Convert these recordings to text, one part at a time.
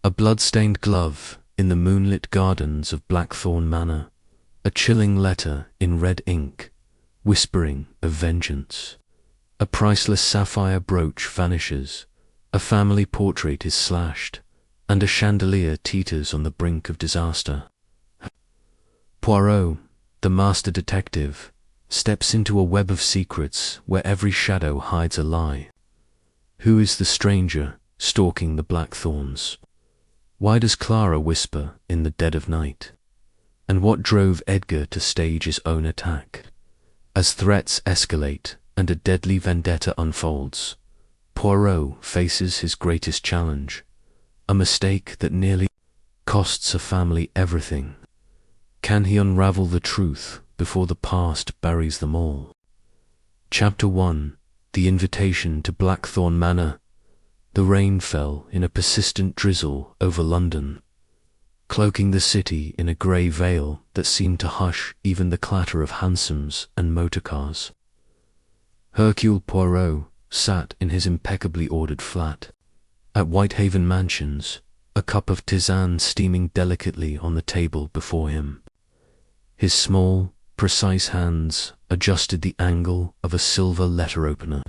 A blood-stained glove in the moonlit gardens of Blackthorn Manor, a chilling letter in red ink, whispering of vengeance. A priceless sapphire brooch vanishes, a family portrait is slashed, and a chandelier teeters on the brink of disaster. Poirot, the master detective, steps into a web of secrets where every shadow hides a lie. Who is the stranger stalking the Blackthorns? Why does Clara whisper in the dead of night? And what drove Edgar to stage his own attack? As threats escalate and a deadly vendetta unfolds, Poirot faces his greatest challenge, a mistake that nearly costs a family everything. Can he unravel the truth before the past buries them all? Chapter 1. The Invitation to Blackthorn Manor. The rain fell in a persistent drizzle over London, cloaking the city in a grey veil that seemed to hush even the clatter of hansoms and motor cars. Hercule Poirot sat in his impeccably ordered flat at Whitehaven Mansions, a cup of tisane steaming delicately on the table before him. His small, precise hands adjusted the angle of a silver letter opener,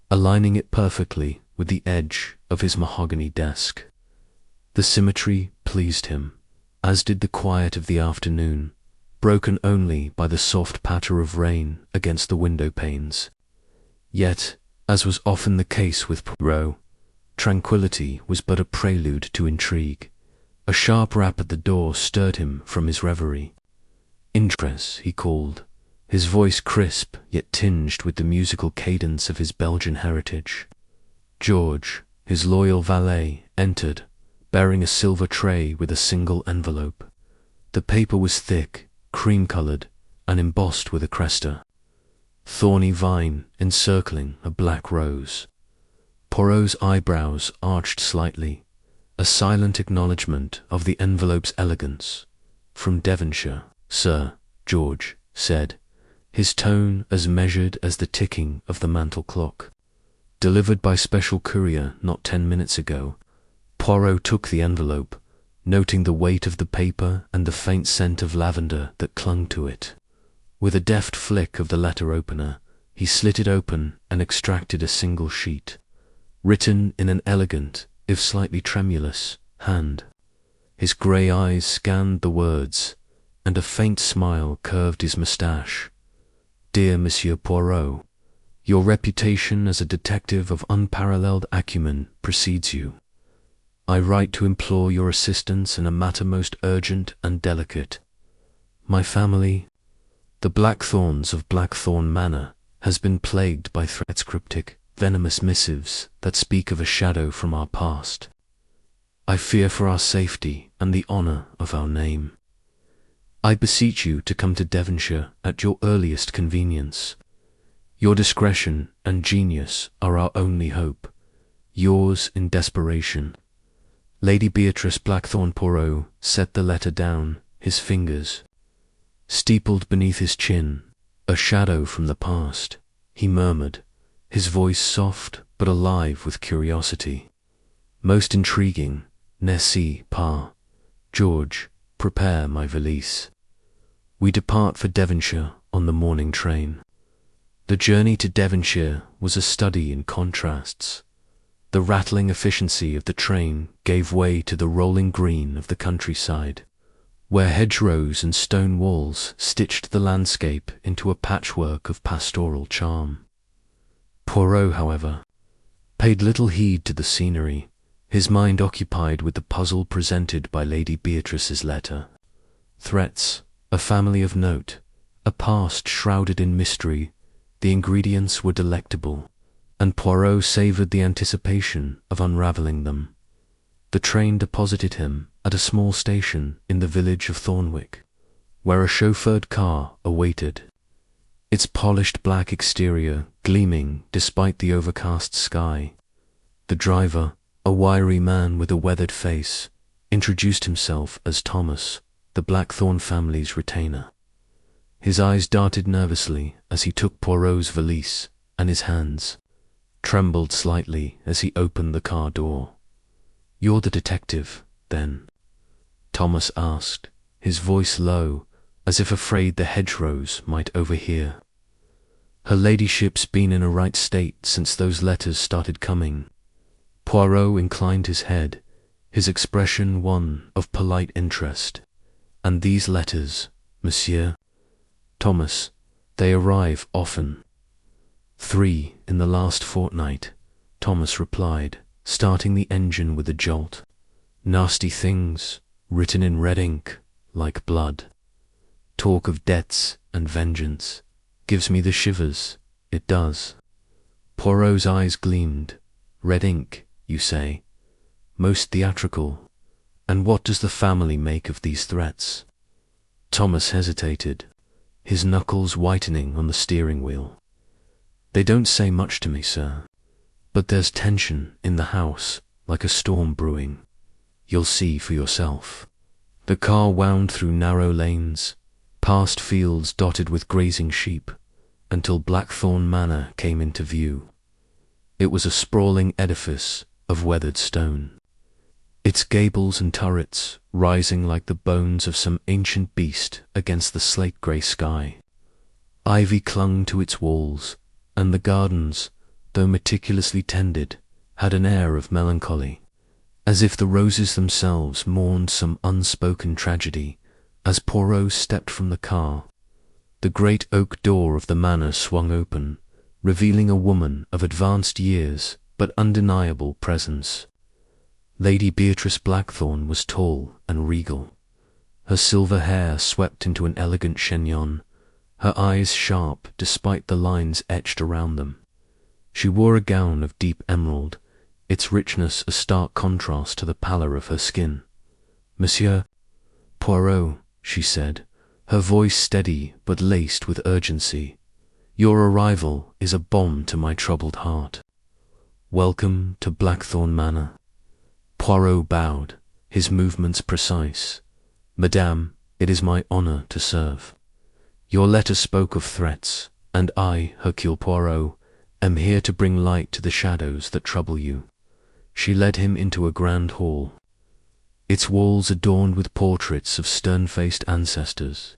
aligning it perfectly with the edge of his mahogany desk. The symmetry pleased him, as did the quiet of the afternoon, broken only by the soft patter of rain against the window panes. Yet, as was often the case with Poirot, tranquillity was but a prelude to intrigue. A sharp rap at the door stirred him from his reverie. "Intress," he called, his voice crisp yet tinged with the musical cadence of his Belgian heritage. George, his loyal valet, entered, bearing a silver tray with a single envelope. The paper was thick, cream-coloured, and embossed with a cresta, thorny vine encircling a black rose. Poirot's eyebrows arched slightly, a silent acknowledgement of the envelope's elegance. "From Devonshire, sir," George said, his tone as measured as the ticking of the mantel clock. "Delivered by special courier not 10 minutes ago." Poirot took the envelope, noting the weight of the paper and the faint scent of lavender that clung to it. With a deft flick of the letter opener, he slit it open and extracted a single sheet, written in an elegant, if slightly tremulous, hand. His grey eyes scanned the words, and a faint smile curved his moustache. "Dear Monsieur Poirot, your reputation as a detective of unparalleled acumen precedes you. I write to implore your assistance in a matter most urgent and delicate. My family, the Blackthorns of Blackthorn Manor, has been plagued by threats, cryptic, venomous missives that speak of a shadow from our past. I fear for our safety and the honour of our name. I beseech you to come to Devonshire at your earliest convenience. Your discretion and genius are our only hope. Yours in desperation." Lady Beatrice Blackthorn. Poirot set the letter down, his fingers steepled beneath his chin. "A shadow from the past," he murmured, his voice soft but alive with curiosity. "Most intriguing, n'est-ce pas? George, prepare my valise. We depart for Devonshire on the morning train." The journey to Devonshire was a study in contrasts. The rattling efficiency of the train gave way to the rolling green of the countryside, where hedgerows and stone walls stitched the landscape into a patchwork of pastoral charm. Poirot, however, paid little heed to the scenery, his mind occupied with the puzzle presented by Lady Beatrice's letter. Threats, a family of note, a past shrouded in mystery. The ingredients were delectable, and Poirot savoured the anticipation of unravelling them. The train deposited him at a small station in the village of Thornwick, where a chauffeured car awaited, its polished black exterior gleaming despite the overcast sky. The driver, a wiry man with a weathered face, introduced himself as Thomas, the Blackthorn family's retainer. His eyes darted nervously as he took Poirot's valise, and his hands trembled slightly as he opened the car door. You're the detective, then? Thomas asked, his voice low, as if afraid the hedgerows might overhear. Her ladyship's been in a right state since those letters started coming. Poirot inclined his head, his expression one of polite interest. And these letters, monsieur? Thomas, they arrive often. 3 in the last fortnight, Thomas replied, starting the engine with a jolt. Nasty things, written in red ink, like blood. Talk of debts and vengeance. Gives me the shivers, it does. Poirot's eyes gleamed. Red ink, you say? Most theatrical. And what does the family make of these threats? Thomas hesitated, his knuckles whitening on the steering wheel. They don't say much to me, sir. But there's tension in the house, like a storm brewing. You'll see for yourself. The car wound through narrow lanes, past fields dotted with grazing sheep, until Blackthorn Manor came into view. It was a sprawling edifice of weathered stone, its gables and turrets rising like the bones of some ancient beast against the slate-grey sky. Ivy clung to its walls, and the gardens, though meticulously tended, had an air of melancholy, as if the roses themselves mourned some unspoken tragedy. As Poirot stepped from the car, the great oak door of the manor swung open, revealing a woman of advanced years but undeniable presence. Lady Beatrice Blackthorn was tall and regal. Her silver hair swept into an elegant chignon, her eyes sharp despite the lines etched around them. She wore a gown of deep emerald, its richness a stark contrast to the pallor of her skin. Monsieur Poirot, she said, her voice steady but laced with urgency. Your arrival is a balm to my troubled heart. Welcome to Blackthorn Manor. Poirot bowed, his movements precise. Madame, it is my honour to serve. Your letter spoke of threats, and I, Hercule Poirot, am here to bring light to the shadows that trouble you. She led him into a grand hall, its walls adorned with portraits of stern-faced ancestors,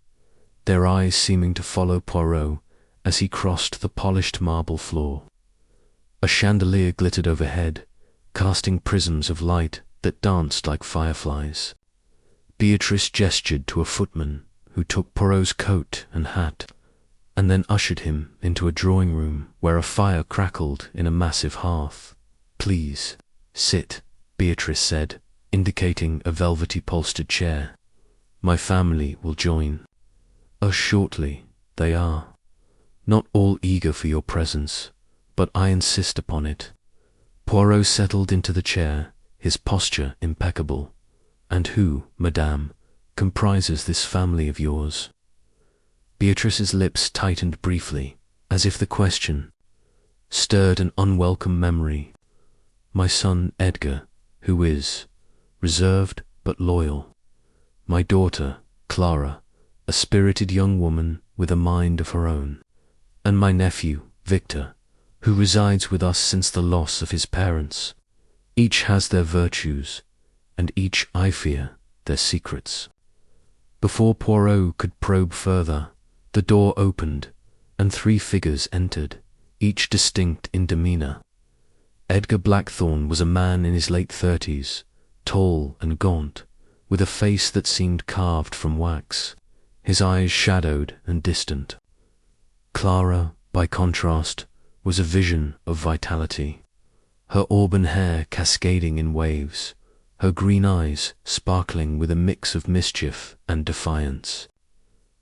their eyes seeming to follow Poirot as he crossed the polished marble floor. A chandelier glittered overhead, casting prisms of light that danced like fireflies. Beatrice gestured to a footman who took Poirot's coat and hat, and then ushered him into a drawing-room where a fire crackled in a massive hearth. Please, sit, Beatrice said, indicating a velvety-polstered chair. My family will join. Shortly, they are. Not all eager for your presence, but I insist upon it. Poirot settled into the chair, his posture impeccable. And who, madame, comprises this family of yours? Beatrice's lips tightened briefly, as if the question stirred an unwelcome memory. My son Edgar, who is reserved but loyal. My daughter, Clara, a spirited young woman with a mind of her own. And my nephew, Victor, who resides with us since the loss of his parents. Each has their virtues, and each, I fear, their secrets. Before Poirot could probe further, the door opened, and 3 figures entered, each distinct in demeanour. Edgar Blackthorn was a man in his late 30s, tall and gaunt, with a face that seemed carved from wax, his eyes shadowed and distant. Clara, by contrast, was a vision of vitality, her auburn hair cascading in waves, her green eyes sparkling with a mix of mischief and defiance.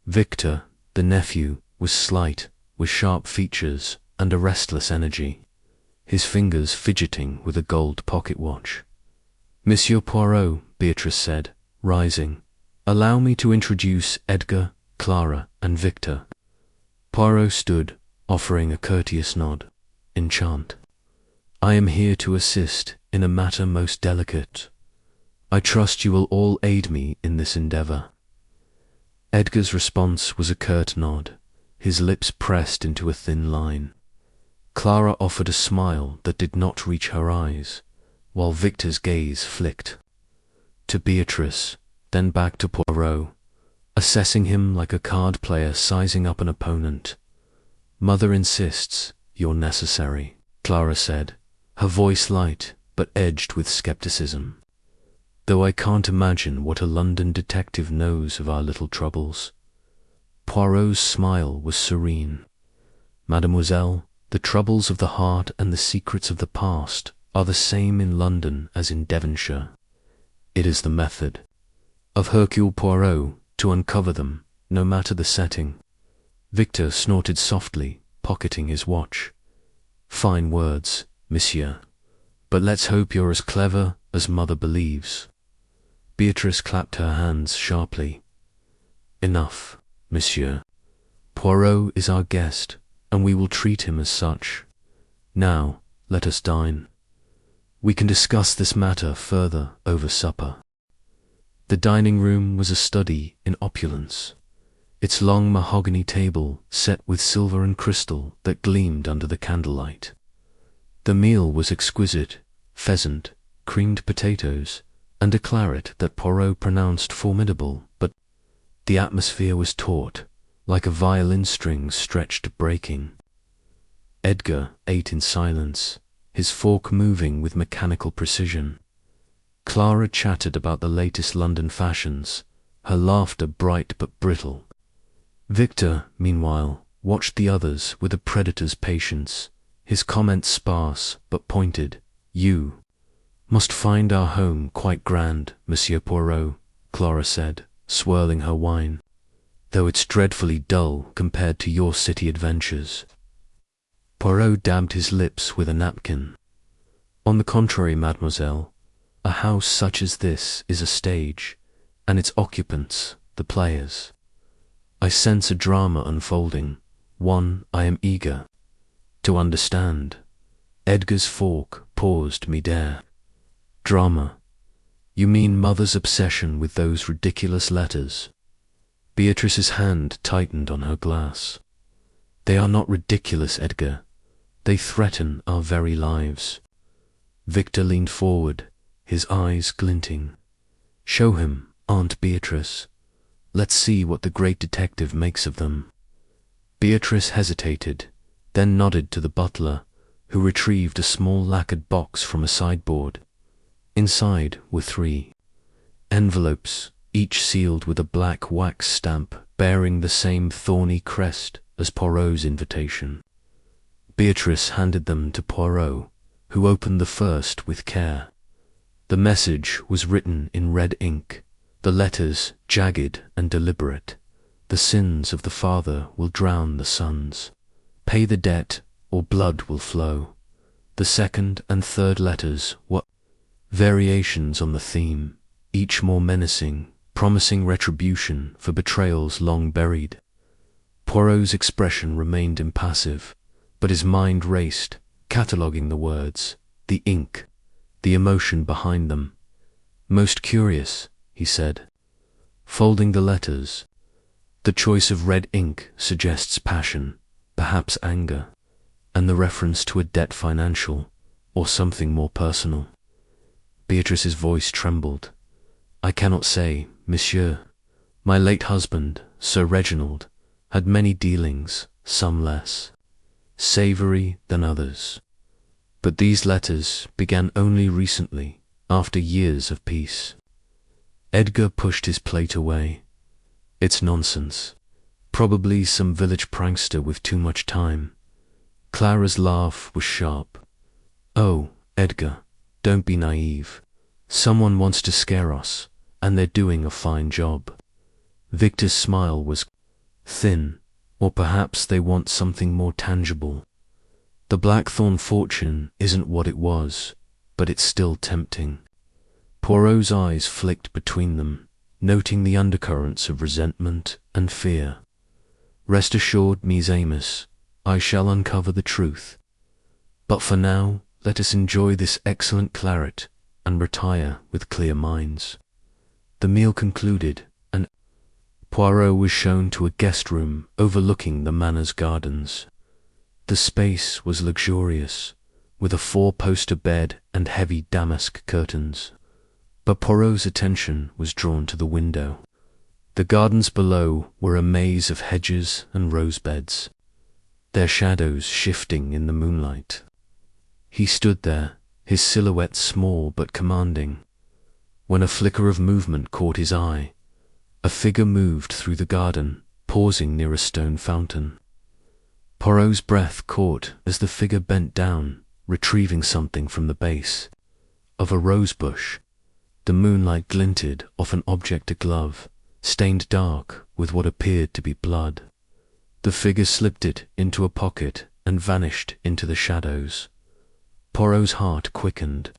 Victor, the nephew, was slight, with sharp features and a restless energy, his fingers fidgeting with a gold pocket watch. Monsieur Poirot, Beatrice said, rising, allow me to introduce Edgar, Clara, and Victor. Poirot stood, offering a courteous nod. Enchant. I am here to assist in a matter most delicate. I trust you will all aid me in this endeavour. Edgar's response was a curt nod, his lips pressed into a thin line. Clara offered a smile that did not reach her eyes, while Victor's gaze flicked to Beatrice, then back to Poirot, assessing him like a card player sizing up an opponent. "Mother insists you're necessary," Clara said, her voice light but edged with skepticism. "Though I can't imagine what a London detective knows of our little troubles." Poirot's smile was serene. "Mademoiselle, the troubles of the heart and the secrets of the past are the same in London as in Devonshire. It is the method of Hercule Poirot to uncover them, no matter the setting." Victor snorted softly, pocketing his watch. "Fine words, monsieur, but let's hope you're as clever as mother believes." Beatrice clapped her hands sharply. "Enough, monsieur. Poirot is our guest, and we will treat him as such. Now, let us dine. We can discuss this matter further over supper." The dining room was a study in opulence, its long mahogany table set with silver and crystal that gleamed under the candlelight. The meal was exquisite: pheasant, creamed potatoes, and a claret that Poirot pronounced formidable, but the atmosphere was taut, like a violin string stretched breaking. Edgar ate in silence, his fork moving with mechanical precision. Clara chattered about the latest London fashions, her laughter bright but brittle. Victor, meanwhile, watched the others with a predator's patience, his comments sparse but pointed. "You must find our home quite grand, Monsieur Poirot," Clara said, swirling her wine, "though it's dreadfully dull compared to your city adventures." Poirot dabbed his lips with a napkin. "On the contrary, mademoiselle, a house such as this is a stage, and its occupants, the players. I sense a drama unfolding, one I am eager to understand." Edgar's fork paused midair. "Drama? You mean mother's obsession with those ridiculous letters?" Beatrice's hand tightened on her glass. "They are not ridiculous, Edgar. They threaten our very lives." Victor leaned forward, his eyes glinting. "Show him, Aunt Beatrice. Let's see what the great detective makes of them." Beatrice hesitated, then nodded to the butler, who retrieved a small lacquered box from a sideboard. Inside were 3 envelopes, each sealed with a black wax stamp bearing the same thorny crest as Poirot's invitation. Beatrice handed them to Poirot, who opened the first with care. The message was written in red ink, the letters jagged and deliberate. "The sins of the father will drown the sons. Pay the debt, or blood will flow." The second and third letters were variations on the theme, each more menacing, promising retribution for betrayals long buried. Poirot's expression remained impassive, but his mind raced, cataloguing the words, the ink, the emotion behind them. "Most curious," he said, folding the letters. "The choice of red ink suggests passion, perhaps anger, and the reference to a debt financial, or something more personal." Beatrice's voice trembled. "I cannot say, monsieur. My late husband, Sir Reginald, had many dealings, some less savoury than others. But these letters began only recently, after years of peace." Edgar pushed his plate away. "It's nonsense. Probably some village prankster with too much time." Clara's laugh was sharp. "Oh, Edgar, don't be naive. Someone wants to scare us, and they're doing a fine job." Victor's smile was thin, or perhaps they want something more tangible. "The Blackthorn fortune isn't what it was, but it's still tempting." Poirot's eyes flicked between them, noting the undercurrents of resentment and fear. "Rest assured, Mies Amos, I shall uncover the truth. But for now, let us enjoy this excellent claret and retire with clear minds." The meal concluded, and Poirot was shown to a guest room overlooking the manor's gardens. The space was luxurious, with a four-poster bed and heavy damask curtains. But Poirot's attention was drawn to the window. The gardens below were a maze of hedges and rose-beds, their shadows shifting in the moonlight. He stood there, his silhouette small but commanding, when a flicker of movement caught his eye. A figure moved through the garden, pausing near a stone fountain. Poirot's breath caught as the figure bent down, retrieving something from the base of a rosebush. The moonlight glinted off an object, a glove, stained dark with what appeared to be blood. The figure slipped it into a pocket and vanished into the shadows. Poirot's heart quickened,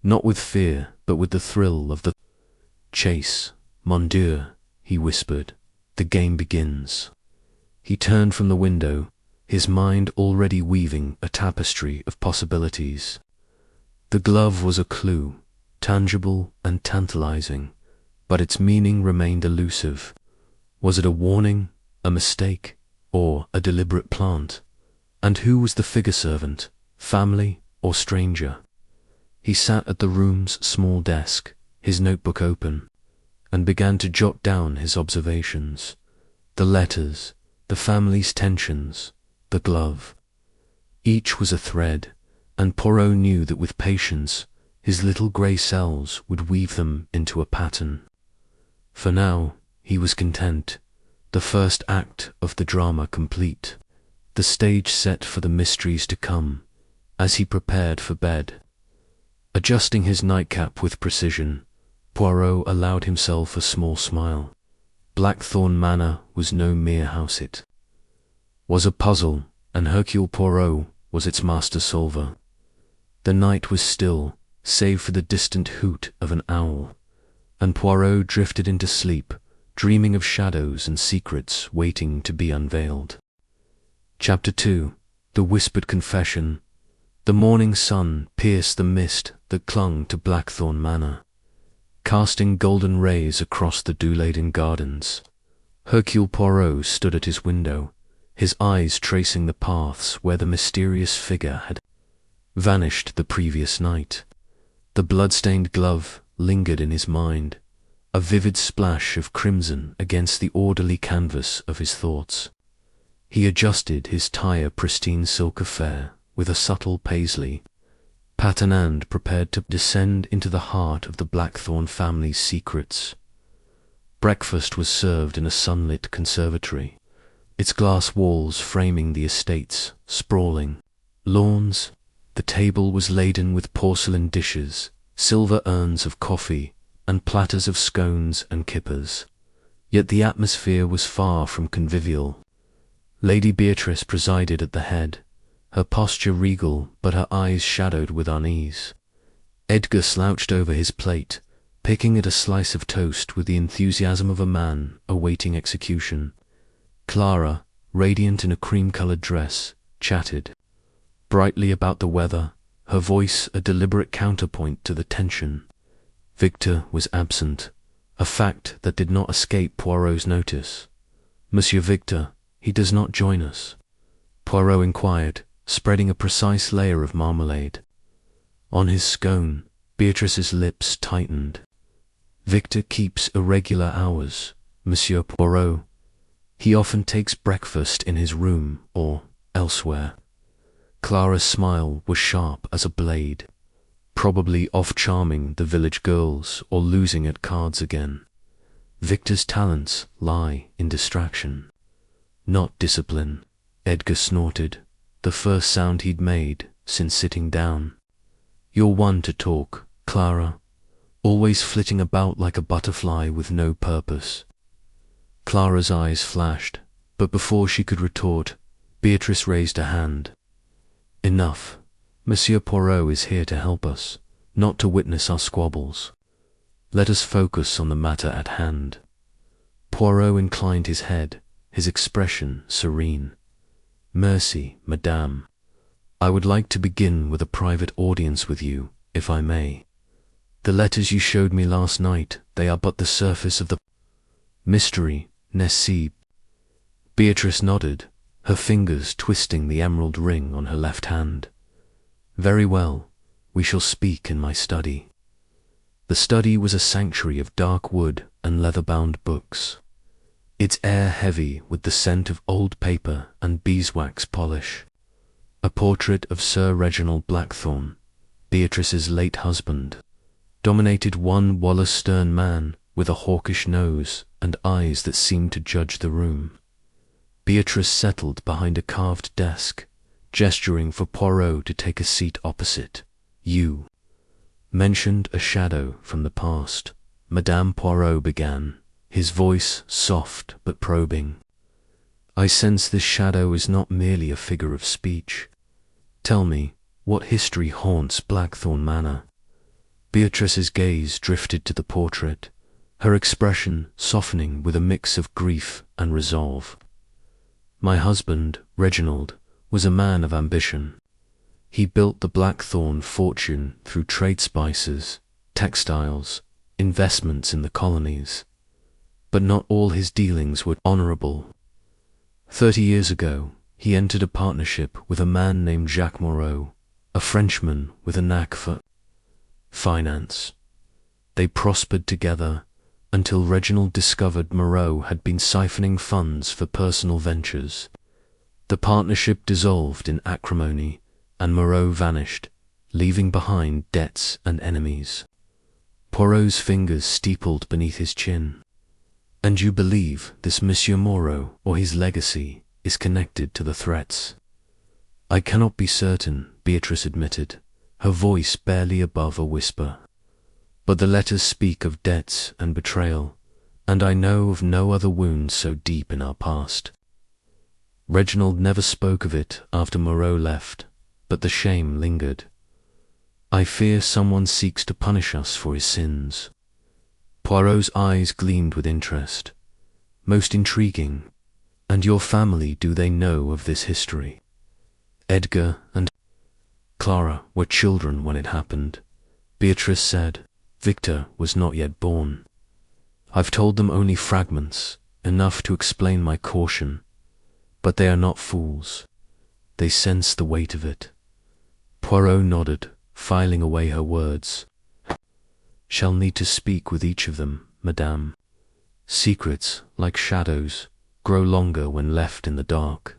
not with fear, but with the thrill of the chase. "Mon Dieu," he whispered, "the game begins." He turned from the window, his mind already weaving a tapestry of possibilities. The glove was a clue, tangible and tantalizing, but its meaning remained elusive. Was it a warning, a mistake, or a deliberate plant? And who was the figure servant, family or stranger? He sat at the room's small desk, his notebook open, and began to jot down his observations. The letters, the family's tensions, the glove. Each was a thread, and Poirot knew that with patience his little grey cells would weave them into a pattern. For now he was content, the first act of the drama complete, the stage set for the mysteries to come. As he prepared for bed, adjusting his nightcap with precision, Poirot allowed himself a small smile. Blackthorn Manor was no mere house, it was a puzzle, and Hercule Poirot was its master solver. The night was still, save for the distant hoot of an owl, and Poirot drifted into sleep, dreaming of shadows and secrets waiting to be unveiled. Chapter 2. The Whispered Confession. The morning sun pierced the mist that clung to Blackthorn Manor, casting golden rays across the dew-laden gardens. Hercule Poirot stood at his window, his eyes tracing the paths where the mysterious figure had vanished the previous night. The blood-stained glove lingered in his mind, a vivid splash of crimson against the orderly canvas of his thoughts. He adjusted his tie, a pristine silk affair, with a subtle paisley pattern, and prepared to descend into the heart of the Blackthorn family's secrets. Breakfast was served in a sunlit conservatory, its glass walls framing the estate's sprawling lawns. The table was laden with porcelain dishes, silver urns of coffee, and platters of scones and kippers. Yet the atmosphere was far from convivial. Lady Beatrice presided at the head, her posture regal but her eyes shadowed with unease. Edgar slouched over his plate, picking at a slice of toast with the enthusiasm of a man awaiting execution. Clara, radiant in a cream-coloured dress, chatted brightly about the weather, her voice a deliberate counterpoint to the tension. Victor was absent, a fact that did not escape Poirot's notice. "Monsieur Victor, he does not join us?" Poirot inquired, spreading a precise layer of marmalade on his scone. Beatrice's lips tightened. "Victor keeps irregular hours, Monsieur Poirot. He often takes breakfast in his room or elsewhere." Clara's smile was sharp as a blade, probably off charming the village girls or losing at cards again. "Victor's talents lie in distraction, not discipline." Edgar snorted, the first sound he'd made since sitting down. "You're one to talk, Clara, always flitting about like a butterfly with no purpose." Clara's eyes flashed, but before she could retort, Beatrice raised a hand. "Enough. Monsieur Poirot is here to help us, not to witness our squabbles. Let us focus on the matter at hand." Poirot inclined his head, his expression serene. "Merci, madame. I would like to begin with a private audience with you, if I may. The letters you showed me last night, they are but the surface of the mystery, n'est-ce?" Beatrice nodded, her fingers twisting the emerald ring on her left hand. Very well, we shall speak in my study. The study was a sanctuary of dark wood and leather-bound books, its air heavy with the scent of old paper and beeswax polish. A portrait of Sir Reginald Blackthorne, Beatrice's late husband, dominated one Wallace-stern man with a hawkish nose and eyes that seemed to judge the room. Beatrice settled behind a carved desk, gesturing for Poirot to take a seat opposite. You mentioned a shadow from the past, Madame Poirot began, his voice soft but probing. I sense this shadow is not merely a figure of speech. Tell me, what history haunts Blackthorne Manor? Beatrice's gaze drifted to the portrait, her expression softening with a mix of grief and resolve. My husband, Reginald, was a man of ambition. He built the Blackthorne fortune through trade spices, textiles, investments in the colonies. But not all his dealings were honourable. 30 years ago, he entered a partnership with a man named Jacques Moreau, a Frenchman with a knack for finance. They prospered together until Reginald discovered Moreau had been siphoning funds for personal ventures. The partnership dissolved in acrimony, and Moreau vanished, leaving behind debts and enemies. Poirot's fingers steepled beneath his chin. And you believe this Monsieur Moreau, or his legacy, is connected to the threats? I cannot be certain, Beatrice admitted, her voice barely above a whisper. But the letters speak of debts and betrayal, and I know of no other wound so deep in our past. Reginald never spoke of it after Moreau left, but the shame lingered. I fear someone seeks to punish us for his sins. Poirot's eyes gleamed with interest. Most intriguing. And your family, do they know of this history? Edgar and Clara were children when it happened. Beatrice said. Victor was not yet born. I've told them only fragments, enough to explain my caution. But they are not fools. They sense the weight of it. Poirot nodded, filing away her words. Shall need to speak with each of them, madame. Secrets, like shadows, grow longer when left in the dark.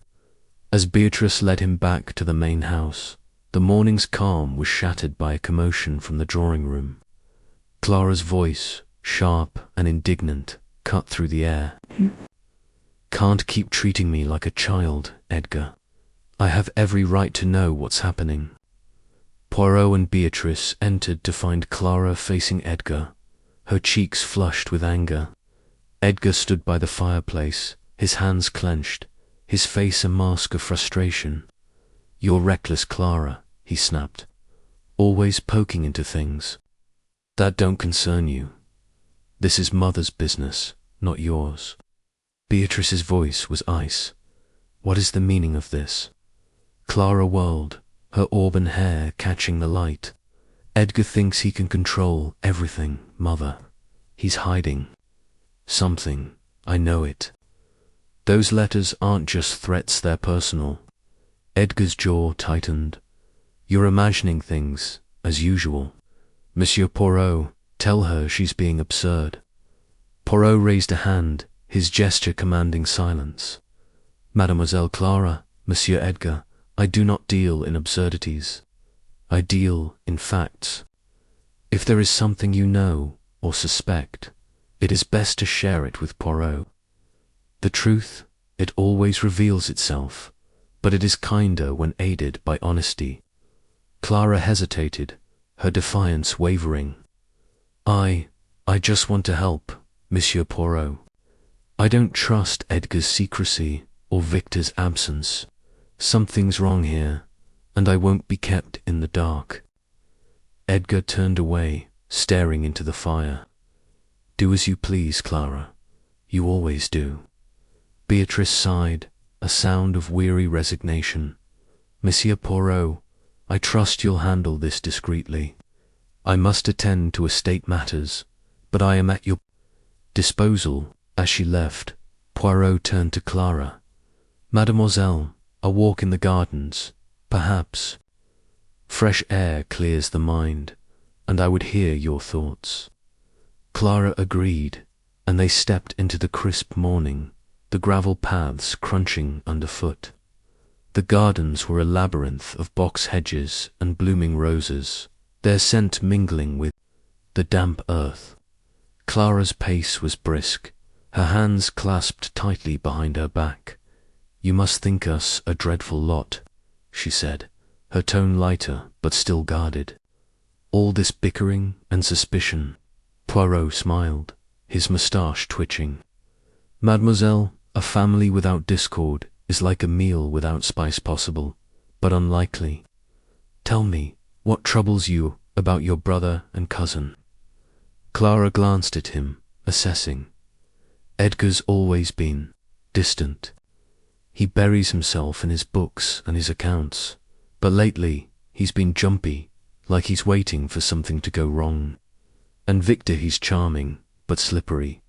As Beatrice led him back to the main house, the morning's calm was shattered by a commotion from the drawing-room. Clara's voice, sharp and indignant, cut through the air. Can't keep treating me like a child, Edgar. I have every right to know what's happening. Poirot and Beatrice entered to find Clara facing Edgar, her cheeks flushed with anger. Edgar stood by the fireplace, his hands clenched, his face a mask of frustration. You're reckless, Clara, he snapped. Always poking into things. That don't concern you. This is Mother's business, not yours. Beatrice's voice was ice. What is the meaning of this? Clara whirled, her auburn hair catching the light. Edgar thinks he can control everything, Mother. He's hiding something, I know it. Those letters aren't just threats, they're personal. Edgar's jaw tightened. You're imagining things, as usual. Monsieur Poirot, tell her she's being absurd. Poirot raised a hand, his gesture commanding silence. Mademoiselle Clara, Monsieur Edgar, I do not deal in absurdities. I deal in facts. If there is something you know or suspect, it is best to share it with Poirot. The truth, it always reveals itself, but it is kinder when aided by honesty. Clara hesitated, her defiance wavering. I just want to help, Monsieur Poirot. I don't trust Edgar's secrecy or Victor's absence. Something's wrong here, and I won't be kept in the dark. Edgar turned away, staring into the fire. Do as you please, Clara. You always do. Beatrice sighed, a sound of weary resignation. Monsieur Poirot, I trust you'll handle this discreetly. I must attend to estate matters, but I am at your disposal. As she left, Poirot turned to Clara. Mademoiselle, a walk in the gardens, perhaps. Fresh air clears the mind, and I would hear your thoughts." Clara agreed, and they stepped into the crisp morning, the gravel paths crunching underfoot. The gardens were a labyrinth of box hedges and blooming roses, their scent mingling with the damp earth. Clara's pace was brisk, her hands clasped tightly behind her back. "You must think us a dreadful lot," she said, her tone lighter but still guarded. "All this bickering and suspicion." Poirot smiled, his moustache twitching. "Mademoiselle, a family without discord is like a meal without spice, possible, but unlikely. Tell me, what troubles you about your brother and cousin?" Clara glanced at him, assessing. "Edgar's always been distant. He buries himself in his books and his accounts, but lately he's been jumpy, like he's waiting for something to go wrong. And Victor, he's charming, but slippery.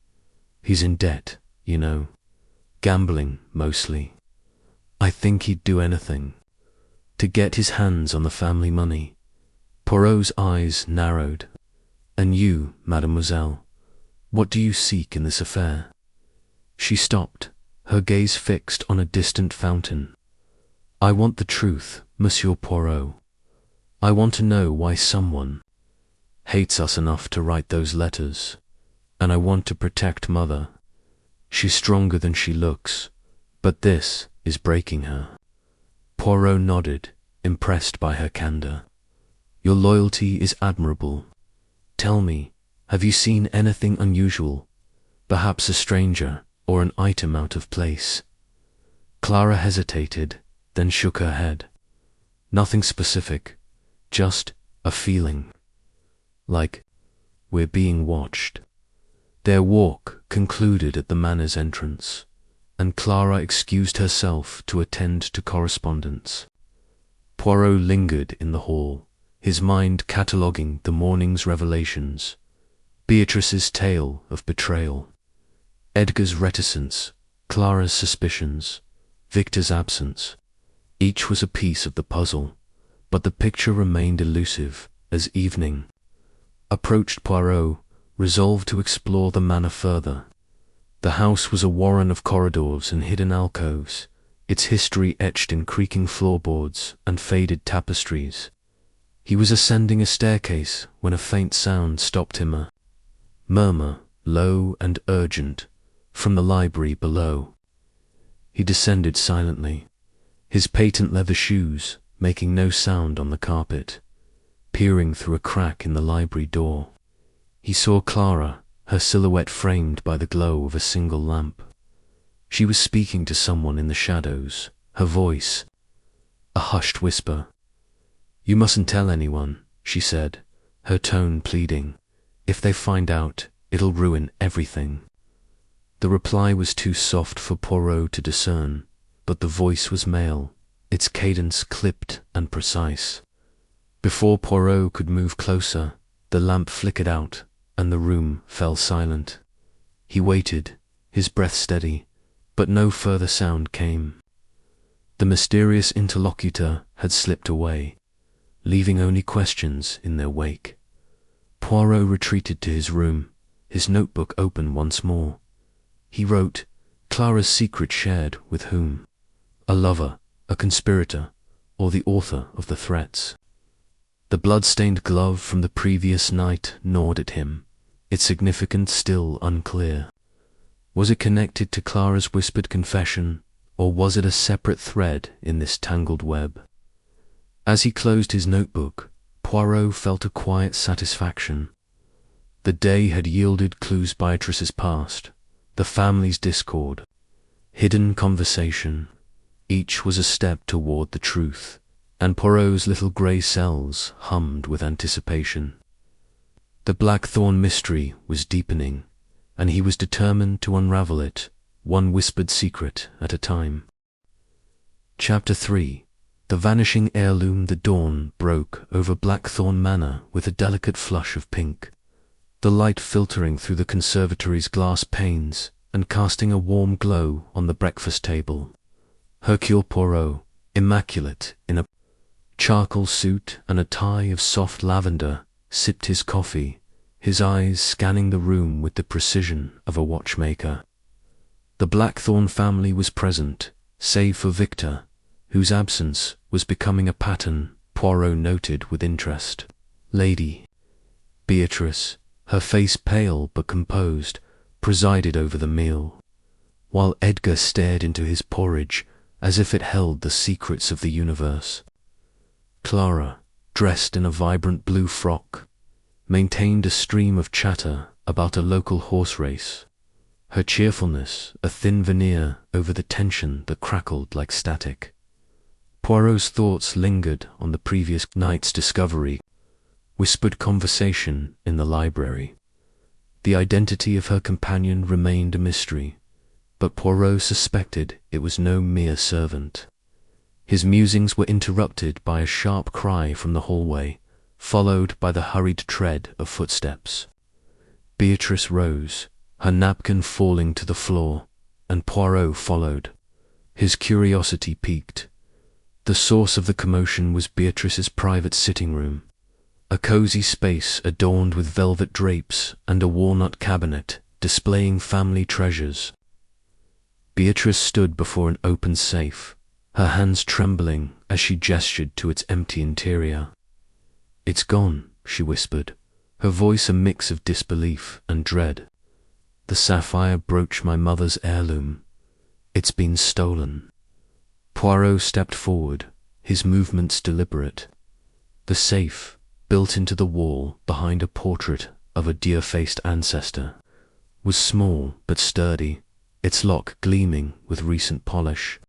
He's in debt, you know. Gambling, mostly. I think he'd do anything to get his hands on the family money." Poirot's eyes narrowed. "And you, mademoiselle, what do you seek in this affair?" She stopped, her gaze fixed on a distant fountain. "I want the truth, Monsieur Poirot. I want to know why someone hates us enough to write those letters, and I want to protect Mother. She's stronger than she looks, but this is breaking her." Poirot nodded, impressed by her candor. "Your loyalty is admirable. Tell me, have you seen anything unusual? Perhaps a stranger or an item out of place?" Clara hesitated, then shook her head. "Nothing specific, just a feeling. Like we're being watched." Their walk concluded at the manor's entrance, and Clara excused herself to attend to correspondence. Poirot lingered in the hall, his mind cataloguing the morning's revelations. Beatrice's tale of betrayal, Edgar's reticence, Clara's suspicions, Victor's absence. Each was a piece of the puzzle, but the picture remained elusive as evening approached. Poirot resolved to explore the manor further. The house was a warren of corridors and hidden alcoves, its history etched in creaking floorboards and faded tapestries. He was ascending a staircase when a faint sound stopped him, a murmur, low and urgent, from the library below. He descended silently, his patent leather shoes making no sound on the carpet. Peering through a crack in the library door, he saw Clara, her silhouette framed by the glow of a single lamp. She was speaking to someone in the shadows, her voice a hushed whisper. "You mustn't tell anyone," she said, her tone pleading. "If they find out, it'll ruin everything." The reply was too soft for Poirot to discern, but the voice was male, its cadence clipped and precise. Before Poirot could move closer, the lamp flickered out, and the room fell silent. He waited, his breath steady, but no further sound came. The mysterious interlocutor had slipped away, leaving only questions in their wake. Poirot retreated to his room, his notebook open once more. He wrote, Clara's secret shared with whom? A lover, a conspirator, or the author of the threats? The blood-stained glove from the previous night gnawed at him, its significance still unclear. Was it connected to Clara's whispered confession, or was it a separate thread in this tangled web? As he closed his notebook, Poirot felt a quiet satisfaction. The day had yielded clues: Beatrice's past, the family's discord, hidden conversation. Each was a step toward the truth, and Poirot's little grey cells hummed with anticipation. The Blackthorn mystery was deepening, and he was determined to unravel it, one whispered secret at a time. Chapter 3. The vanishing heirloom. The dawn broke over Blackthorn Manor with a delicate flush of pink, the light filtering through the conservatory's glass panes and casting a warm glow on the breakfast table. Hercule Poirot, immaculate in a charcoal suit and a tie of soft lavender, sipped his coffee, his eyes scanning the room with the precision of a watchmaker. The Blackthorne family was present, save for Victor, whose absence was becoming a pattern Poirot noted with interest. Lady Beatrice, her face pale but composed, presided over the meal, while Edgar stared into his porridge as if it held the secrets of the universe. Clara, dressed in a vibrant blue frock, maintained a stream of chatter about a local horse race, her cheerfulness a thin veneer over the tension that crackled like static. Poirot's thoughts lingered on the previous night's discovery, whispered conversation in the library. The identity of her companion remained a mystery, but Poirot suspected it was no mere servant. His musings were interrupted by a sharp cry from the hallway, followed by the hurried tread of footsteps. Beatrice rose, her napkin falling to the floor, and Poirot followed. His curiosity piqued. The source of the commotion was Beatrice's private sitting room, a cozy space adorned with velvet drapes and a walnut cabinet displaying family treasures. Beatrice stood before an open safe, her hands trembling as she gestured to its empty interior. "It's gone," she whispered, her voice a mix of disbelief and dread. "The sapphire brooch, my mother's heirloom. It's been stolen." Poirot stepped forward, his movements deliberate. The safe, built into the wall behind a portrait of a deer-faced ancestor, was small but sturdy, its lock gleaming with recent polish.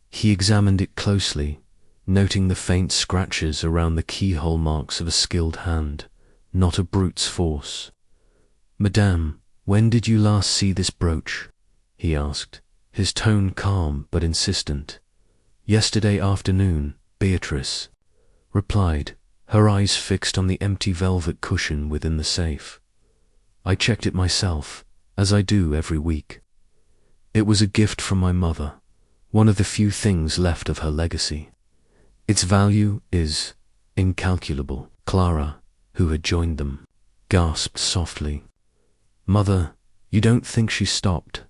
He examined it closely, noting the faint scratches around the keyhole marks of a skilled hand, not a brute's force. "Madame, when did you last see this brooch?" he asked, his tone calm but insistent. "Yesterday afternoon," Beatrice replied, her eyes fixed on the empty velvet cushion within the safe. "I checked it myself, as I do every week. It was a gift from my mother, one of the few things left of her legacy. Its value is incalculable." Clara, who had joined them, gasped softly. "Mother, you don't think?" She stopped,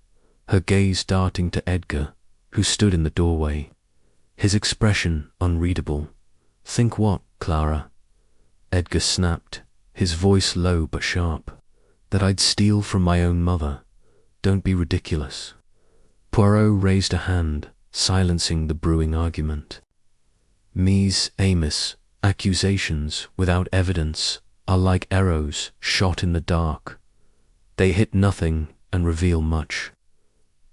her gaze darting to Edgar, who stood in the doorway, his expression unreadable. "Think what, Clara?" Edgar snapped, his voice low but sharp. "That I'd steal from my own mother. Don't be ridiculous." Poirot raised a hand, silencing the brewing argument. "Mise Amos, accusations without evidence are like arrows shot in the dark. They hit nothing and reveal much.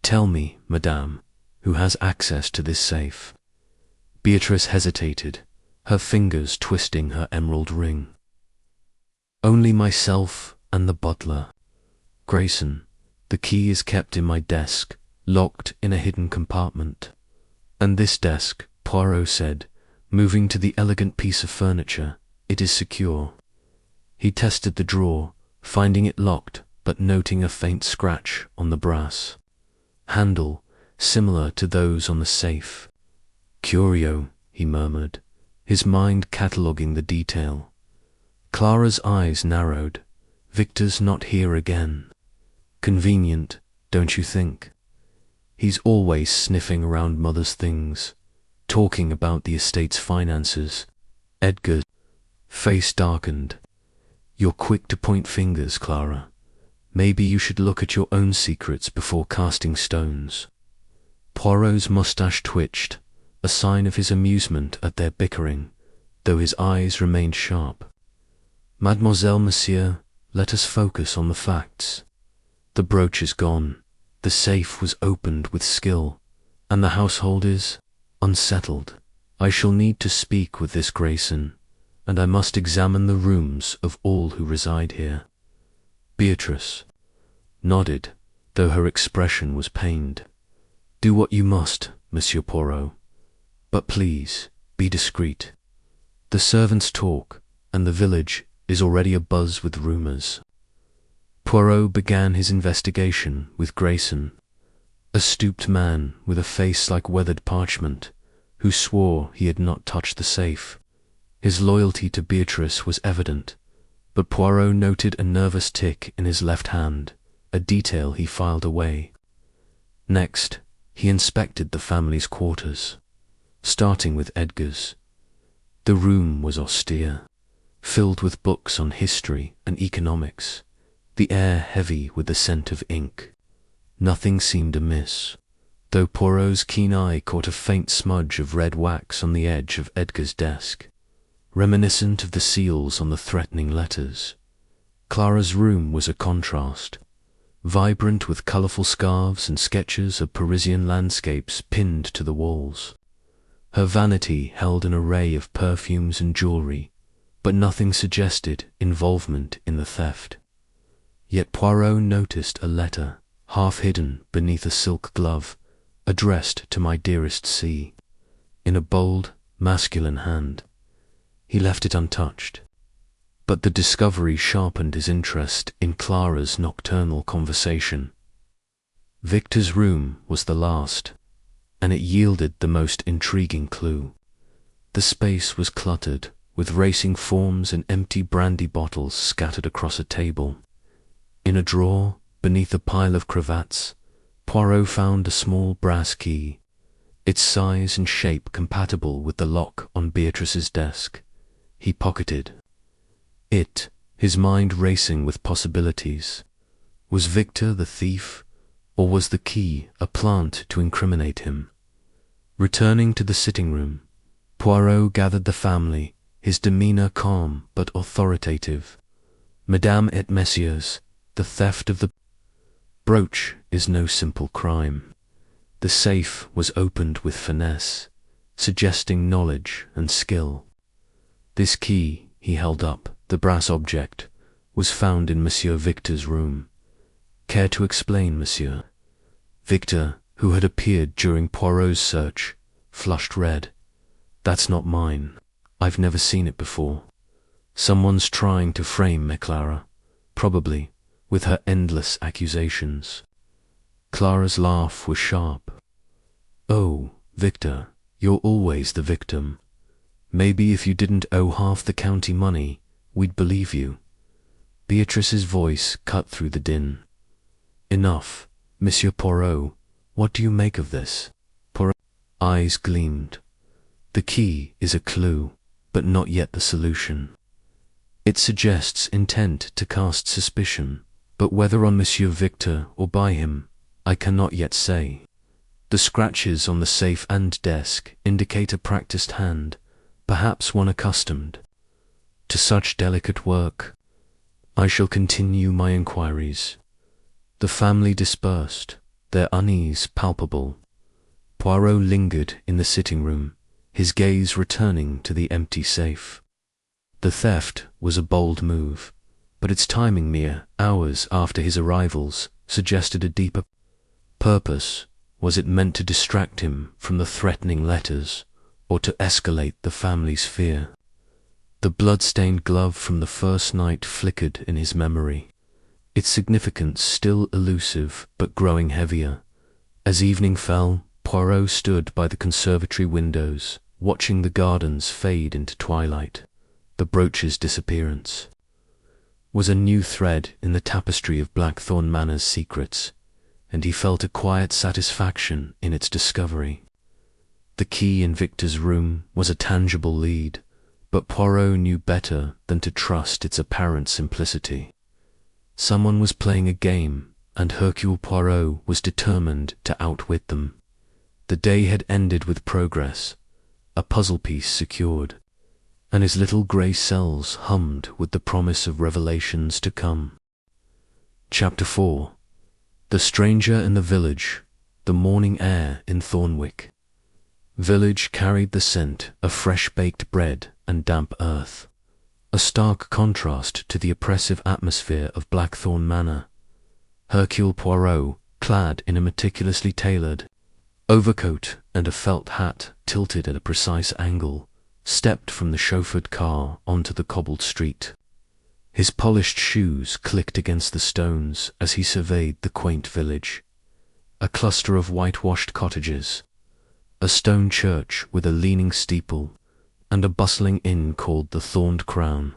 Tell me, madame, who has access to this safe?" Beatrice hesitated, her fingers twisting her emerald ring. "Only myself and the butler. Grayson, the key is kept in my desk, locked in a hidden compartment. And this desk," Poirot said, moving to the elegant piece of furniture, "it is secure." He tested the drawer, finding it locked but noting a faint scratch on the brass handle, similar to those on the safe. "Curio," he murmured, his mind cataloguing the detail. Clara's eyes narrowed. "Victor's not here again. Convenient, don't you think? He's always sniffing around mother's things, talking about the estate's finances." Edgar's face darkened. "You're quick to point fingers, Clara. Maybe you should look at your own secrets before casting stones." Poirot's mustache twitched, a sign of his amusement at their bickering, though his eyes remained sharp. "Mademoiselle, monsieur, let us focus on the facts. The brooch is gone, the safe was opened with skill, and the household is unsettled. I shall need to speak with this Grayson, and I must examine the rooms of all who reside here." Beatrice nodded, though her expression was pained. "Do what you must, Monsieur Poirot, but please be discreet. The servants talk, and the village is already abuzz with rumors." Poirot began his investigation with Grayson, a stooped man with a face like weathered parchment, who swore he had not touched the safe. His loyalty to Beatrice was evident, but Poirot noted a nervous tick in his left hand, a detail he filed away. Next, he inspected the family's quarters, starting with Edgar's. The room was austere, filled with books on history and economics, the air heavy with the scent of ink. Nothing seemed amiss, though Poirot's keen eye caught a faint smudge of red wax on the edge of Edgar's desk, reminiscent of the seals on the threatening letters. Clara's room was a contrast, vibrant with colourful scarves and sketches of Parisian landscapes pinned to the walls. Her vanity held an array of perfumes and jewellery, but nothing suggested involvement in the theft. Yet Poirot noticed a letter, half hidden beneath a silk glove, addressed to my dearest C, in a bold, masculine hand. He left it untouched, but the discovery sharpened his interest in Clara's nocturnal conversation. Victor's room was the last, and it yielded the most intriguing clue. The space was cluttered, with racing forms and empty brandy bottles scattered across a table. In a drawer, beneath a pile of cravats, Poirot found a small brass key, its size and shape compatible with the lock on Beatrice's desk. He pocketed it, his mind racing with possibilities. Was Victor the thief, or was the key a plant to incriminate him? Returning to the sitting room, Poirot gathered the family, his demeanour calm but authoritative. Mesdames et messieurs, the theft of the brooch is no simple crime. The safe was opened with finesse, suggesting knowledge and skill. This key, he held up, the brass object, was found in Monsieur Victor's room. Care to explain, monsieur? Victor, who had appeared during Poirot's search, flushed red. That's not mine. I've never seen it before. Someone's trying to frame me, Clara, probably, with her endless accusations. Clara's laugh was sharp. Oh, Victor, you're always the victim. Maybe if you didn't owe half the county money, we'd believe you. Beatrice's voice cut through the din. Enough, Monsieur Poirot. What do you make of this? Poirot's eyes gleamed. The key is a clue, but not yet the solution. It suggests intent to cast suspicion, but whether on Monsieur Victor or by him, I cannot yet say. The scratches on the safe and desk indicate a practiced hand, perhaps one accustomed to such delicate work. I shall continue my inquiries. The family dispersed, their unease palpable. Poirot lingered in the sitting room, his gaze returning to the empty safe. The theft was a bold move, but its timing mere hours after his arrivals suggested a deeper purpose. Was it meant to distract him from the threatening letters, or to escalate the family's fear? The blood-stained glove from the first night flickered in his memory, its significance still elusive but growing heavier. As evening fell, Poirot stood by the conservatory windows, watching the gardens fade into twilight. The brooch's disappearance was a new thread in the tapestry of Blackthorn Manor's secrets, and he felt a quiet satisfaction in its discovery. The key in Victor's room was a tangible lead, but Poirot knew better than to trust its apparent simplicity. Someone was playing a game, and Hercule Poirot was determined to outwit them. The day had ended with progress, a puzzle piece secured, and his little grey cells hummed with the promise of revelations to come. Chapter 4. The Stranger in the Village, the Morning Air in Thornwick. Village carried the scent of fresh-baked bread and damp earth, a stark contrast to the oppressive atmosphere of Blackthorn Manor. Hercule Poirot, clad in a meticulously tailored overcoat and a felt hat tilted at a precise angle, stepped from the chauffeured car onto the cobbled street. His polished shoes clicked against the stones as he surveyed the quaint village. A cluster of whitewashed cottages, a stone church with a leaning steeple, and a bustling inn called the Thorned Crown,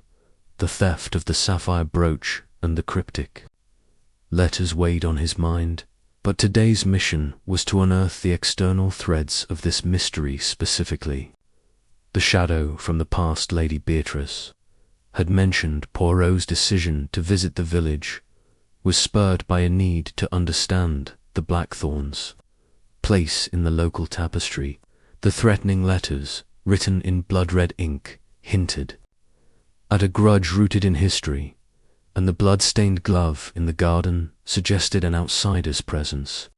the theft of the sapphire brooch and the cryptic letters weighed on his mind, but today's mission was to unearth the external threads of this mystery specifically. The shadow from the past Lady Beatrice had mentioned Poirot's decision to visit the village was spurred by a need to understand the Blackthorn's place in the local tapestry. The threatening letters, written in blood-red ink, hinted at a grudge rooted in history, and the blood-stained glove in the garden suggested an outsider's presence.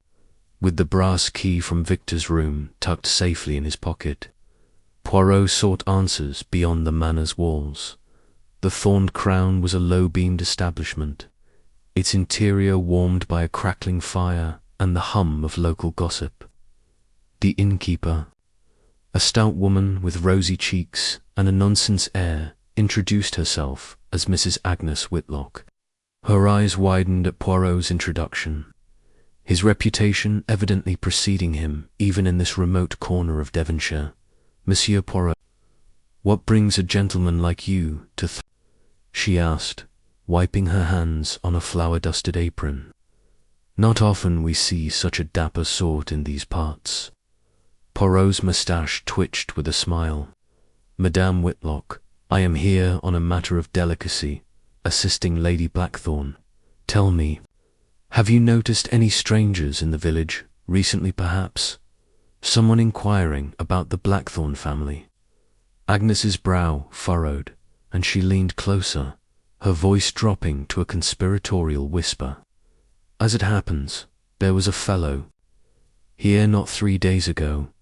With the brass key from Victor's room tucked safely in his pocket, Poirot sought answers beyond the manor's walls. The Thorned Crown was a low-beamed establishment, its interior warmed by a crackling fire and the hum of local gossip. The innkeeper, a stout woman with rosy cheeks and a nonsense air, introduced herself as Mrs. Agnes Whitlock. Her eyes widened at Poirot's introduction, his reputation evidently preceding him even in this remote corner of Devonshire. "Monsieur Poirot, what brings a gentleman like you to she asked, wiping her hands on a flour-dusted apron. "Not often we see such a dapper sort in these parts." Poirot's moustache twitched with a smile. "Madame Whitlock, I am here on a matter of delicacy, assisting Lady Blackthorn. Tell me, have you noticed any strangers in the village recently perhaps? Someone inquiring about the Blackthorn family?" Agnes's brow furrowed, and she leaned closer, her voice dropping to a conspiratorial whisper. "As it happens, there was a fellow here not 3 days ago,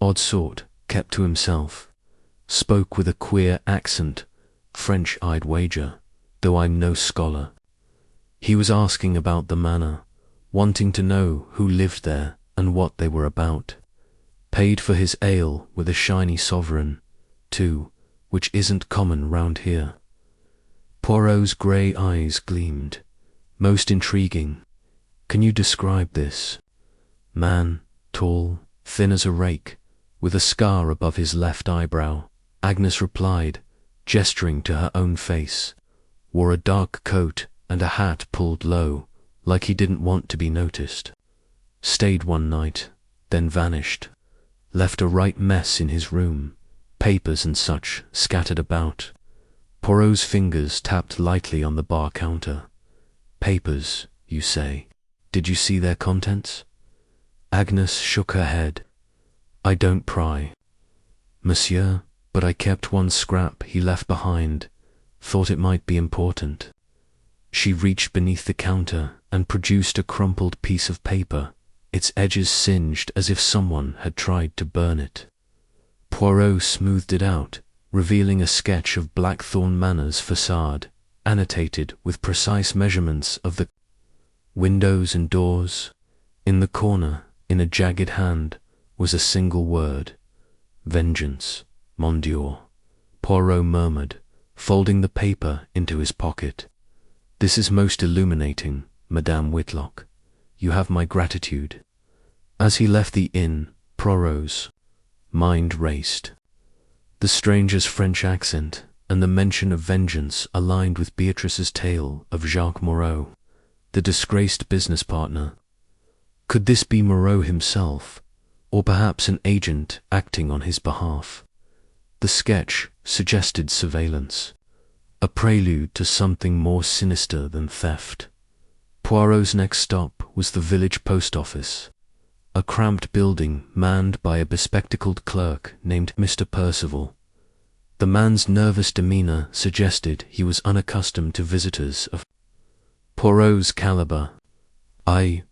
odd sort, kept to himself, spoke with a queer accent, French I'd wager, though I'm no scholar. He was asking about the manor, wanting to know who lived there and what they were about. Paid for his ale with a shiny sovereign, too, which isn't common round here." Poirot's grey eyes gleamed. "Most intriguing. Can you describe this man? Tall, thin as a rake, with a scar above his left eyebrow," Agnes replied, gesturing to her own face. "Wore a dark coat and a hat pulled low, like he didn't want to be noticed. Stayed one night, then vanished. Left a right mess in his room, papers and such scattered about." Poirot's fingers tapped lightly on the bar counter. "Papers, you say? Did you see their contents?" Agnes shook her head. "I don't pry, monsieur, but I kept one scrap he left behind, thought it might be important." She reached beneath the counter and produced a crumpled piece of paper, its edges singed as if someone had tried to burn it. Poirot smoothed it out, revealing a sketch of Blackthorn Manor's facade, annotated with precise measurements of the windows and doors. In the corner, in a jagged hand, was a single word: "Vengeance, mon Dieu." Poirot murmured, folding the paper into his pocket. "This is most illuminating, Madame Whitlock. You have my gratitude." As he left the inn, Poirot's mind raced. The stranger's French accent and the mention of vengeance aligned with Beatrice's tale of Jacques Moreau, the disgraced business partner. Could this be Moreau himself, or perhaps an agent acting on his behalf? The sketch suggested surveillance, a prelude to something more sinister than theft. Poirot's next stop was the village post office, a cramped building manned by a bespectacled clerk named Mr. Percival. The man's nervous demeanour suggested he was unaccustomed to visitors of Poirot's calibre. I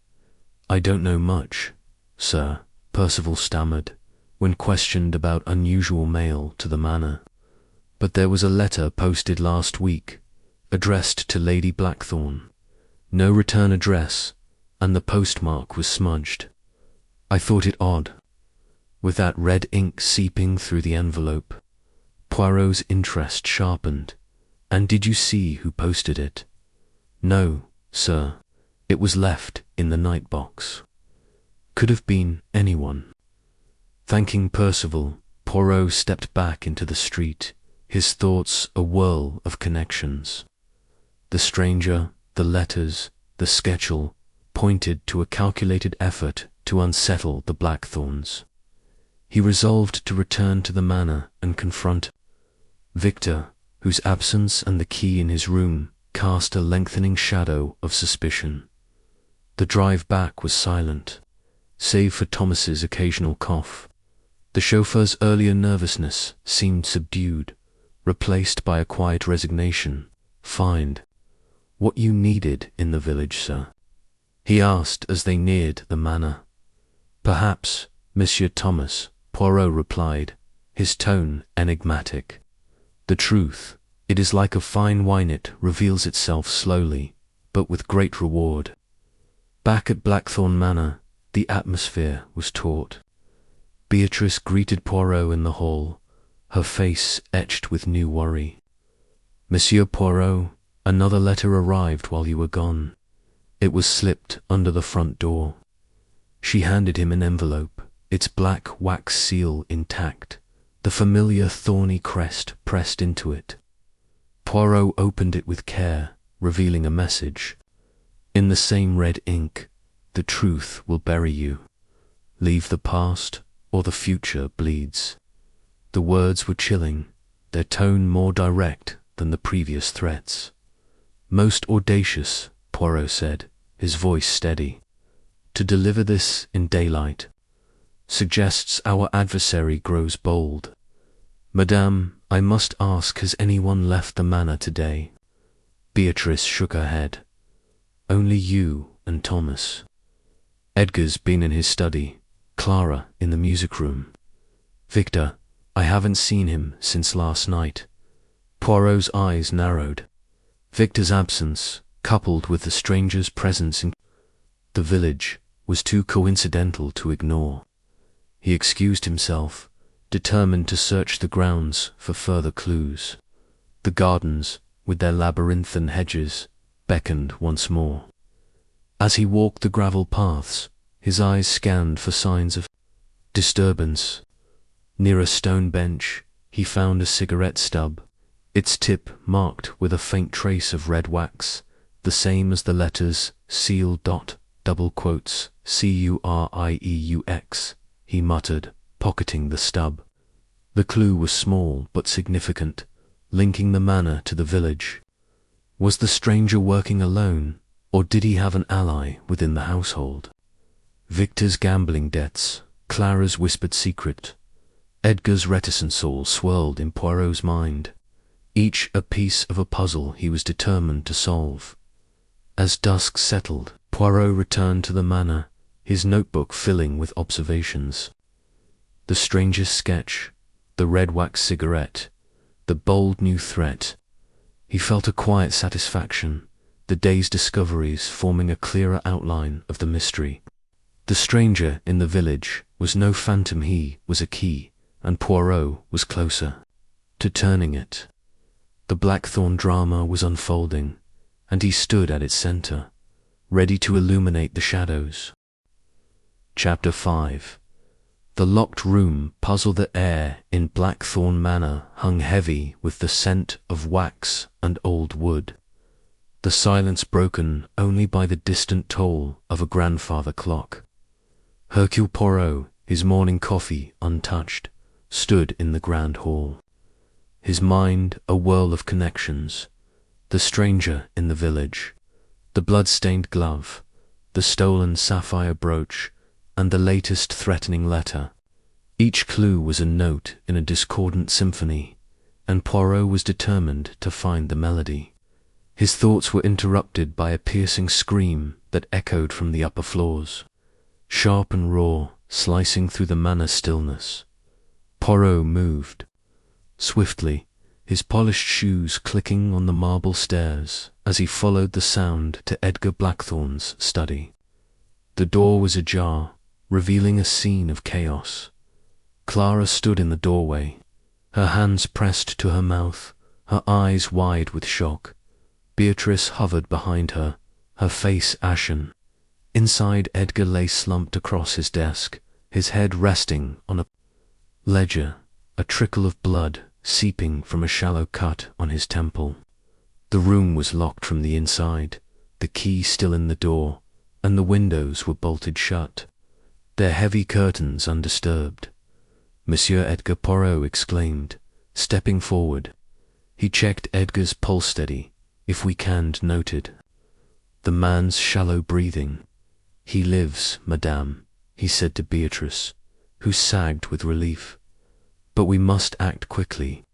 don't know much, sir," Percival stammered, when questioned about unusual mail to the manor. "But there was a letter posted last week, addressed to Lady Blackthorn. No return address, and the postmark was smudged. I thought it odd, with that red ink seeping through the envelope." Poirot's interest sharpened. "And did you see who posted it?" "No, sir. It was left in the night box." Could have been anyone. Thanking Percival, Poirot stepped back into the street, his thoughts a whirl of connections. The stranger, the letters, the schedule pointed to a calculated effort to unsettle the Blackthorns. He resolved to return to the manor and confront Victor, whose absence and the key in his room cast a lengthening shadow of suspicion. The drive back was silent, save for Thomas's occasional cough. The chauffeur's earlier nervousness seemed subdued, replaced by a quiet resignation. "Find what you needed in the village, sir?" he asked as they neared the manor. "Perhaps, Monsieur Thomas," Poirot replied, his tone enigmatic. "The truth, it is like a fine wine, it reveals itself slowly, but with great reward." Back at Blackthorn Manor, the atmosphere was taut. Beatrice greeted Poirot in the hall, her face etched with new worry. "Monsieur Poirot, another letter arrived while you were gone. It was slipped under the front door." She handed him an envelope, its black wax seal intact, the familiar thorny crest pressed into it. Poirot opened it with care, revealing a message. In the same red ink, "The truth will bury you. Leave the past, or the future bleeds." The words were chilling, their tone more direct than the previous threats. "Most audacious," Poirot said, his voice steady. "To deliver this in daylight suggests our adversary grows bold. Madame, I must ask, has anyone left the manor today?" Beatrice shook her head. "Only you and Thomas. Edgar's been in his study, Clara in the music room. Victor, I haven't seen him since last night." Poirot's eyes narrowed. Victor's absence, coupled with the stranger's presence in the village, was too coincidental to ignore. He excused himself, determined to search the grounds for further clues. The gardens, with their labyrinthine hedges, beckoned once more. As he walked the gravel paths, his eyes scanned for signs of disturbance. Near a stone bench, he found a cigarette stub, its tip marked with a faint trace of red wax, the same as the letters seal dot double quotes CURIEUX, he muttered, pocketing the stub. The clue was small but significant, linking the manor to the village. Was the stranger working alone, or did he have an ally within the household? Victor's gambling debts, Clara's whispered secret, Edgar's reticent soul swirled in Poirot's mind, each a piece of a puzzle he was determined to solve. As dusk settled, Poirot returned to the manor, his notebook filling with observations. The stranger's sketch, the red wax cigarette, the bold new threat. He felt a quiet satisfaction, the day's discoveries forming a clearer outline of the mystery. The stranger in the village was no phantom, he was a key, and Poirot was closer to turning it. The Blackthorn drama was unfolding, and he stood at its center, ready to illuminate the shadows. Chapter 5. The locked room puzzled. The air in Blackthorn Manor hung heavy with the scent of wax and old wood, the silence broken only by the distant toll of a grandfather clock. Hercule Poirot, his morning coffee untouched, stood in the grand hall, his mind a whirl of connections. The stranger in the village, the blood-stained glove, the stolen sapphire brooch, and the latest threatening letter. Each clue was a note in a discordant symphony, and Poirot was determined to find the melody. His thoughts were interrupted by a piercing scream that echoed from the upper floors, sharp and raw, slicing through the manor stillness. Poirot moved swiftly, his polished shoes clicking on the marble stairs as he followed the sound to Edgar Blackthorn's study. The door was ajar, revealing a scene of chaos. Clara stood in the doorway, her hands pressed to her mouth, her eyes wide with shock. Beatrice hovered behind her, her face ashen. Inside, Edgar lay slumped across his desk, his head resting on a ledger, a trickle of blood seeping from a shallow cut on his temple. The room was locked from the inside, the key still in the door, and the windows were bolted shut, their heavy curtains undisturbed. Monsieur Edgar Poirot exclaimed, stepping forward. He checked Edgar's pulse steady, if we canned noted. The man's shallow breathing. "He lives, madame," he said to Beatrice, who sagged with relief. "But we must act quickly.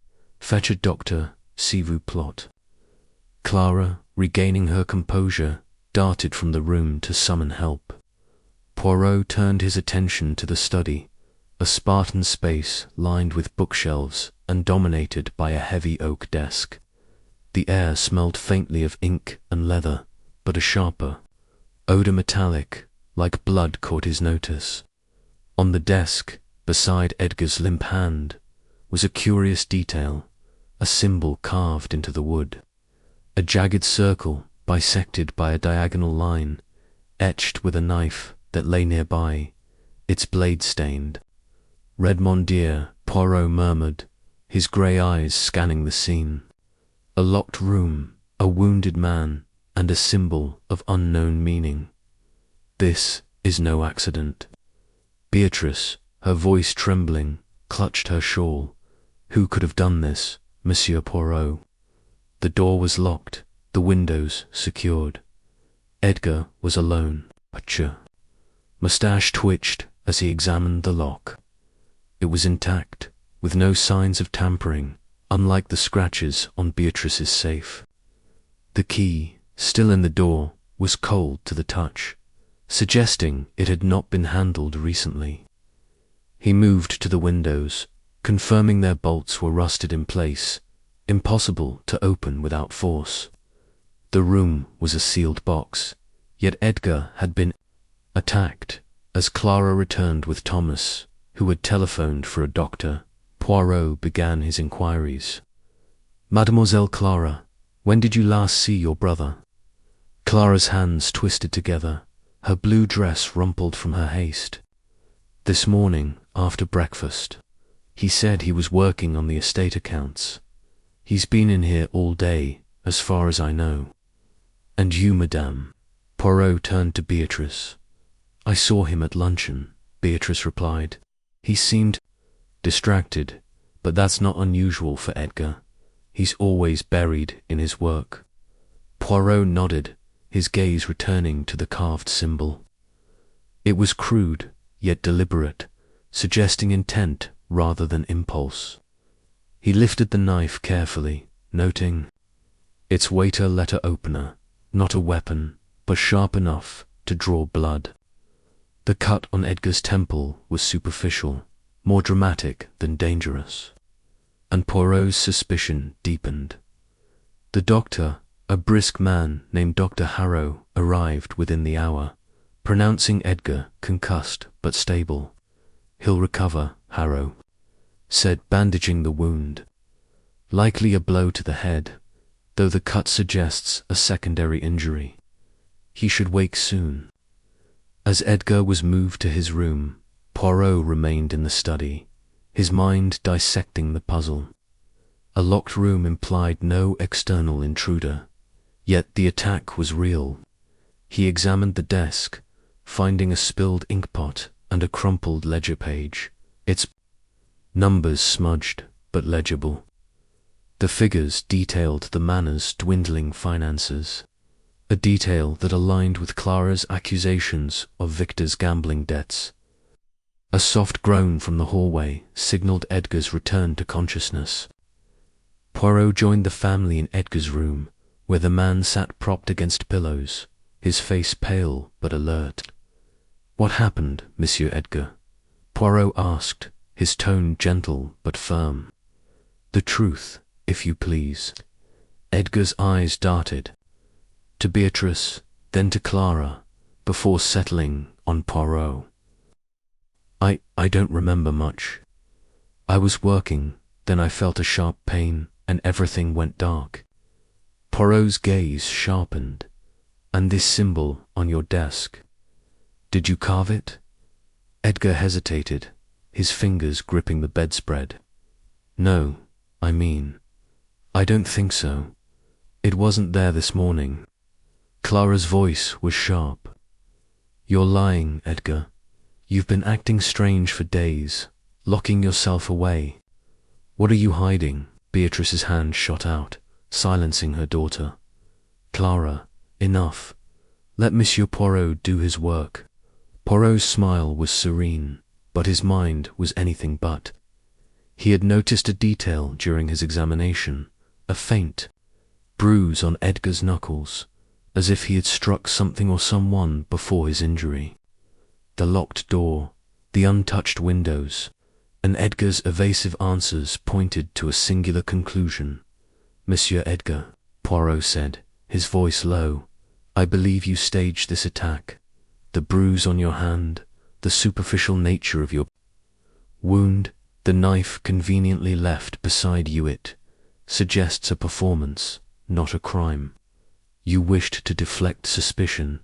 Fetch a doctor, s'il vous plaît." Clara, regaining her composure, darted from the room to summon help. Poirot turned his attention to the study, a Spartan space lined with bookshelves and dominated by a heavy oak desk. The air smelled faintly of ink and leather, but a sharper odor, metallic, like blood, caught his notice. On the desk, beside Edgar's limp hand, was a curious detail, a symbol carved into the wood. A jagged circle bisected by a diagonal line, etched with a knife that lay nearby, its blade stained. "Red mon Dieu," Poirot murmured, his grey eyes scanning the scene. A locked room, a wounded man, and a symbol of unknown meaning. This is no accident. Beatrice, her voice trembling, clutched her shawl. Who could have done this, Monsieur Poirot? The door was locked, the windows secured. Edgar was alone. Moustache twitched as he examined the lock. It was intact, with no signs of tampering, unlike the scratches on Beatrice's safe. The key, still in the door, was cold to the touch, suggesting it had not been handled recently. He moved to the windows, confirming their bolts were rusted in place, impossible to open without force. The room was a sealed box, yet Edgar had been attacked. As Clara returned with Thomas, who had telephoned for a doctor, Poirot began his inquiries. "Mademoiselle Clara, when did you last see your brother?" Clara's hands twisted together, her blue dress rumpled from her haste. "This morning, after breakfast. He said he was working on the estate accounts. He's been in here all day, as far as I know." "And you, madame?" Poirot turned to Beatrice. "I saw him at luncheon," Beatrice replied. "He seemed distracted, but that's not unusual for Edgar. He's always buried in his work." Poirot nodded, his gaze returning to the carved symbol. It was crude, yet deliberate, suggesting intent rather than impulse. He lifted the knife carefully, noting, "It's waiter letter opener, not a weapon, but sharp enough to draw blood." The cut on Edgar's temple was superficial, more dramatic than dangerous, and Poirot's suspicion deepened. The doctor, a brisk man named Dr. Harrow, arrived within the hour, pronouncing Edgar concussed but stable. "He'll recover," Harrow said, bandaging the wound. "Likely a blow to the head, though the cut suggests a secondary injury. He should wake soon." As Edgar was moved to his room, Poirot remained in the study, his mind dissecting the puzzle. A locked room implied no external intruder, yet the attack was real. He examined the desk, finding a spilled inkpot and a crumpled ledger page, its numbers smudged but legible. The figures detailed the manor's dwindling finances, a detail that aligned with Clara's accusations of Victor's gambling debts. A soft groan from the hallway signaled Edgar's return to consciousness. Poirot joined the family in Edgar's room, where the man sat propped against pillows, his face pale but alert. "What happened, Monsieur Edgar?" Poirot asked, his tone gentle but firm. "The truth, if you please." Edgar's eyes darted, to Beatrice, then to Clara, before settling on Poirot. I don't remember much. I was working, then I felt a sharp pain, and everything went dark." Poirot's gaze sharpened. "And this symbol on your desk, did you carve it?" Edgar hesitated, his fingers gripping the bedspread. No, I don't think so. It wasn't there this morning. Clara's voice was sharp. You're lying, Edgar. You've been acting strange for days, locking yourself away. What are you hiding? Beatrice's hand shot out, silencing her daughter. Clara, enough. Let Monsieur Poirot do his work. Poirot's smile was serene, but his mind was anything but. He had noticed a detail during his examination, a faint bruise on Edgar's knuckles, as if he had struck something or someone before his injury. The locked door, the untouched windows, and Edgar's evasive answers pointed to a singular conclusion. Monsieur Edgar, Poirot said, his voice low, I believe you staged this attack. The bruise on your hand, the superficial nature of your wound, the knife conveniently left beside you, it suggests a performance, not a crime. You wished to deflect suspicion,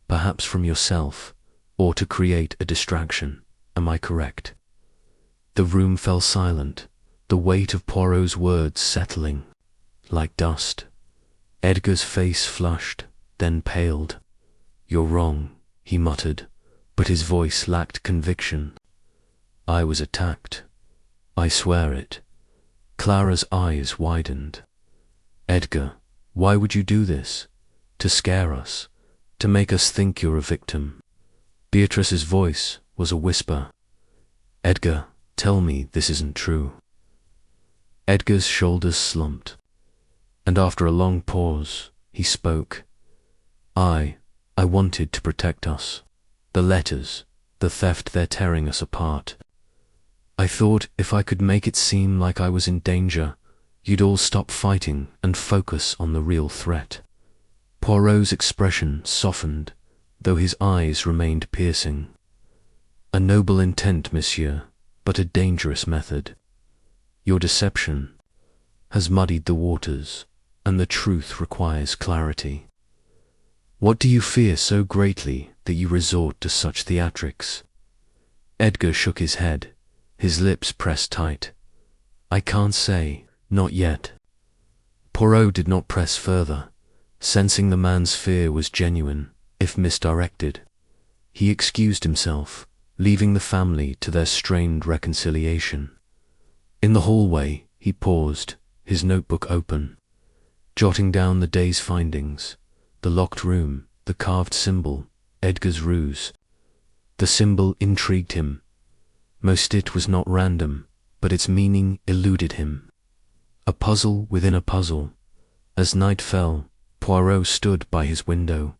perhaps from yourself, or to create a distraction. Am I correct? The room fell silent, the weight of Poirot's words settling like dust. Edgar's face flushed, then paled. You're wrong, he muttered, but his voice lacked conviction. I was attacked. I swear it. Clara's eyes widened. Edgar, why would you do this? To scare us, to make us think you're a victim. Beatrice's voice was a whisper. Edgar, tell me this isn't true. Edgar's shoulders slumped, and after a long pause, he spoke. I wanted to protect us. The letters, the theft, they're tearing us apart. I thought if I could make it seem like I was in danger, you'd all stop fighting and focus on the real threat. Poirot's expression softened, though his eyes remained piercing. A noble intent, monsieur, but a dangerous method. Your deception has muddied the waters, and the truth requires clarity. What do you fear so greatly that you resort to such theatrics? Edgar shook his head, his lips pressed tight. I can't say, not yet. Poirot did not press further, sensing the man's fear was genuine, if misdirected. He excused himself, leaving the family to their strained reconciliation. In the hallway, he paused, his notebook open, jotting down the day's findings, the locked room, the carved symbol, Edgar's ruse. The symbol intrigued him. Most it was not random, but its meaning eluded him. A puzzle within a puzzle. As night fell, Poirot stood by his window,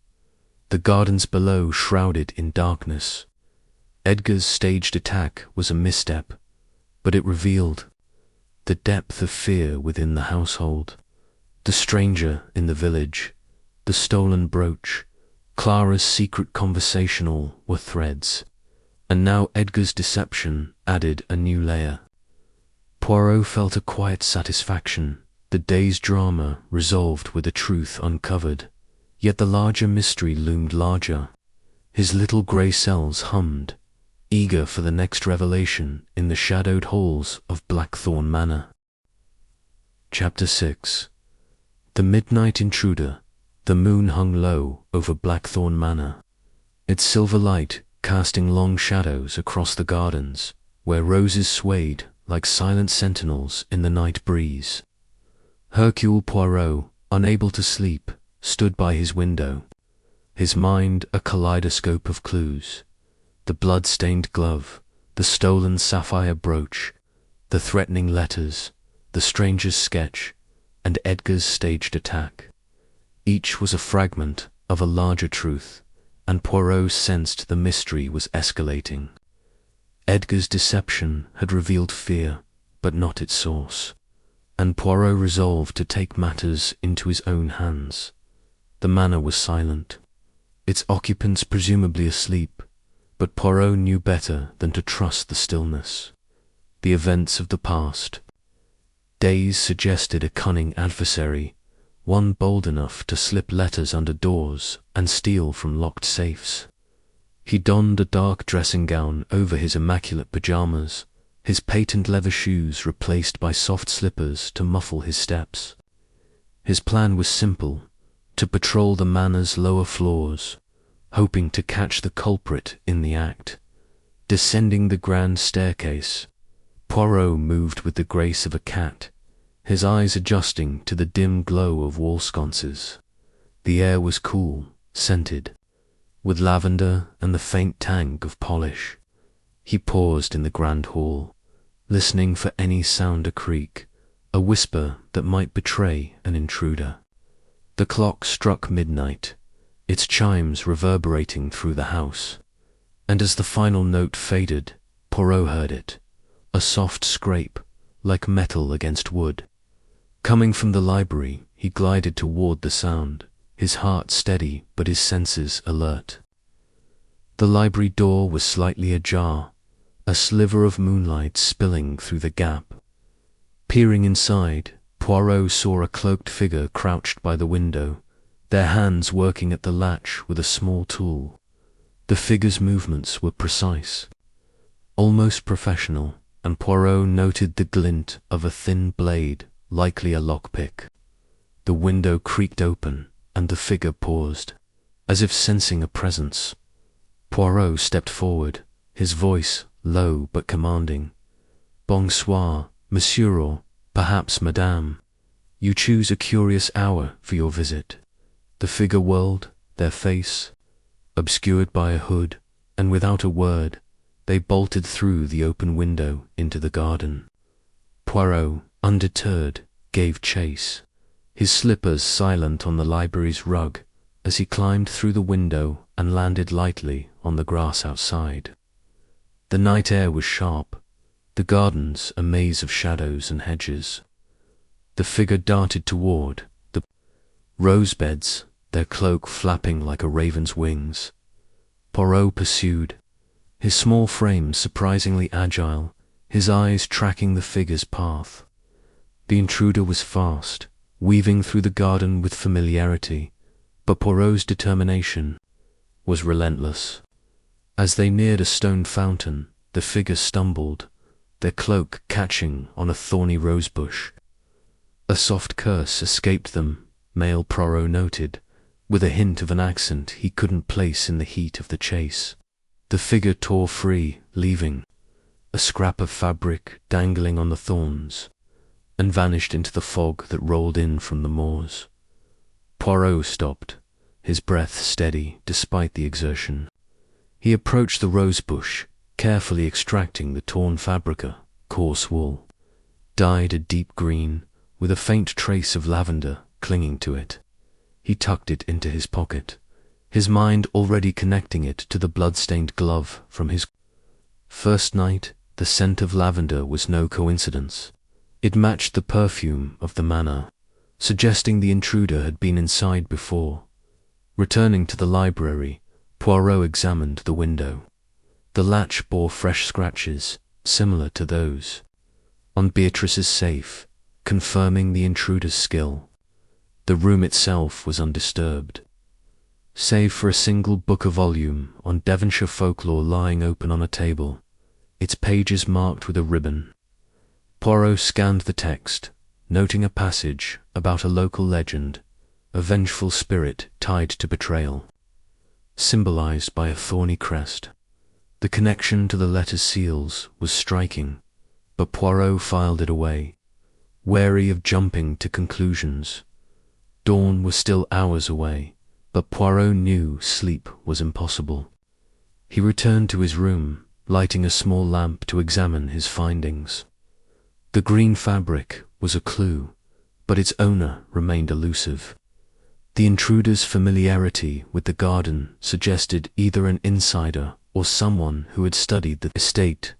the gardens below shrouded in darkness. Edgar's staged attack was a misstep, but it revealed the depth of fear within the household. The stranger in the village, the stolen brooch, Clara's secret conversation, all were threads. And now Edgar's deception added a new layer. Poirot felt a quiet satisfaction. The day's drama resolved with the truth uncovered, yet the larger mystery loomed larger. His little grey cells hummed, eager for the next revelation in the shadowed halls of Blackthorn Manor. Chapter 6. The midnight intruder. The moon hung low over Blackthorn Manor, its silver light casting long shadows across the gardens, where roses swayed like silent sentinels in the night breeze. Hercule Poirot, unable to sleep, stood by his window, his mind a kaleidoscope of clues. The blood-stained glove, the stolen sapphire brooch, the threatening letters, the stranger's sketch, and Edgar's staged attack. Each was a fragment of a larger truth, and Poirot sensed the mystery was escalating. Edgar's deception had revealed fear, but not its source, and Poirot resolved to take matters into his own hands. The manor was silent, its occupants presumably asleep, but Poirot knew better than to trust the stillness. The events of the past days suggested a cunning adversary, one bold enough to slip letters under doors and steal from locked safes. He donned a dark dressing gown over his immaculate pajamas, his patent leather shoes replaced by soft slippers to muffle his steps. His plan was simple: to patrol the manor's lower floors, hoping to catch the culprit in the act. Descending the grand staircase, Poirot moved with the grace of a cat, his eyes adjusting to the dim glow of wall sconces. The air was cool, scented, with lavender and the faint tang of polish. He paused in the grand hall, listening for any sound, a creak, a whisper that might betray an intruder. The clock struck midnight, its chimes reverberating through the house, and as the final note faded, Poirot heard it, a soft scrape, like metal against wood. Coming from the library, he glided toward the sound, his heart steady but his senses alert. The library door was slightly ajar, a sliver of moonlight spilling through the gap. Peering inside, Poirot saw a cloaked figure crouched by the window, their hands working at the latch with a small tool. The figure's movements were precise, almost professional, and Poirot noted the glint of a thin blade, likely a lockpick. The window creaked open, and the figure paused, as if sensing a presence. Poirot stepped forward, his voice low but commanding. "Bonsoir, monsieur, or perhaps madame. You choose a curious hour for your visit." The figure whirled, their face obscured by a hood, and without a word, they bolted through the open window into the garden. Poirot, undeterred, gave chase, his slippers silent on the library's rug as he climbed through the window and landed lightly on the grass outside. The night air was sharp, the gardens a maze of shadows and hedges. The figure darted toward the rose beds, their cloak flapping like a raven's wings. Poirot pursued, his small frame surprisingly agile, his eyes tracking the figure's path. The intruder was fast, weaving through the garden with familiarity, but Poirot's determination was relentless. As they neared a stone fountain, the figure stumbled, their cloak catching on a thorny rosebush. A soft curse escaped them, male Poirot noted, with a hint of an accent he couldn't place in the heat of the chase. The figure tore free, leaving a scrap of fabric dangling on the thorns, and vanished into the fog that rolled in from the moors. Poirot stopped, his breath steady despite the exertion. He approached the rosebush, carefully extracting the torn fabrica, coarse wool, dyed a deep green, with a faint trace of lavender clinging to it. He tucked it into his pocket, his mind already connecting it to the blood-stained glove from his first night. The scent of lavender was no coincidence. It matched the perfume of the manor, suggesting the intruder had been inside before. Returning to the library, Poirot examined the window. The latch bore fresh scratches, similar to those on Beatrice's safe, confirming the intruder's skill. The room itself was undisturbed, save for a single book, a volume on Devonshire folklore lying open on a table, its pages marked with a ribbon. Poirot scanned the text, noting a passage about a local legend, a vengeful spirit tied to betrayal, symbolized by a thorny crest. The connection to the letter's seals was striking, but Poirot filed it away, wary of jumping to conclusions. Dawn was still hours away, but Poirot knew sleep was impossible. He returned to his room, lighting a small lamp to examine his findings. The green fabric was a clue, but its owner remained elusive. The intruder's familiarity with the garden suggested either an insider or someone who had studied the estate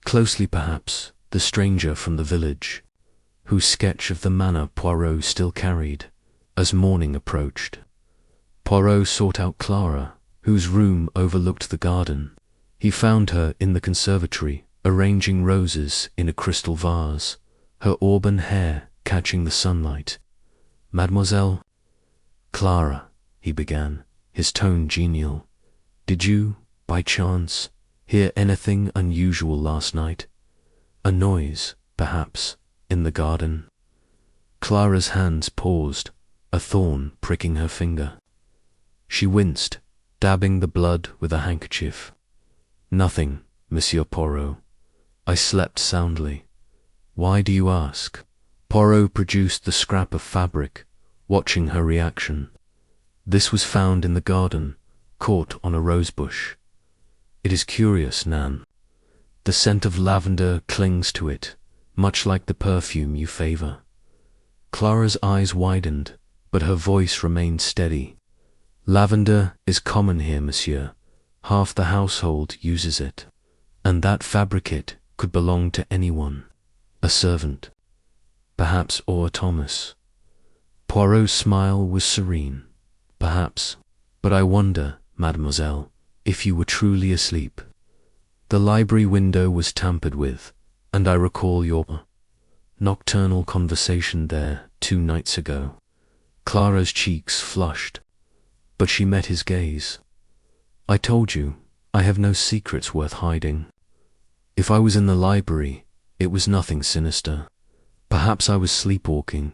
closely, perhaps the stranger from the village, whose sketch of the manor Poirot still carried. As morning approached, Poirot sought out Clara, whose room overlooked the garden. He found her in the conservatory, arranging roses in a crystal vase, her auburn hair catching the sunlight. "Mademoiselle Clara," he began, his tone genial, "did you, by chance, hear anything unusual last night?" A noise, perhaps, in the garden. Clara's hands paused, a thorn pricking her finger. She winced, dabbing the blood with a handkerchief. Nothing, Monsieur Poirot. I slept soundly. Why do you ask? Poirot produced the scrap of fabric, watching her reaction. This was found in the garden, caught on a rosebush. It is curious, Nan. The scent of lavender clings to it, much like the perfume you favor. Clara's eyes widened, but her voice remained steady. Lavender is common here, monsieur. Half the household uses it. And that fabricate could belong to anyone. A servant. Perhaps or Thomas. Poirot's smile was serene. Perhaps. But I wonder, mademoiselle, if you were truly asleep. The library window was tampered with, and I recall your nocturnal conversation there 2 nights ago. Clara's cheeks flushed, but she met his gaze. I told you, I have no secrets worth hiding. If I was in the library, it was nothing sinister. Perhaps I was sleepwalking.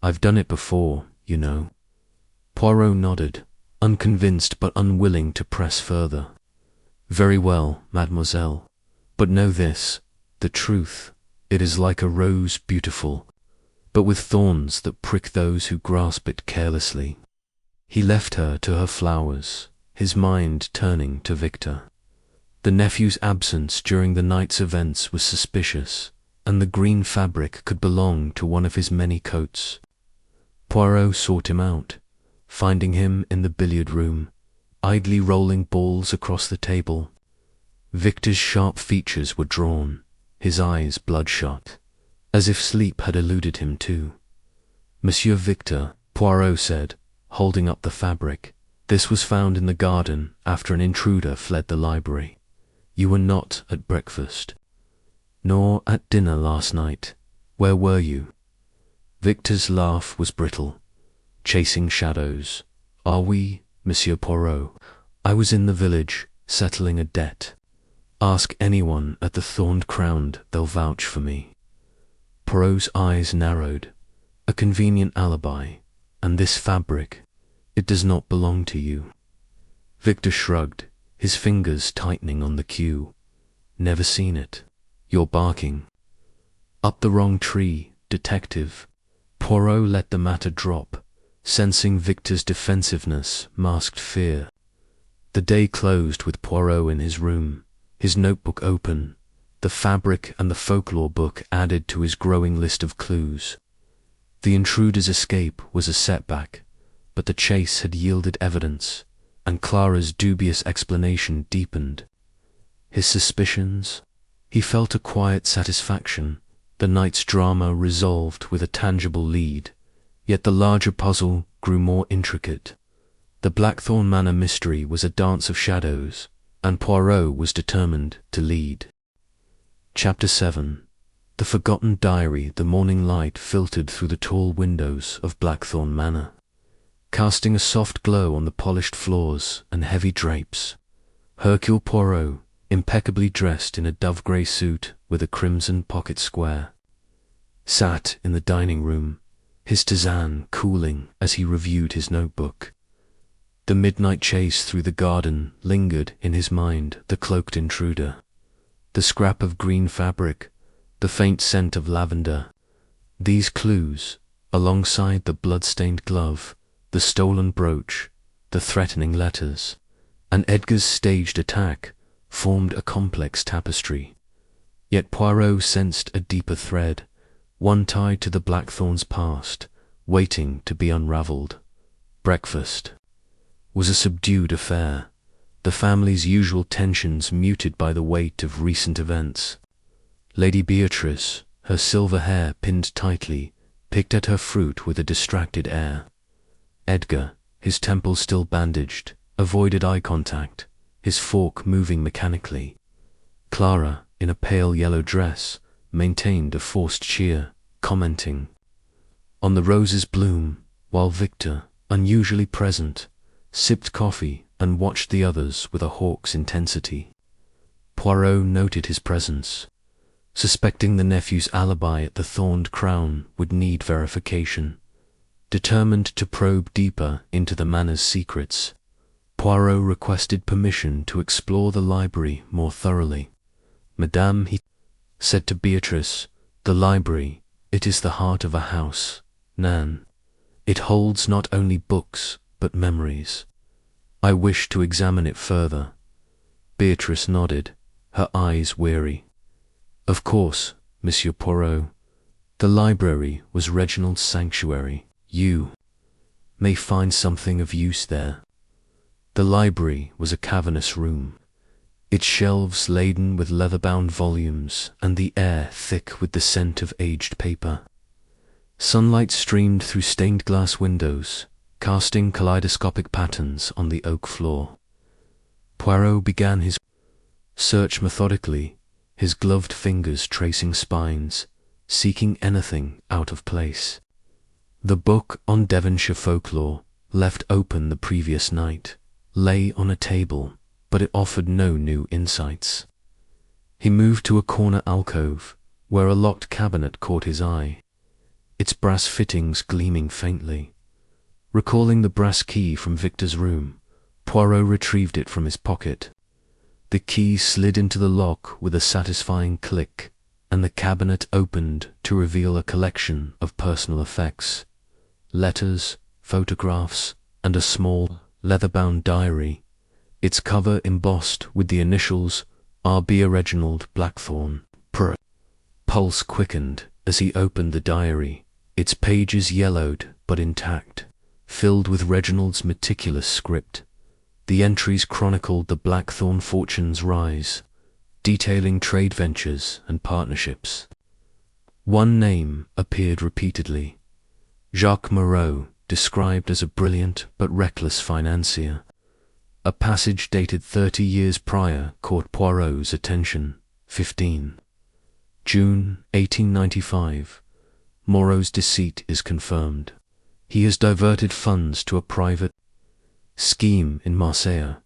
I've done it before, you know. Poirot nodded, unconvinced but unwilling to press further. Very well, mademoiselle. But know this, the truth, it is like a rose beautiful, but with thorns that prick those who grasp it carelessly. He left her to her flowers, his mind turning to Victor. The nephew's absence during the night's events was suspicious, and the green fabric could belong to one of his many coats. Poirot sought him out, finding him in the billiard room, idly rolling balls across the table. Victor's sharp features were drawn, his eyes bloodshot, as if sleep had eluded him too. Monsieur Victor, Poirot said, holding up the fabric, this was found in the garden after an intruder fled the library. You were not at breakfast, nor at dinner last night. Where were you? Victor's laugh was brittle, chasing shadows. Are we, Monsieur Poirot? I was in the village, settling a debt. Ask anyone at the Thorned Crown, they'll vouch for me. Poirot's eyes narrowed. A convenient alibi, and this fabric, it does not belong to you. Victor shrugged, his fingers tightening on the cue. Never seen it. You're barking. Up the wrong tree, detective. Poirot let the matter drop, sensing Victor's defensiveness masked fear. The day closed with Poirot in his room, his notebook open, the fabric and the folklore book added to his growing list of clues. The intruder's escape was a setback, but the chase had yielded evidence, and Clara's dubious explanation deepened. His suspicions? He felt a quiet satisfaction, the night's drama resolved with a tangible lead, yet the larger puzzle grew more intricate. The Blackthorn Manor mystery was a dance of shadows, and Poirot was determined to lead. Chapter 7. The Forgotten Diary. The morning light filtered through the tall windows of Blackthorn Manor, casting a soft glow on the polished floors and heavy drapes. Hercule Poirot, impeccably dressed in a dove-grey suit with a crimson pocket square, sat in the dining room, his tisane cooling as he reviewed his notebook. The midnight chase through the garden lingered in his mind, the cloaked intruder, the scrap of green fabric, the faint scent of lavender. These clues, alongside the blood-stained glove, the stolen brooch, the threatening letters, and Edgar's staged attack, formed a complex tapestry. Yet Poirot sensed a deeper thread, one tied to the Blackthorns' past, waiting to be unravelled. Breakfast was a subdued affair, the family's usual tensions muted by the weight of recent events. Lady Beatrice, her silver hair pinned tightly, picked at her fruit with a distracted air. Edgar, his temples still bandaged, avoided eye contact, his fork moving mechanically. Clara, in a pale yellow dress, maintained a forced cheer, commenting on the rose's bloom, while Victor, unusually present, sipped coffee and watched the others with a hawk's intensity. Poirot noted his presence. Suspecting the nephew's alibi at the Thorned Crown would need verification. Determined to probe deeper into the manor's secrets, Poirot requested permission to explore the library more thoroughly. "Madame," he said to Beatrice, "the library, it is the heart of a house, Nan. It holds not only books, but memories. I wish to examine it further." Beatrice nodded, her eyes weary. "Of course, Monsieur Poirot. The library was Reginald's sanctuary. You may find something of use there." The library was a cavernous room, its shelves laden with leather-bound volumes and the air thick with the scent of aged paper. Sunlight streamed through stained glass windows, casting kaleidoscopic patterns on the oak floor. Poirot began his search methodically, his gloved fingers tracing spines, seeking anything out of place. The book on Devonshire folklore, left open the previous night, lay on a table, but it offered no new insights. He moved to a corner alcove, where a locked cabinet caught his eye, its brass fittings gleaming faintly. Recalling the brass key from Victor's room, Poirot retrieved it from his pocket. The key slid into the lock with a satisfying click, and the cabinet opened to reveal a collection of personal effects, letters, photographs, and a small, leather-bound diary, its cover embossed with the initials R.B. Reginald Blackthorne. Pulse quickened as he opened the diary, its pages yellowed but intact, filled with Reginald's meticulous script. The entries chronicled the Blackthorne fortune's rise, detailing trade ventures and partnerships. One name appeared repeatedly: Jacques Moreau, described as a brilliant but reckless financier. A passage dated 30 years prior caught Poirot's attention. 15. June 1895. Moreau's deceit is confirmed. He has diverted funds to a private scheme in Marseille,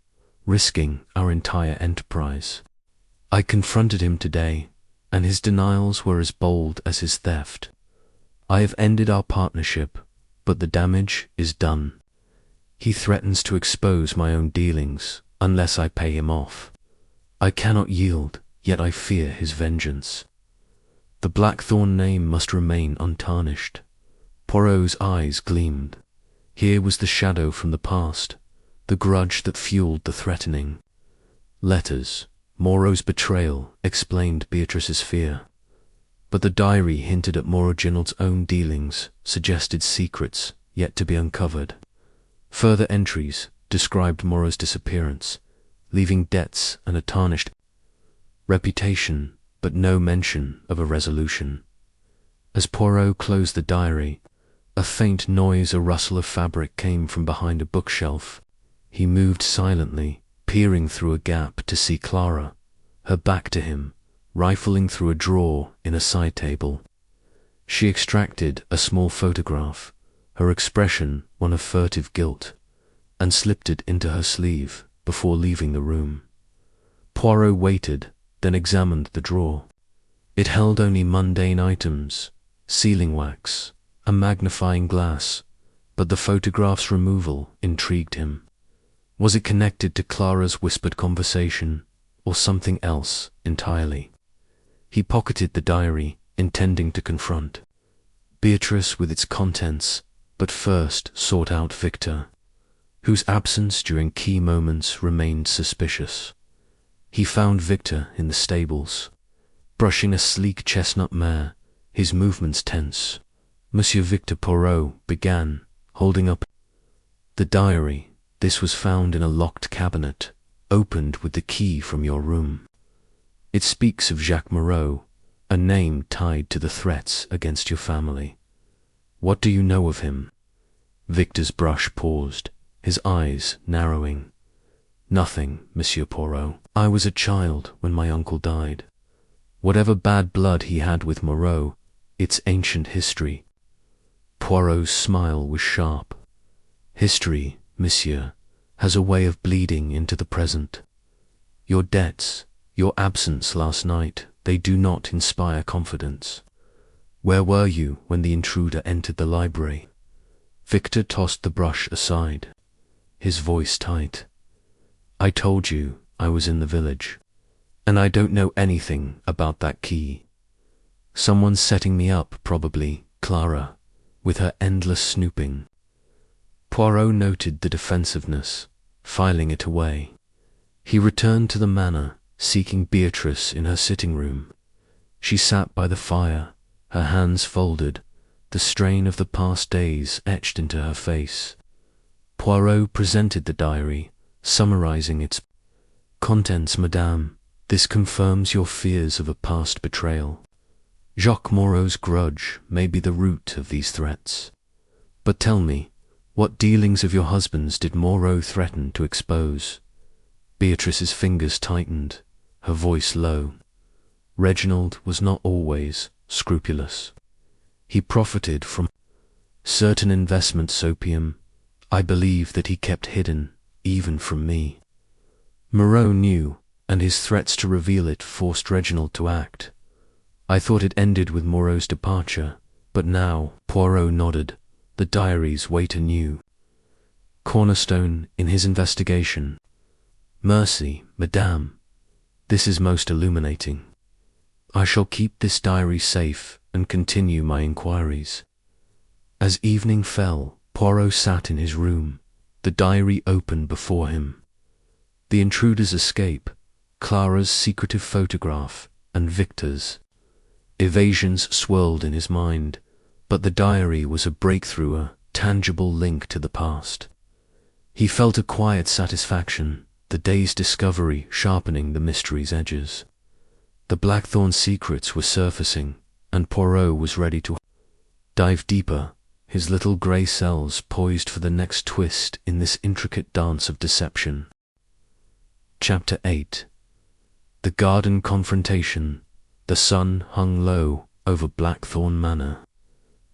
risking our entire enterprise. I confronted him today, and his denials were as bold as his theft. I have ended our partnership, but the damage is done. He threatens to expose my own dealings unless I pay him off. I cannot yield, yet I fear his vengeance. The Blackthorne name must remain untarnished. Poirot's eyes gleamed. Here was the shadow from the past, the grudge that fueled the threatening. Letters, Moreau's betrayal, explained Beatrice's fear. But the diary hinted at Reginald's own dealings, suggested secrets yet to be uncovered. Further entries described Moreau's disappearance, leaving debts and a tarnished reputation, but no mention of a resolution. As Poirot closed the diary, a faint noise, a rustle of fabric came from behind a bookshelf. He moved silently, peering through a gap to see Clara, her back to him, rifling through a drawer in a side table. She extracted a small photograph, her expression one of furtive guilt, and slipped it into her sleeve before leaving the room. Poirot waited, then examined the drawer. It held only mundane items, sealing wax, a magnifying glass, but the photograph's removal intrigued him. Was it connected to Clara's whispered conversation, or something else entirely? He pocketed the diary, intending to confront Beatrice with its contents, but first sought out Victor, whose absence during key moments remained suspicious. He found Victor in the stables, brushing a sleek chestnut mare, his movements tense. Monsieur Victor Poirot began, holding up the diary. This was found in a locked cabinet, opened with the key from your room. It speaks of Jacques Moreau, a name tied to the threats against your family. What do you know of him? Victor's brush paused, his eyes narrowing. Nothing, Monsieur Poirot. I was a child when my uncle died. Whatever bad blood he had with Moreau, it's ancient history. Poirot's smile was sharp. History, monsieur, has a way of bleeding into the present. Your debts, your absence last night they do not inspire confidence. Where were you when the intruder entered the library? Victor tossed the brush aside, his voice tight. I told you I was in the village, and I don't know anything about that key. Someone's setting me up, probably Clara, with her endless snooping. Poirot noted the defensiveness, filing it away. He returned to the manor, seeking Beatrice in her sitting room. She sat by the fire, her hands folded, the strain of the past days etched into her face. Poirot presented the diary, summarizing its contents. Madame, this confirms your fears of a past betrayal. Jacques Moreau's grudge may be the root of these threats. But tell me, what dealings of your husband's did Moreau threaten to expose? Beatrice's fingers tightened, her voice low. Reginald was not always scrupulous. He profited from certain investments. Opium, I believe that he kept hidden, even from me. Moreau knew, and his threats to reveal it forced Reginald to act. I thought it ended with Moreau's departure, but now, Poirot nodded, the diaries weight anew. Cornerstone in his investigation. Mercy, Madame, this is most illuminating. I shall keep this diary safe and continue my inquiries. As evening fell, Poirot sat in his room, the diary open before him. The intruder's escape, Clara's secretive photograph, and Victor's evasions swirled in his mind, but the diary was a breakthrough, a tangible link to the past. He felt a quiet satisfaction, the day's discovery sharpening the mystery's edges. The Blackthorn secrets were surfacing, and Poirot was ready to dive deeper, his little grey cells poised for the next twist in this intricate dance of deception. Chapter 8. The Garden Confrontation. The sun hung low over Blackthorn Manor,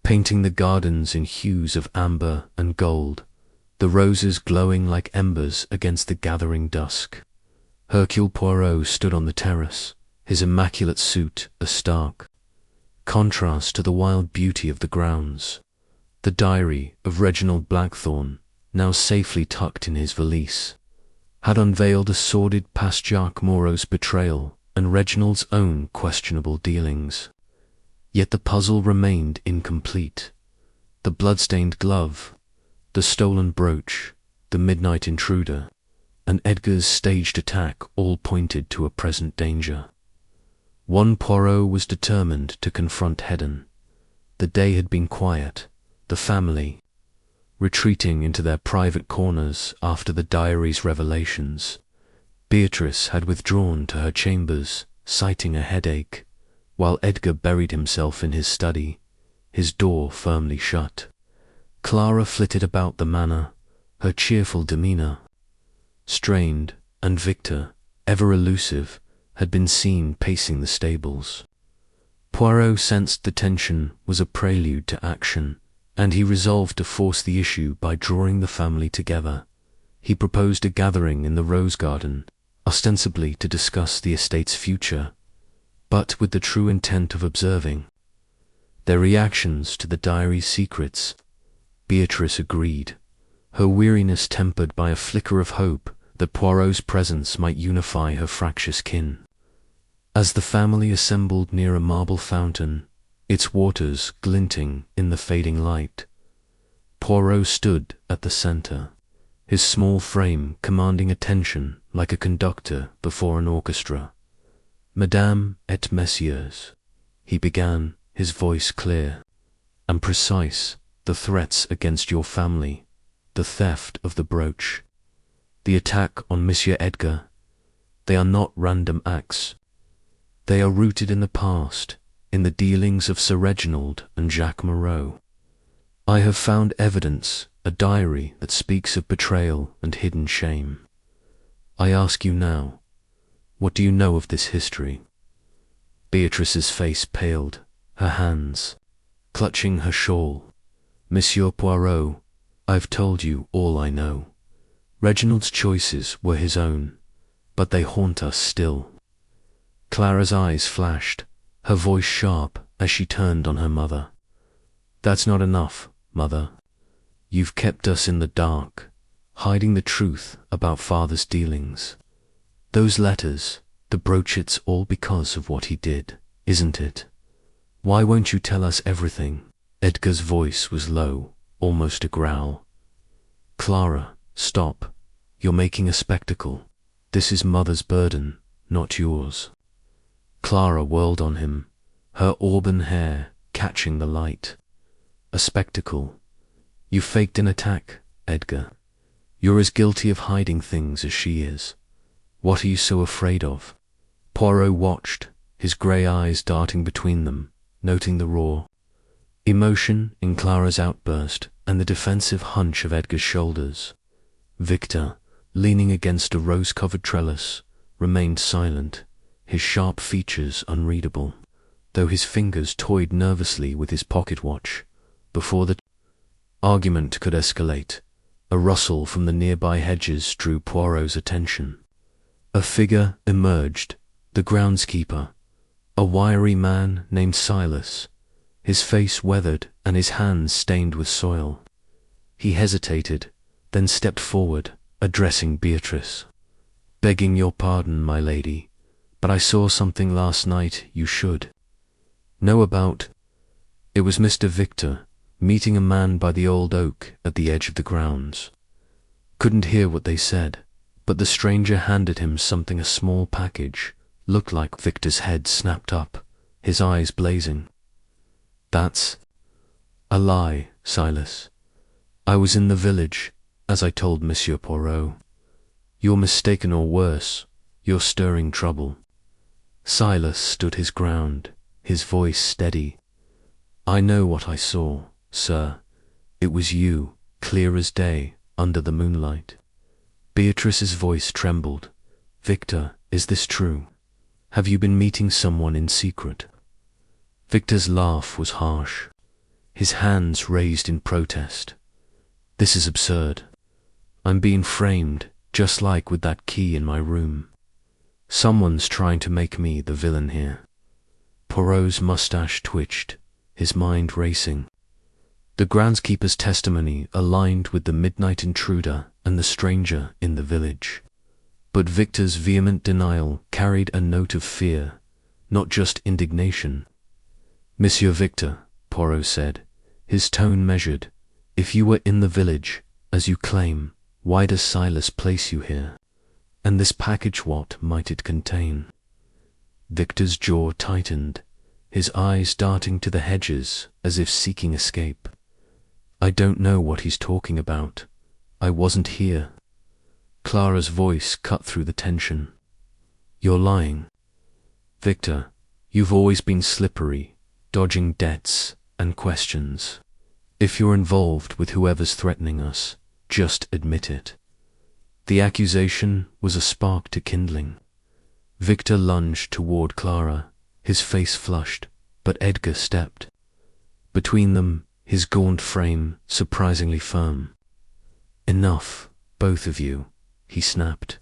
painting the gardens in hues of amber and gold, the roses glowing like embers against the gathering dusk. Hercule Poirot stood on the terrace, his immaculate suit a stark contrast to the wild beauty of the grounds. The diary of Reginald Blackthorn, now safely tucked in his valise, had unveiled a sordid past Jacques Moreau's betrayal and Reginald's own questionable dealings. Yet the puzzle remained incomplete. The blood-stained glove, the stolen brooch, the midnight intruder, and Edgar's staged attack all pointed to a present danger. One Poirot was determined to confront head-on. The day had been quiet, the family retreating into their private corners after the diary's revelations. Beatrice had withdrawn to her chambers, citing a headache, while Edgar buried himself in his study, his door firmly shut. Clara flitted about the manor, her cheerful demeanour strained, and Victor, ever elusive, had been seen pacing the stables. Poirot sensed the tension was a prelude to action, and he resolved to force the issue by drawing the family together. He proposed a gathering in the rose garden, ostensibly to discuss the estate's future, but with the true intent of observing their reactions to the diary's secrets. Beatrice agreed, her weariness tempered by a flicker of hope that Poirot's presence might unify her fractious kin. As the family assembled near a marble fountain, its waters glinting in the fading light, Poirot stood at the centre, his small frame commanding attention like a conductor before an orchestra. Madame et messieurs, he began, his voice clear and precise, the threats against your family, the theft of the brooch, the attack on Monsieur Edgar, they are not random acts. They are rooted in the past, in the dealings of Sir Reginald and Jacques Moreau. I have found evidence, a diary that speaks of betrayal and hidden shame. I ask you now, what do you know of this history? Beatrice's face paled, her hands clutching her shawl. Monsieur Poirot, I've told you all I know. Reginald's choices were his own, but they haunt us still. Clara's eyes flashed, her voice sharp as she turned on her mother. That's not enough, Mother. You've kept us in the dark, hiding the truth about Father's dealings. Those letters, the brooch, it's all because of what he did, isn't it? Why won't you tell us everything? Edgar's voice was low, almost a growl. Clara, stop. You're making a spectacle. This is Mother's burden, not yours. Clara whirled on him, her auburn hair catching the light. A spectacle. You faked an attack, Edgar. You're as guilty of hiding things as she is. What are you so afraid of? Poirot watched, his grey eyes darting between them, noting the raw emotion in Clara's outburst and the defensive hunch of Edgar's shoulders. Victor, leaning against a rose-covered trellis, remained silent, his sharp features unreadable, though his fingers toyed nervously with his pocket watch. Before the argument could escalate, a rustle from the nearby hedges drew Poirot's attention. A figure emerged, the groundskeeper, a wiry man named Silas, his face weathered and his hands stained with soil. He hesitated, then stepped forward, addressing Beatrice. Begging your pardon, my lady, but I saw something last night you should know about. It was Mr. Victor, meeting a man by the old oak at the edge of the grounds. Couldn't hear what they said, but the stranger handed him something, a small package. Looked like Victor's head snapped up, his eyes blazing. That's a lie, Silas. I was in the village, as I told Monsieur Poirot. You're mistaken, or worse, you're stirring trouble. Silas stood his ground, his voice steady. I know what I saw, sir. It was you, clear as day, under the moonlight. Beatrice's voice trembled. Victor, is this true? Have you been meeting someone in secret? Victor's laugh was harsh, his hands raised in protest. This is absurd. I'm being framed, just like with that key in my room. Someone's trying to make me the villain here. Poirot's mustache twitched, his mind racing. The groundskeeper's testimony aligned with the midnight intruder and the stranger in the village. But Victor's vehement denial carried a note of fear, not just indignation. Monsieur Victor, Poirot said, his tone measured, if you were in the village, as you claim, why does Silas place you here? And this package, what might it contain? Victor's jaw tightened, his eyes darting to the hedges as if seeking escape. I don't know what he's talking about. I wasn't here. Clara's voice cut through the tension. You're lying. Victor, you've always been slippery, dodging debts and questions. If you're involved with whoever's threatening us, just admit it. The accusation was a spark to kindling. Victor lunged toward Clara, his face flushed, but Edgar stepped. Between them, his gaunt frame surprisingly firm. Enough, both of you, he snapped.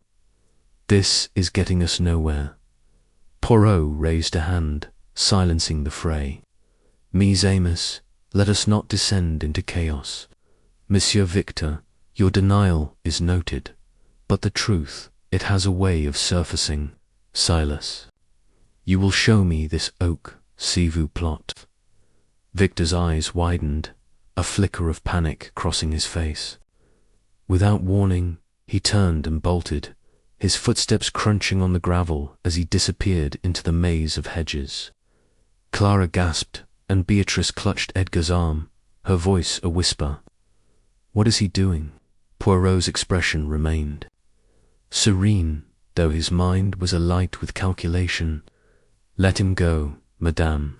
This is getting us nowhere. Poirot raised a hand, silencing the fray. Mise Amos, let us not descend into chaos. Monsieur Victor, your denial is noted, but the truth, it has a way of surfacing. Silas, you will show me this oak, si vous plot. Victor's eyes widened, a flicker of panic crossing his face. Without warning, he turned and bolted, his footsteps crunching on the gravel as he disappeared into the maze of hedges. Clara gasped, and Beatrice clutched Edgar's arm, her voice a whisper. What is he doing? Poirot's expression remained serene, though his mind was alight with calculation. Let him go, madame.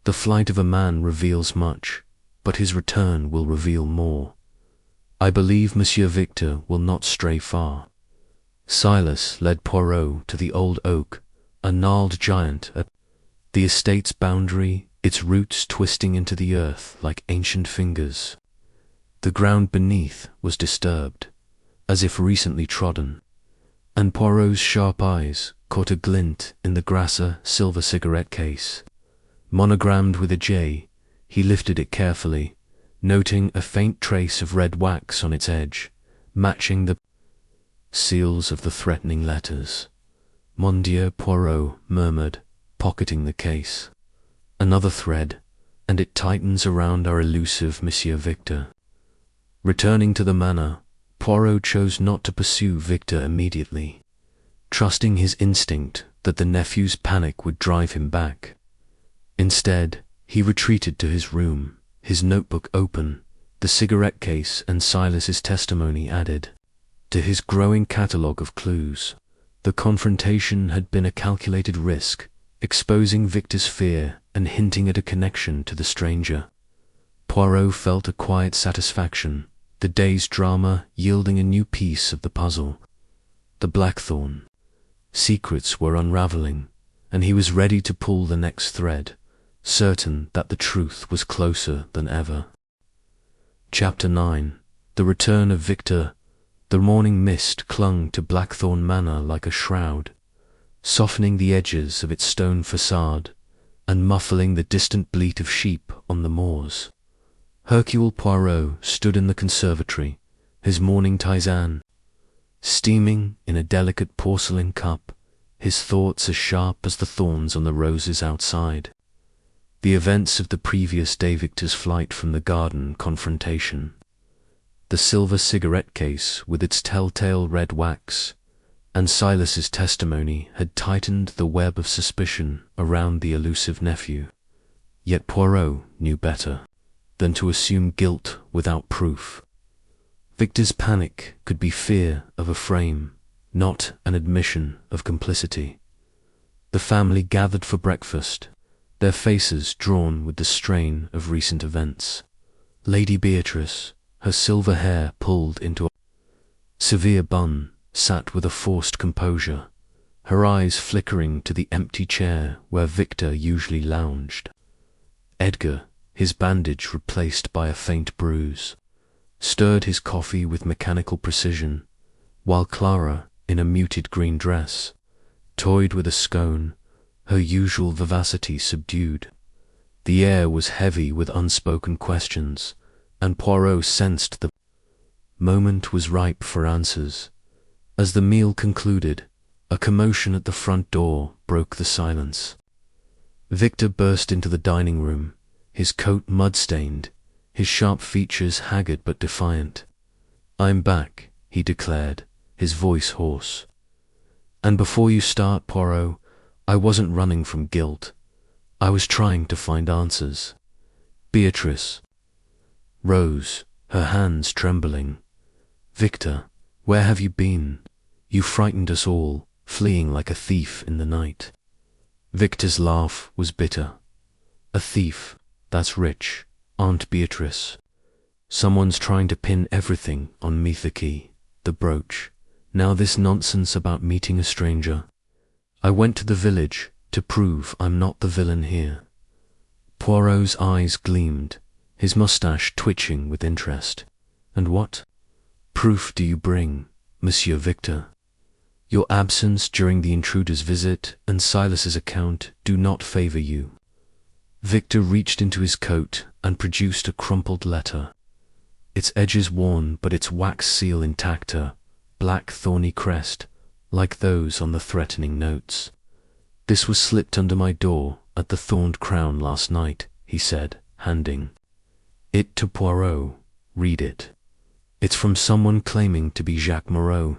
The flight of a man reveals much, but his return will reveal more. I believe Monsieur Victor will not stray far. Silas led Poirot to the old oak, a gnarled giant at the estate's boundary, its roots twisting into the earth like ancient fingers. The ground beneath was disturbed, as if recently trodden, and Poirot's sharp eyes caught caught a glint in the grasser silver cigarette case. Monogrammed with a J, he lifted it carefully, noting a faint trace of red wax on its edge, matching the seals of the threatening letters. Mon Dieu, Poirot murmured, pocketing the case. Another thread, and it tightens around our elusive Monsieur Victor. Returning to the manor, Poirot chose not to pursue Victor immediately, trusting his instinct that the nephew's panic would drive him back. Instead, he retreated to his room, his notebook open, the cigarette case and Silas's testimony added. To his growing catalogue of clues, the confrontation had been a calculated risk, exposing Victor's fear and hinting at a connection to the stranger. Poirot felt a quiet satisfaction, the day's drama yielding a new piece of the puzzle. The blackthorn. Secrets were unraveling, and he was ready to pull the next thread, certain that the truth was closer than ever. Chapter 9. The Return of Victor. The morning mist clung to Blackthorn Manor like a shroud, softening the edges of its stone facade and muffling the distant bleat of sheep on the moors. Hercule Poirot stood in the conservatory, his morning tisane steaming in a delicate porcelain cup, his thoughts as sharp as the thorns on the roses outside. The events of the previous day, Victor's flight from the garden confrontation, the silver cigarette case with its telltale red wax, and Silas's testimony had tightened the web of suspicion around the elusive nephew. Yet Poirot knew better than to assume guilt without proof. Victor's panic could be fear of a frame, not an admission of complicity. The family gathered for breakfast, their faces drawn with the strain of recent events. Lady Beatrice, her silver hair pulled into a severe bun, sat with a forced composure, her eyes flickering to the empty chair where Victor usually lounged. Edgar, his bandage replaced by a faint bruise, stirred his coffee with mechanical precision, while Clara, in a muted green dress, toyed with a scone, her usual vivacity subdued. The air was heavy with unspoken questions, and Poirot sensed the moment was ripe for answers. As the meal concluded, a commotion at the front door broke the silence. Victor burst into the dining room, his coat mud-stained, his sharp features haggard but defiant. "I'm back," he declared, his voice hoarse. "And before you start, Poirot, I wasn't running from guilt. I was trying to find answers." Beatrice rose, her hands trembling. "Victor, where have you been? You frightened us all, fleeing like a thief in the night." Victor's laugh was bitter. "A thief, that's rich, Aunt Beatrice. Someone's trying to pin everything on me, the key, the brooch. Now this nonsense about meeting a stranger. I went to the village to prove I'm not the villain here." Poirot's eyes gleamed, his moustache twitching with interest. "And what proof do you bring, Monsieur Victor? Your absence during the intruder's visit and Silas's account do not favor you." Victor reached into his coat and produced a crumpled letter, its edges worn but its wax seal intact, a black thorny crest, like those on the threatening notes. "This was slipped under my door at the Thorned Crown last night," he said, handing it to Poirot. "Read it. It's from someone claiming to be Jacques Moreau,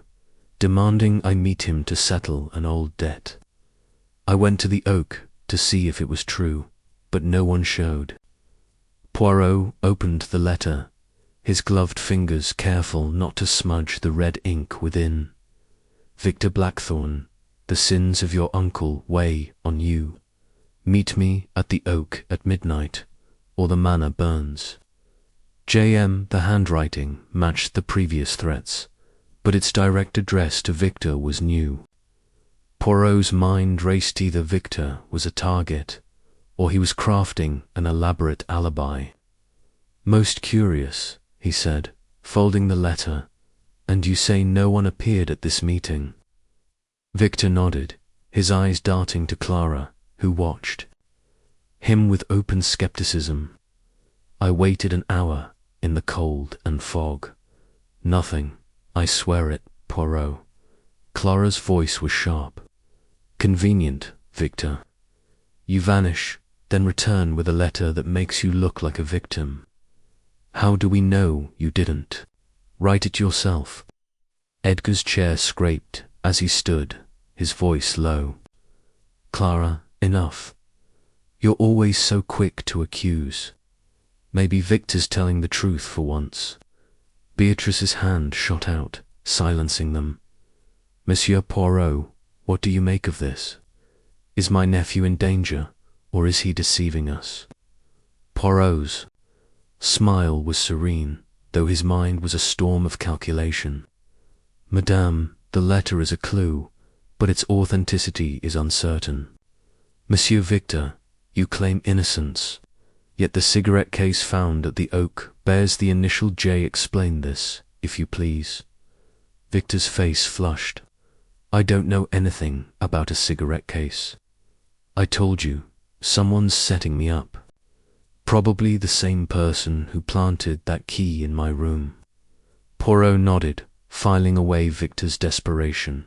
demanding I meet him to settle an old debt. I went to the Oak to see if it was true, but no one showed." Poirot opened the letter, his gloved fingers careful not to smudge the red ink within. "Victor Blackthorn, the sins of your uncle weigh on you. Meet me at the Oak at midnight, or the manor burns." J.M. The handwriting matched the previous threats, but its direct address to Victor was new. Poirot's mind raced. Either Victor was a target, or he was crafting an elaborate alibi. "Most curious," he said, folding the letter. "And you say no one appeared at this meeting?" Victor nodded, his eyes darting to Clara, who watched him with open skepticism. I waited an hour in the cold and fog. Nothing, I swear it, Poirot. Clara's voice was sharp. Convenient, Victor. You vanish, then return with a letter that makes you look like a victim. How do we know you didn't? Write it yourself. Edgar's chair scraped as he stood, his voice low. Clara, enough. You're always so quick to accuse. Maybe Victor's telling the truth for once. Beatrice's hand shot out, silencing them. Monsieur Poirot, what do you make of this? Is my nephew in danger, or is he deceiving us? Poirot's smile was serene, though his mind was a storm of calculation. Madame, the letter is a clue, but its authenticity is uncertain. Monsieur Victor, you claim innocence, yet the cigarette case found at the oak bears the initial J. Explain this, if you please. Victor's face flushed. I don't know anything about a cigarette case. I told you, someone's setting me up. Probably the same person who planted that key in my room. Poirot nodded, filing away Victor's desperation.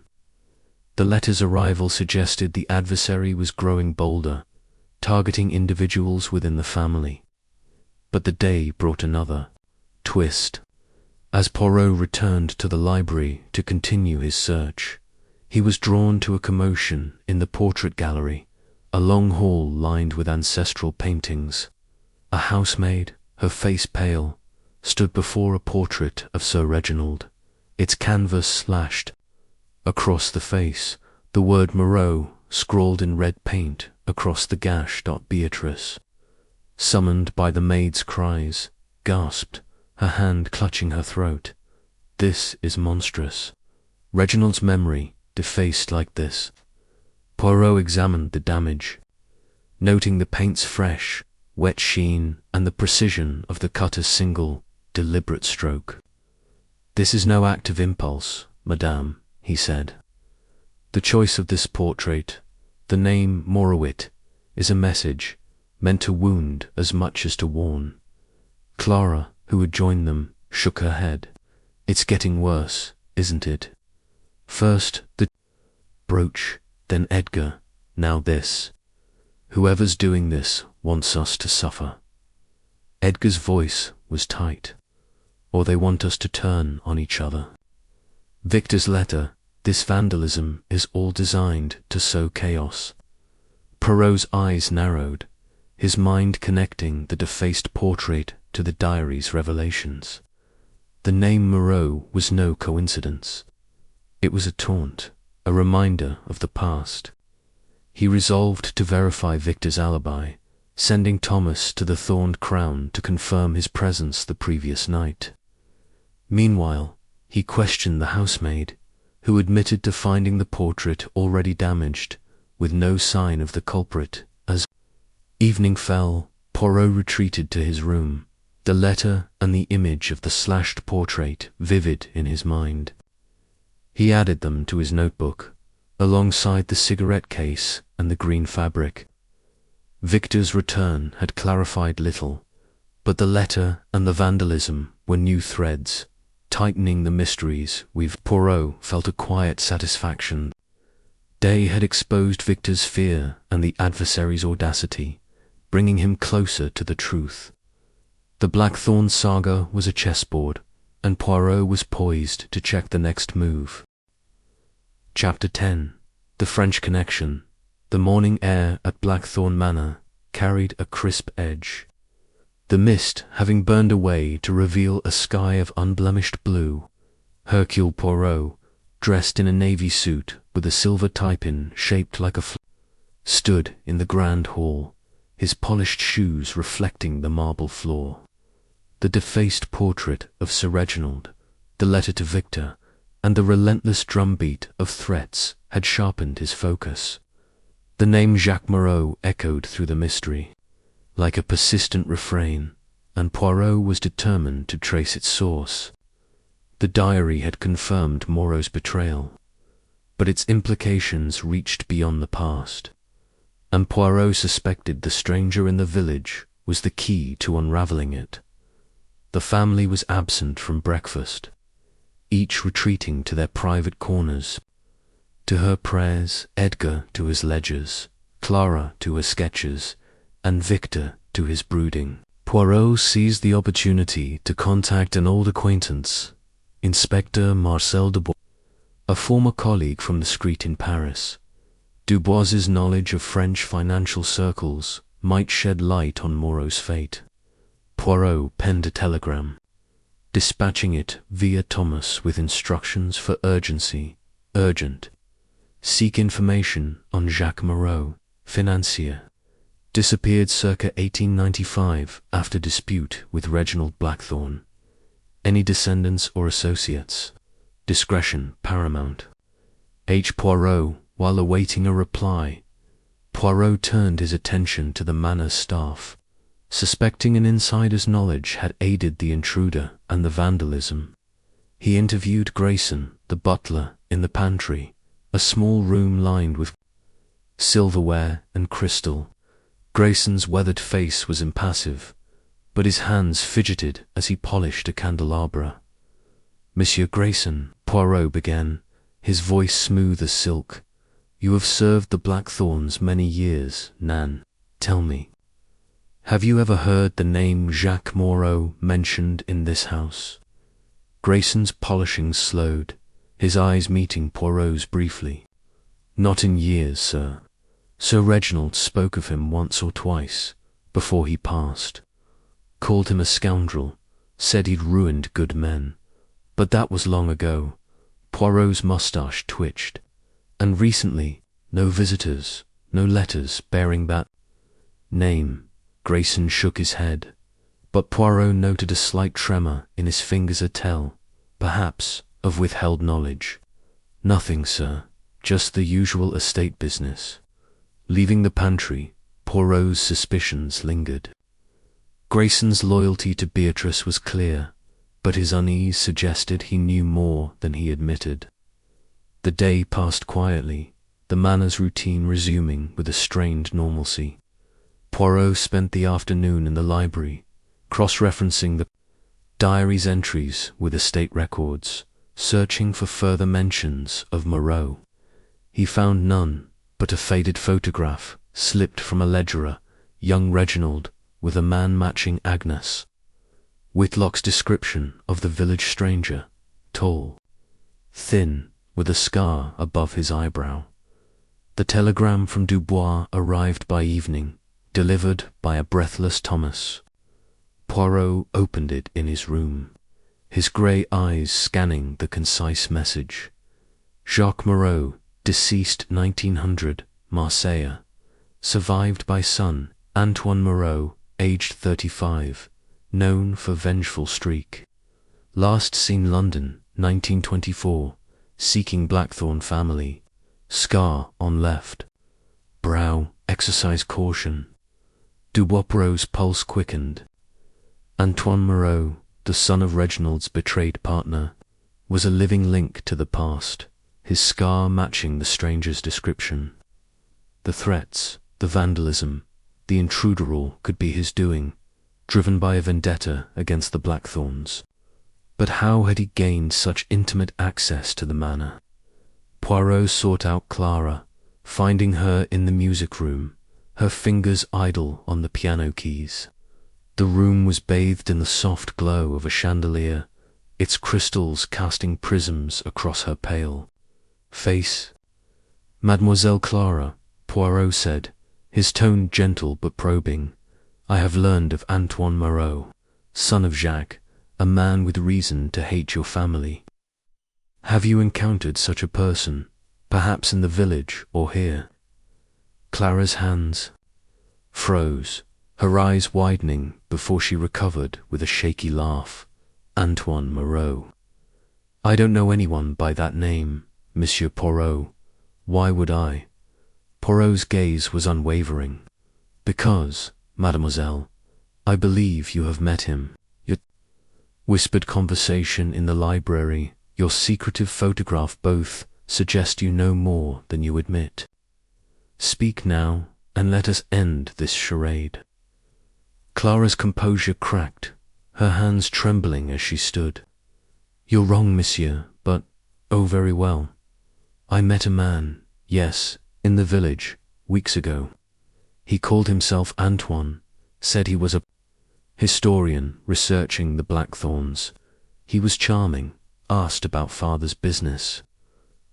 The letter's arrival suggested the adversary was growing bolder, targeting individuals within the family. But the day brought another twist. As Poirot returned to the library to continue his search, he was drawn to a commotion in the portrait gallery, a long hall lined with ancestral paintings. A housemaid, her face pale, stood before a portrait of Sir Reginald, its canvas slashed. Across the face, the word Moreau scrawled in red paint across the gash. Beatrice, summoned by the maid's cries, gasped, her hand clutching her throat. This is monstrous. Reginald's memory, defaced like this. Poirot examined the damage, noting the paint's fresh, wet sheen and the precision of the cutter's single, deliberate stroke. This is no act of impulse, madame, he said. The choice of this portrait, the name Morowit, is a message meant to wound as much as to warn. Clara, who had joined them, shook her head. It's getting worse, isn't it? First the brooch, then Edgar, now this. Whoever's doing this wants us to suffer. Edgar's voice was tight. Or they want us to turn on each other. Victor's letter, this vandalism is all designed to sow chaos. Poirot's eyes narrowed, his mind connecting the defaced portrait to the diary's revelations. The name Moreau was no coincidence. It was a taunt, a reminder of the past. He resolved to verify Victor's alibi, sending Thomas to the Thorned Crown to confirm his presence the previous night. Meanwhile, he questioned the housemaid, who admitted to finding the portrait already damaged, with no sign of the culprit. As evening fell, Poirot retreated to his room, the letter and the image of the slashed portrait vivid in his mind. He added them to his notebook, alongside the cigarette case and the green fabric. Victor's return had clarified little, but the letter and the vandalism were new threads, tightening the mysteries we've. Poirot felt a quiet satisfaction. Day had exposed Victor's fear and the adversary's audacity, bringing him closer to the truth. The Blackthorn saga was a chessboard, and Poirot was poised to check the next move. Chapter 10. The French Connection. The morning air at Blackthorn Manor carried a crisp edge. The mist having burned away to reveal a sky of unblemished blue, Hercule Poirot, dressed in a navy suit with a silver tie-pin shaped like a stood in the grand hall, his polished shoes reflecting the marble floor. The defaced portrait of Sir Reginald, the letter to Victor, and the relentless drumbeat of threats had sharpened his focus. The name Jacques Moreau echoed through the mystery, like a persistent refrain, and Poirot was determined to trace its source. The diary had confirmed Moreau's betrayal. but its implications reached beyond the past, and Poirot suspected the stranger in the village was the key to unraveling it. The family was absent from breakfast, each retreating to their private corners, to her prayers, Edgar to his ledgers, Clara to her sketches, and Victor to his brooding. Poirot seized the opportunity to contact an old acquaintance, Inspector Marcel Dubois, a former colleague from the street in Paris. Dubois's knowledge of French financial circles might shed light on Moreau's fate. Poirot penned a telegram, dispatching it via Thomas with instructions for urgency. Urgent. Seek information on Jacques Moreau, financier. Disappeared circa 1895 after dispute with Reginald Blackthorne. Any descendants or associates? Discretion paramount. H. Poirot. While awaiting a reply, Poirot turned his attention to the manor's staff, suspecting an insider's knowledge had aided the intruder and the vandalism. He interviewed Grayson, the butler, in the pantry, a small room lined with silverware and crystal. Grayson's weathered face was impassive, but his hands fidgeted as he polished a candelabra. "Monsieur Grayson," Poirot began, his voice smooth as silk, "you have served the Blackthorns many years, Nan. Tell me, have you ever heard the name Jacques Moreau mentioned in this house?" Grayson's polishing slowed, his eyes meeting Poirot's briefly. "Not in years, sir. Sir Reginald spoke of him once or twice, before he passed. Called him a scoundrel, said he'd ruined good men. But that was long ago." Poirot's moustache twitched. "And recently, no visitors, no letters bearing that name." Grayson shook his head, but Poirot noted a slight tremor in his fingers, a tell, perhaps, of withheld knowledge. "Nothing, sir, just the usual estate business." Leaving the pantry, Poirot's suspicions lingered. Grayson's loyalty to Beatrice was clear, but his unease suggested he knew more than he admitted. The day passed quietly, the manor's routine resuming with a strained normalcy. Poirot spent the afternoon in the library, cross-referencing the diary's entries with estate records, searching for further mentions of Moreau. He found none, but a faded photograph slipped from a ledger, young Reginald with a man matching Agnes. Whitlock's description of the village stranger, tall, thin, with a scar above his eyebrow. The telegram from Dubois arrived by evening, delivered by a breathless Thomas. Poirot opened it in his room, his grey eyes scanning the concise message. Jacques Moreau, deceased 1900, Marseille. Survived by son, Antoine Moreau, aged 35, known for vengeful streak. Last seen London, 1924, seeking Blackthorne family. Scar on left. Brow, exercise caution. Dubois' pulse quickened. Antoine Moreau, the son of Reginald's betrayed partner, was a living link to the past, his scar matching the stranger's description. The threats, the vandalism, the intruder, all could be his doing, driven by a vendetta against the Blackthorns. But how had he gained such intimate access to the manor? Poirot sought out Clara, finding her in the music room, her fingers idle on the piano keys. The room was bathed in the soft glow of a chandelier, its crystals casting prisms across her pale face. "Mademoiselle Clara," Poirot said, his tone gentle but probing, "I have learned of Antoine Moreau, son of Jacques, a man with reason to hate your family. Have you encountered such a person, perhaps in the village or here?" Clara's hands froze, her eyes widening before she recovered with a shaky laugh. "Antoine Moreau. I don't know anyone by that name, Monsieur Poirot. Why would I?" Poirot's gaze was unwavering. "Because, mademoiselle, I believe you have met him. Your whispered conversation in the library, your secretive photograph, both suggest you know more than you admit. Speak now, and let us end this charade." Clara's composure cracked, her hands trembling as she stood. "You're wrong, monsieur, but, oh, very well. I met a man, yes, in the village, weeks ago. He called himself Antoine, said he was a historian researching the blackthorns. He was charming, asked about father's business.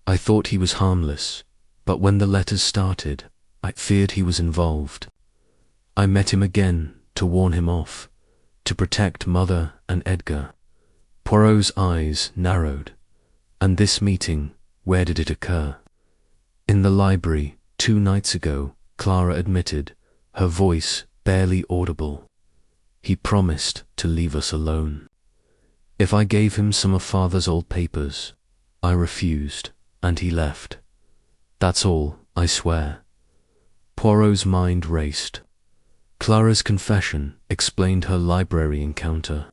I thought he was harmless, but when the letters started, I feared he was involved. I met him again to warn him off, to protect mother and Edgar." Poirot's eyes narrowed. "And this meeting, where did it occur?" "In the library, 2 nights ago," Clara admitted, her voice barely audible. "He promised to leave us alone. If I gave him some of father's old papers, I refused, and he left. That's all, I swear." Poirot's mind raced. Clara's confession explained her library encounter,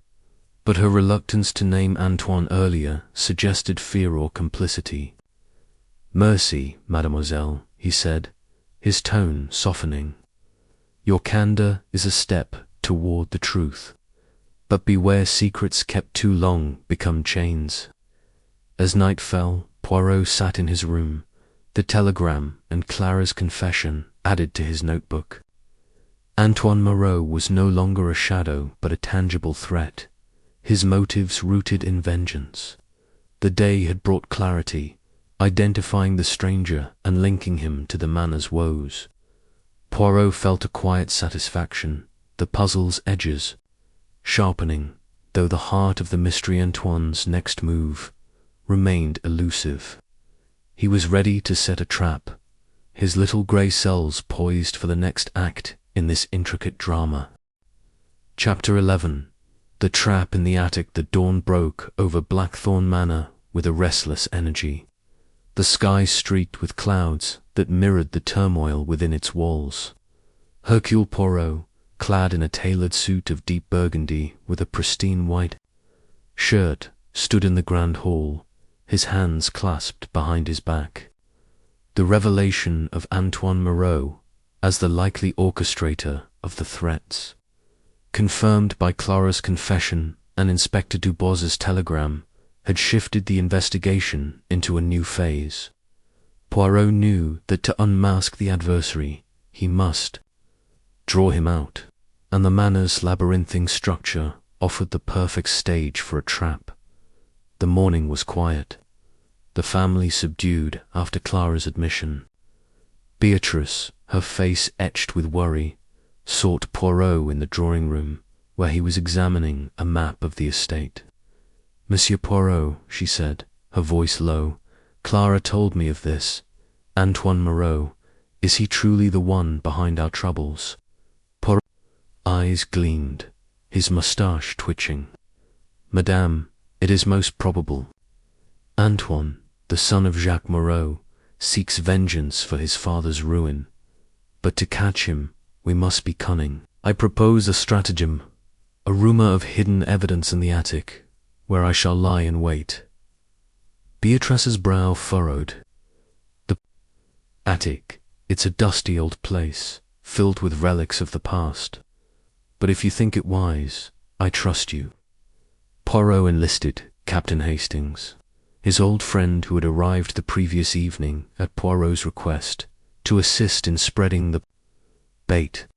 but her reluctance to name Antoine earlier suggested fear or complicity. "Mercy, mademoiselle," he said, his tone softening. "Your candor is a step toward the truth, but beware secrets kept too long become chains." As night fell, Poirot sat in his room, the telegram and Clara's confession added to his notebook. Antoine Moreau was no longer a shadow but a tangible threat, his motives rooted in vengeance. The day had brought clarity, identifying the stranger and linking him to the manor's woes. Poirot felt a quiet satisfaction, the puzzle's edges sharpening, though the heart of the mystery Antoine's next move remained elusive. He was ready to set a trap, his little grey cells poised for the next act in this intricate drama. Chapter 11. The trap in the attic. The dawn broke over Blackthorn Manor with a restless energy, the sky streaked with clouds that mirrored the turmoil within its walls. Hercule Poirot, clad in a tailored suit of deep burgundy with a pristine white shirt, stood in the grand hall, his hands clasped behind his back. The revelation of Antoine Moreau as the likely orchestrator of the threats, confirmed by Clara's confession and Inspector Dubois's telegram, had shifted the investigation into a new phase. Poirot knew that to unmask the adversary, he must draw him out, and the manor's labyrinthine structure offered the perfect stage for a trap. The morning was quiet, the family subdued after Clara's admission. Beatrice, her face etched with worry, sought Poirot in the drawing-room, where he was examining a map of the estate. "Monsieur Poirot," she said, her voice low, "Clara told me of this. Antoine Moreau, is he truly the one behind our troubles?" Poirot's eyes gleamed, his moustache twitching. "Madame, it is most probable. Antoine, the son of Jacques Moreau, seeks vengeance for his father's ruin. But to catch him, we must be cunning. I propose a stratagem, a rumor of hidden evidence in the attic, where I shall lie in wait." Beatrice's brow furrowed. "The attic, it's a dusty old place, filled with relics of the past. But if you think it wise, I trust you." Poirot enlisted Captain Hastings, his old friend who had arrived the previous evening at Poirot's request, to assist in spreading the bait.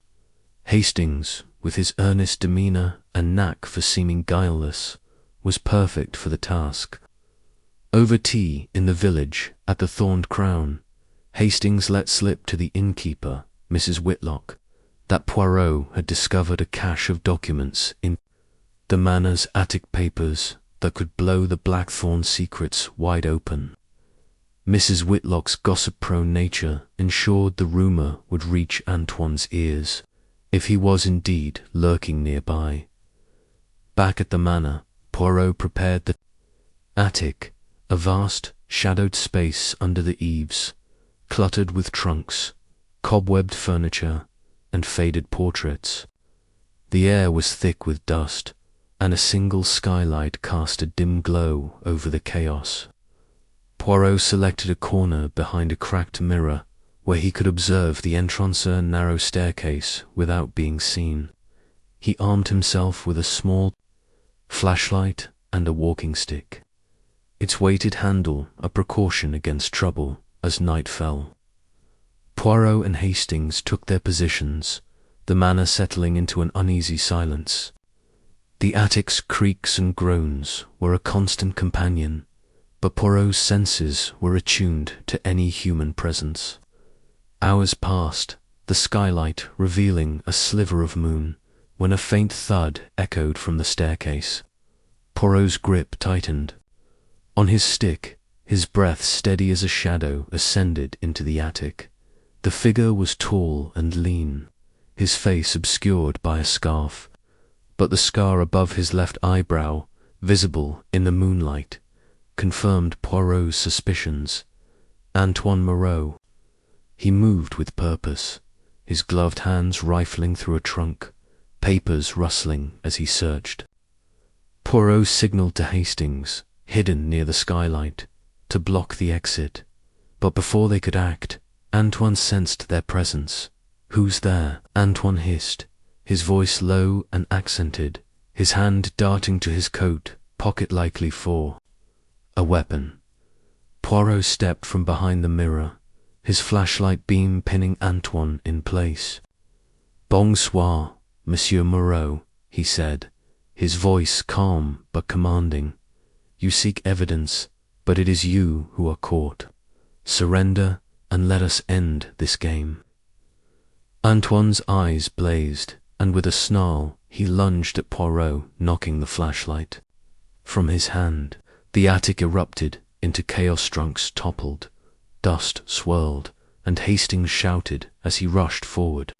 Hastings, with his earnest demeanour and knack for seeming guileless, was perfect for the task. Over tea in the village at the Thorned Crown, Hastings let slip to the innkeeper, Mrs. Whitlock, that Poirot had discovered a cache of documents in the manor's attic papers that could blow the Blackthorn secrets wide open. Mrs. Whitlock's gossip-prone nature ensured the rumour would reach Antoine's ears, if he was indeed lurking nearby. Back at the manor, Poirot prepared the attic, a vast, shadowed space under the eaves, cluttered with trunks, cobwebbed furniture, and faded portraits. The air was thick with dust, and a single skylight cast a dim glow over the chaos. Poirot selected a corner behind a cracked mirror where he could observe the entranceur narrow staircase without being seen. He armed himself with a small flashlight and a walking stick, its weighted handle a precaution against trouble as night fell. Poirot and Hastings took their positions, the manor settling into an uneasy silence. The attic's creaks and groans were a constant companion, but Poirot's senses were attuned to any human presence. Hours passed, the skylight revealing a sliver of moon, when a faint thud echoed from the staircase. Poirot's grip tightened. On his stick, his breath steady as a shadow ascended into the attic. The figure was tall and lean, his face obscured by a scarf, but the scar above his left eyebrow, visible in the moonlight, confirmed Poirot's suspicions. Antoine Moreau. He moved with purpose, his gloved hands rifling through a trunk, papers rustling as he searched. Poirot signaled to Hastings, hidden near the skylight, to block the exit, but before they could act, Antoine sensed their presence. "Who's there?" Antoine hissed, his voice low and accented, his hand darting to his coat pocket likely for a weapon. Poirot stepped from behind the mirror, his flashlight beam pinning Antoine in place. "Bonsoir, Monsieur Moreau," he said, his voice calm but commanding. "You seek evidence, but it is you who are caught. Surrender and let us end this game." Antoine's eyes blazed, and with a snarl he lunged at Poirot, knocking the flashlight from his hand. The attic erupted into chaos. Trunks toppled, dust swirled, and Hastings shouted as he rushed forward.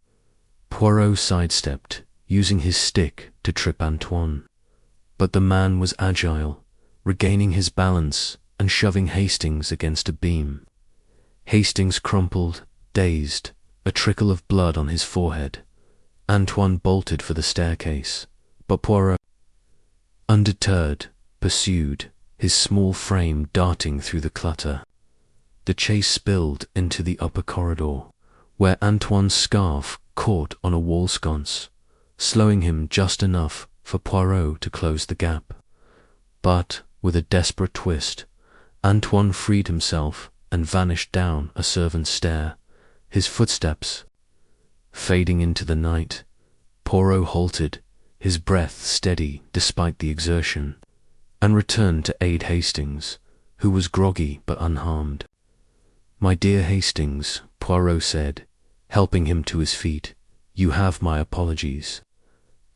Poirot sidestepped, using his stick to trip Antoine, but the man was agile, regaining his balance and shoving Hastings against a beam. Hastings crumpled, dazed, a trickle of blood on his forehead. Antoine bolted for the staircase, but Poirot, undeterred, pursued, his small frame darting through the clutter. The chase spilled into the upper corridor, where Antoine's scarf caught on a wall sconce, slowing him just enough for Poirot to close the gap. But, with a desperate twist, Antoine freed himself and vanished down a servant's stair, his footsteps fading into the night. Poirot halted, his breath steady despite the exertion, and returned to aid Hastings, who was groggy but unharmed. "My dear Hastings," Poirot said, helping him to his feet, "you have my apologies.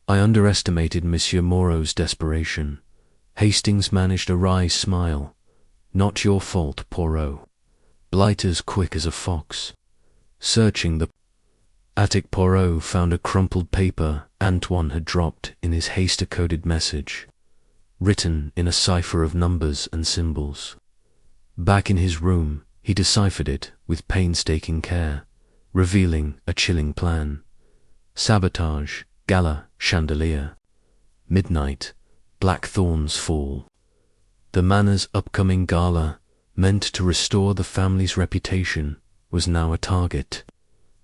I underestimated Monsieur Moreau's desperation." Hastings managed a wry smile. "Not your fault, Poirot. Blighter's quick as a fox." Searching the attic, Poirot found a crumpled paper Antoine had dropped in his haste-coded message, written in a cipher of numbers and symbols. Back in his room, he deciphered it with painstaking care, revealing a chilling plan. Sabotage, gala, chandelier. Midnight, blackthorns fall. The manor's upcoming gala, meant to restore the family's reputation, was now a target.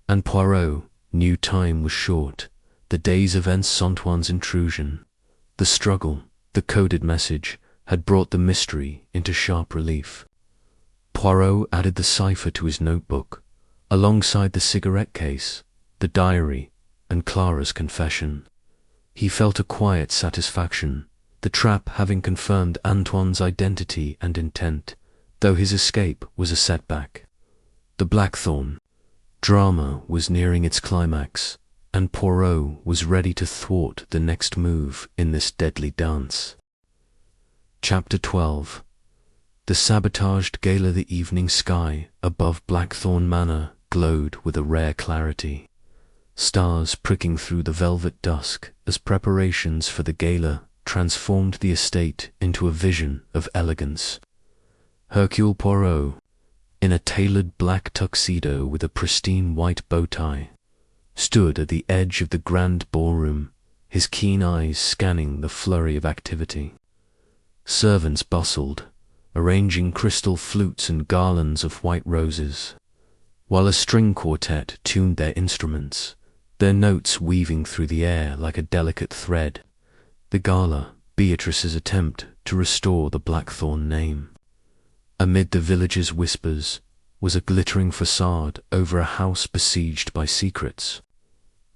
And Poirot knew time was short, the day's events. Antoine's intrusion, the struggle, the coded message, had brought the mystery into sharp relief. Poirot added the cipher to his notebook, alongside the cigarette case, the diary, and Clara's confession. He felt a quiet satisfaction, the trap having confirmed Antoine's identity and intent, though his escape was a setback. The Blackthorn drama was nearing its climax, and Poirot was ready to thwart the next move in this deadly dance. Chapter 12. The sabotaged gala. The evening sky above Blackthorn Manor glowed with a rare clarity, stars pricking through the velvet dusk as preparations for the gala transformed the estate into a vision of elegance. Hercule Poirot, in a tailored black tuxedo with a pristine white bow tie, stood at the edge of the grand ballroom, his keen eyes scanning the flurry of activity. Servants bustled, arranging crystal flutes and garlands of white roses, while a string quartet tuned their instruments, their notes weaving through the air like a delicate thread. The gala, Beatrice's attempt to restore the Blackthorn name. Amid the village's whispers was a glittering facade over a house besieged by secrets.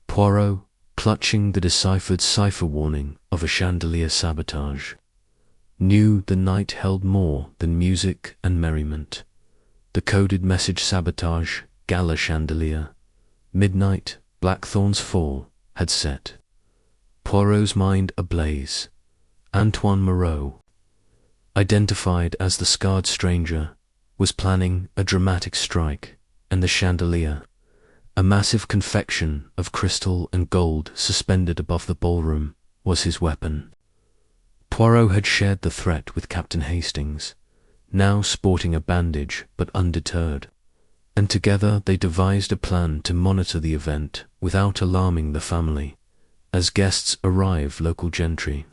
Poirot, clutching the deciphered cipher warning of a chandelier sabotage, knew the night held more than music and merriment. The coded message sabotage, gala chandelier, midnight, Blackthorn's fall, had set. Poirot's mind ablaze. Antoine Moreau, identified as the scarred stranger, was planning a dramatic strike, and the chandelier, a massive confection of crystal and gold suspended above the ballroom, was his weapon. Poirot had shared the threat with Captain Hastings, now sporting a bandage but undeterred, and together they devised a plan to monitor the event without alarming the family. As guests arrived, local gentry,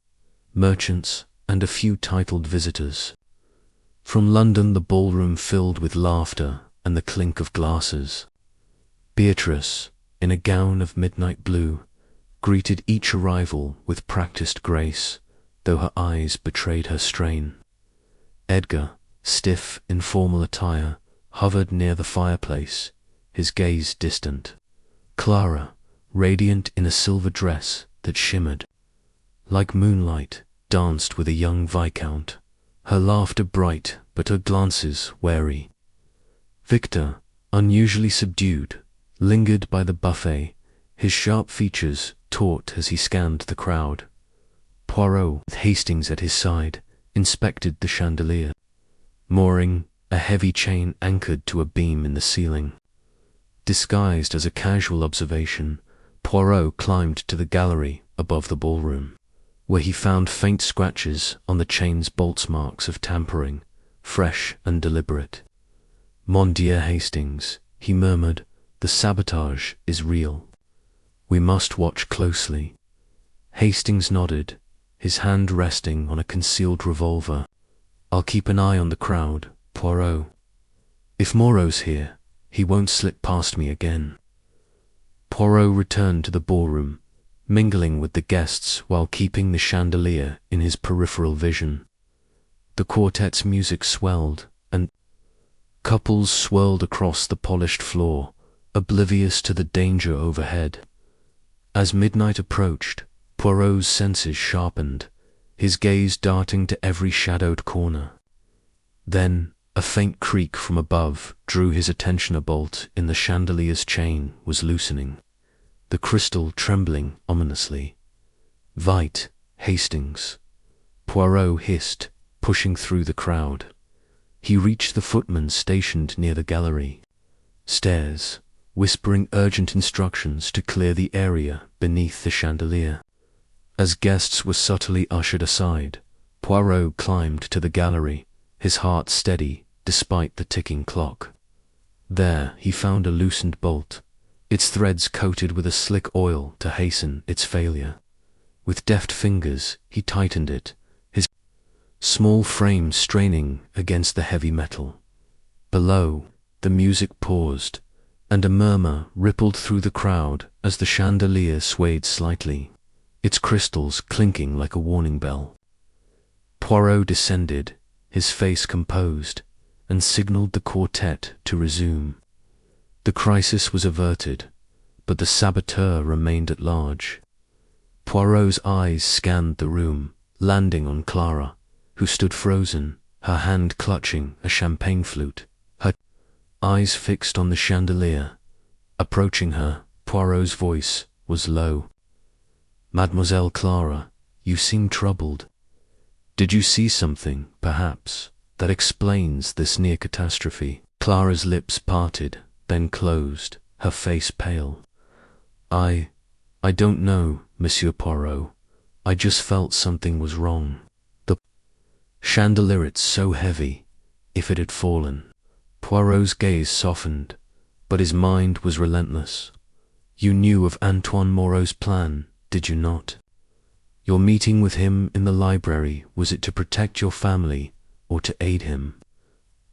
merchants, and a few titled visitors. From London the ballroom filled with laughter and the clink of glasses. Beatrice, in a gown of midnight blue, greeted each arrival with practiced grace, though her eyes betrayed her strain. Edgar, stiff in formal attire, hovered near the fireplace, his gaze distant. Clara, radiant in a silver dress that shimmered like moonlight, danced with a young viscount, her laughter bright but her glances wary. Victor, unusually subdued, lingered by the buffet, his sharp features taut as he scanned the crowd. Poirot, with Hastings at his side, inspected the chandelier, mooring a heavy chain anchored to a beam in the ceiling. Disguised as a casual observation, Poirot climbed to the gallery above the ballroom, where he found faint scratches on the chain's bolts, marks of tampering, fresh and deliberate. "Mon Dieu, Hastings," he murmured, "the sabotage is real. We must watch closely." Hastings nodded, his hand resting on a concealed revolver. "I'll keep an eye on the crowd, Poirot. If Moreau's here, he won't slip past me again." Poirot returned to the ballroom, mingling with the guests while keeping the chandelier in his peripheral vision. The quartet's music swelled, and couples swirled across the polished floor, oblivious to the danger overhead. As midnight approached, Poirot's senses sharpened, his gaze darting to every shadowed corner. Then a faint creak from above drew his attention. A bolt in the chandelier's chain was loosening, the crystal trembling ominously. "Vite, Hastings," Poirot hissed, pushing through the crowd. He reached the footman stationed near the gallery stairs, whispering urgent instructions to clear the area beneath the chandelier. As guests were subtly ushered aside, Poirot climbed to the gallery, his heart steady despite the ticking clock. There he found a loosened bolt, its threads coated with a slick oil to hasten its failure. With deft fingers he tightened it, his small frame straining against the heavy metal. Below, the music paused, and a murmur rippled through the crowd as the chandelier swayed slightly, its crystals clinking like a warning bell. Poirot descended, his face composed, and signaled the quartet to resume. The crisis was averted, but the saboteur remained at large. Poirot's eyes scanned the room, landing on Clara, who stood frozen, her hand clutching a champagne flute, her eyes fixed on the chandelier. Approaching her, Poirot's voice was low. "Mademoiselle Clara, you seem troubled. Did you see something, perhaps, that explains this near catastrophe?" Clara's lips parted, then closed, her face pale. I don't know, Monsieur Poirot. I just felt something was wrong. The chandelier, it's so heavy. If it had fallen." Poirot's gaze softened, but his mind was relentless. "You knew of Antoine Moreau's plan, did you not? Your meeting with him in the library, was it to protect your family, or to aid him.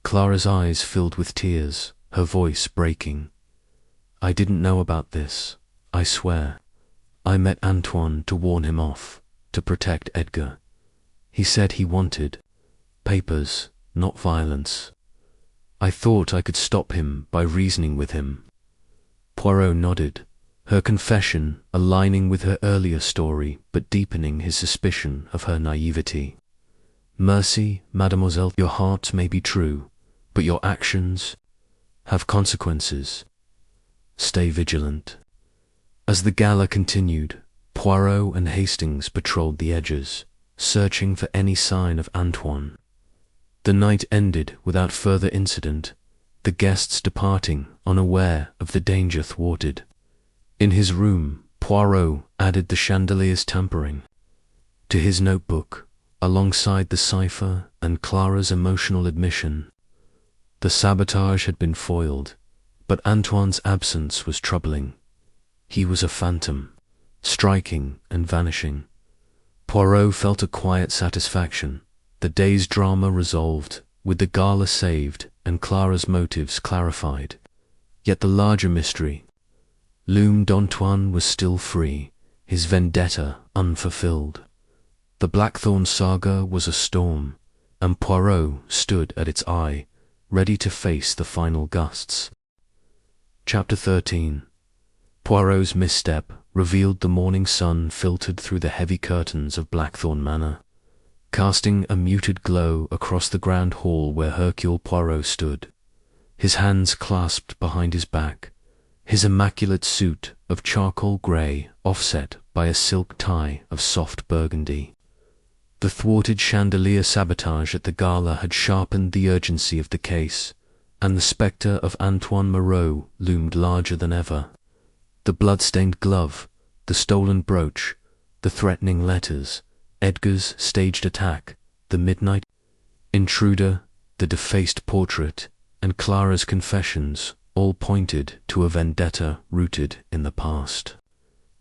Clara's eyes filled with tears, her voice breaking. I didn't know about this, I swear. I met Antoine to warn him off, to protect Edgar. He said he wanted papers, not violence. I thought I could stop him by reasoning with him. Poirot nodded, her confession aligning with her earlier story but deepening his suspicion of her naivety. Mercy, mademoiselle, your heart may be true, but your actions have consequences. Stay vigilant. As the gala continued, Poirot and Hastings patrolled the edges, searching for any sign of Antoine. The night ended without further incident, the guests departing unaware of the danger thwarted. In his room, Poirot added the chandelier's tampering to his notebook, alongside the cipher and Clara's emotional admission. The sabotage had been foiled, but Antoine's absence was troubling. He was a phantom, striking and vanishing. Poirot felt a quiet satisfaction. The day's drama resolved, with the gala saved and Clara's motives clarified. Yet the larger mystery loomed. Antoine was still free, his vendetta unfulfilled. The Blackthorn saga was a storm, and Poirot stood at its eye, ready to face the final gusts. Chapter 13. Poirot's misstep revealed the morning sun filtered through the heavy curtains of Blackthorn Manor, casting a muted glow across the grand hall where Hercule Poirot stood, his hands clasped behind his back, his immaculate suit of charcoal grey offset by a silk tie of soft burgundy. The thwarted chandelier sabotage at the gala had sharpened the urgency of the case, and the spectre of Antoine Moreau loomed larger than ever. The blood-stained glove, the stolen brooch, the threatening letters, Edgar's staged attack, the midnight intruder, the defaced portrait, and Clara's confessions all pointed to a vendetta rooted in the past.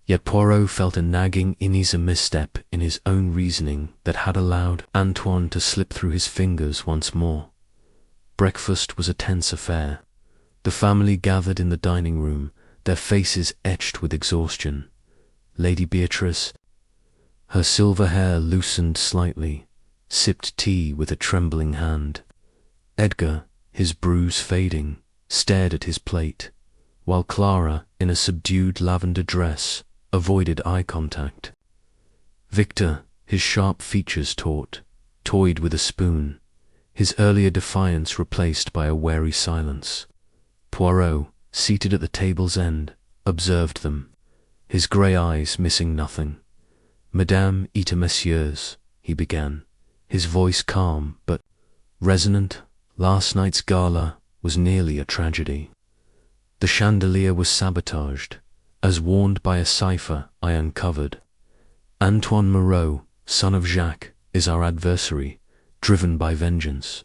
Yet Poirot felt a nagging uneasy misstep in his own reasoning that had allowed Antoine to slip through his fingers once more. Breakfast was a tense affair. The family gathered in the dining room, their faces etched with exhaustion. Lady Beatrice, her silver hair loosened slightly, sipped tea with a trembling hand. Edgar, his bruise fading, stared at his plate, while Clara, in a subdued lavender dress, avoided eye contact. Victor, his sharp features taut, toyed with a spoon, his earlier defiance replaced by a wary silence. Poirot, seated at the table's end, observed them, his grey eyes missing nothing. Madame et messieurs, he began, his voice calm but resonant. Last night's gala was nearly a tragedy. The chandelier was sabotaged, as warned by a cipher I uncovered. Antoine Moreau, son of Jacques, is our adversary, driven by vengeance.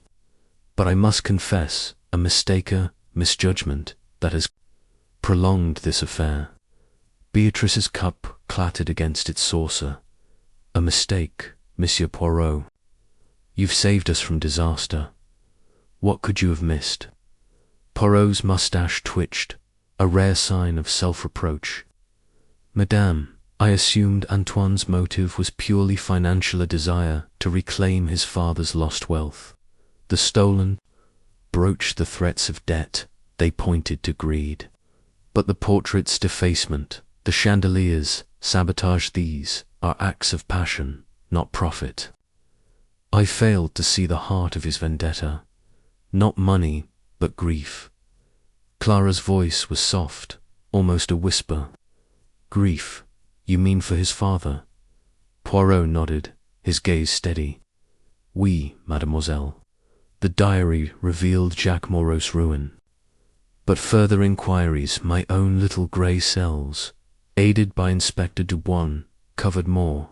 But I must confess a misjudgment that has prolonged this affair. Beatrice's cup clattered against its saucer. A mistake, Monsieur Poirot. You've saved us from disaster. What could you have missed? Poirot's moustache twitched, a rare sign of self-reproach. Madame, I assumed Antoine's motive was purely financial, a desire to reclaim his father's lost wealth. The stolen brooch, the threats of debt, they pointed to greed. But the portrait's defacement, the chandelier's sabotage, these are acts of passion, not profit. I failed to see the heart of his vendetta. Not money, but grief. Clara's voice was soft, almost a whisper. Grief, you mean for his father? Poirot nodded, his gaze steady. Oui, mademoiselle. The diary revealed Jacques Moreau's ruin. But further inquiries, my own little grey cells, aided by Inspector Dubois, covered more.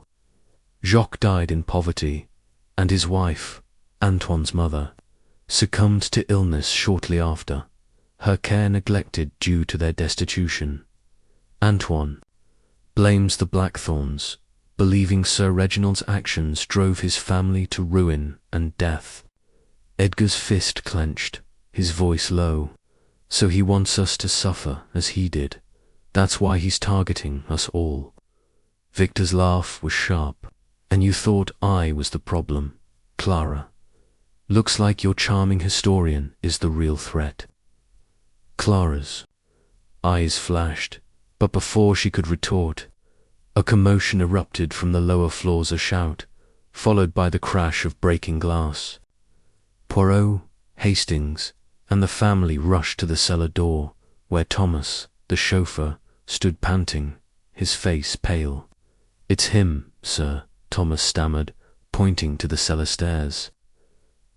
Jacques died in poverty, and his wife, Antoine's mother, succumbed to illness shortly after, her care neglected due to their destitution. Antoine blames the Blackthorns, believing Sir Reginald's actions drove his family to ruin and death. Edgar's fist clenched, his voice low. So he wants us to suffer as he did. That's why he's targeting us all. Victor's laugh was sharp. And you thought I was the problem, Clara. Looks like your charming historian is the real threat. Clara's eyes flashed, but before she could retort, a commotion erupted from the lower floors, a shout, followed by the crash of breaking glass. Poirot, Hastings, and the family rushed to the cellar door, where Thomas, the chauffeur, stood panting, his face pale. "It's him, sir," Thomas stammered, pointing to the cellar stairs.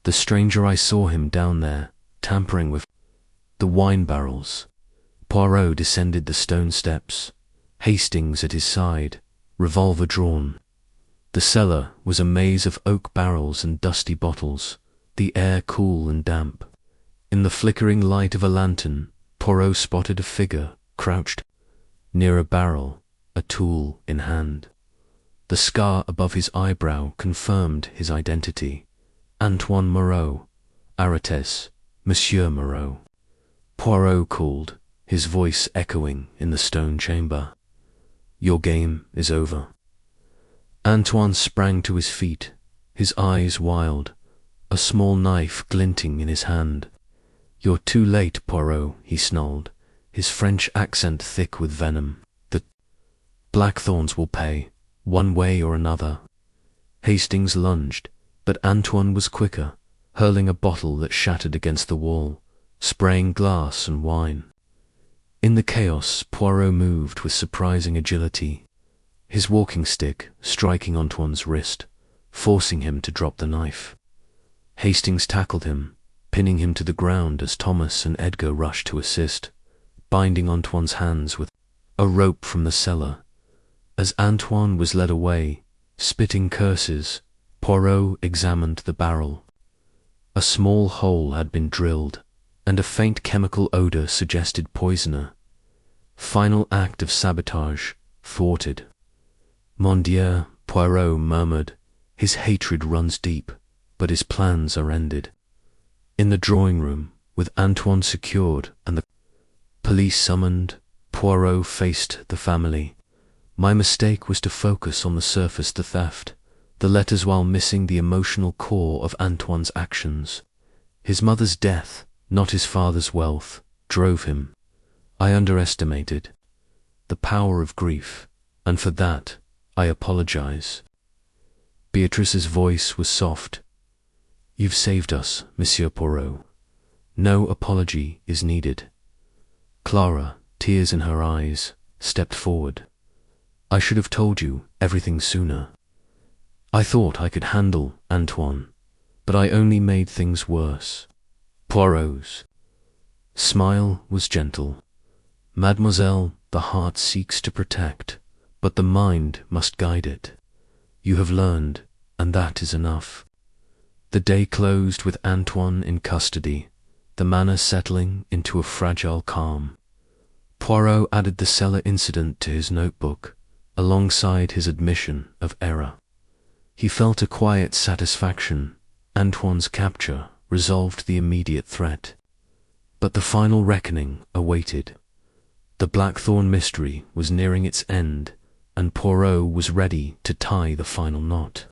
"The stranger, I saw him down there, tampering with the wine barrels." Poirot descended the stone steps, Hastings at his side, revolver drawn. The cellar was a maze of oak barrels and dusty bottles, the air cool and damp. In the flickering light of a lantern, Poirot spotted a figure crouched near a barrel, a tool in hand. The scar above his eyebrow confirmed his identity. Antoine Moreau, Arates, Monsieur Moreau. Poirot called, his voice echoing in the stone chamber. "Your game is over." Antoine sprang to his feet, his eyes wild, a small knife glinting in his hand. "You're too late, Poirot," he snarled, his French accent thick with venom. "The Blackthorns will pay, one way or another." Hastings lunged, but Antoine was quicker, hurling a bottle that shattered against the wall, spraying glass and wine. In the chaos, Poirot moved with surprising agility, his walking stick striking Antoine's wrist, forcing him to drop the knife. Hastings tackled him, pinning him to the ground as Thomas and Edgar rushed to assist, binding Antoine's hands with a rope from the cellar. As Antoine was led away, spitting curses, Poirot examined the barrel. A small hole had been drilled, and a faint chemical odor suggested poisoner. Final act of sabotage thwarted. "Mon Dieu," Poirot murmured, "his hatred runs deep, but his plans are ended." In the drawing room, with Antoine secured and the police summoned, Poirot faced the family. "My mistake was to focus on the surface, the theft, the letters, while missing the emotional core of Antoine's actions. His mother's death, not his father's wealth, drove him. I underestimated the power of grief, and for that I apologize." Beatrice's voice was soft. "You've saved us, Monsieur Poirot. No apology is needed." Clara, tears in her eyes, stepped forward. "I should have told you everything sooner. I thought I could handle Antoine, but I only made things worse." Poirot's smile was gentle. "Mademoiselle, the heart seeks to protect, but the mind must guide it. You have learned, and that is enough." The day closed with Antoine in custody, the manor settling into a fragile calm. Poirot added the cellar incident to his notebook, alongside his admission of error. He felt a quiet satisfaction. Antoine's capture resolved the immediate threat. But the final reckoning awaited. The Blackthorn mystery was nearing its end, and Poirot was ready to tie the final knot.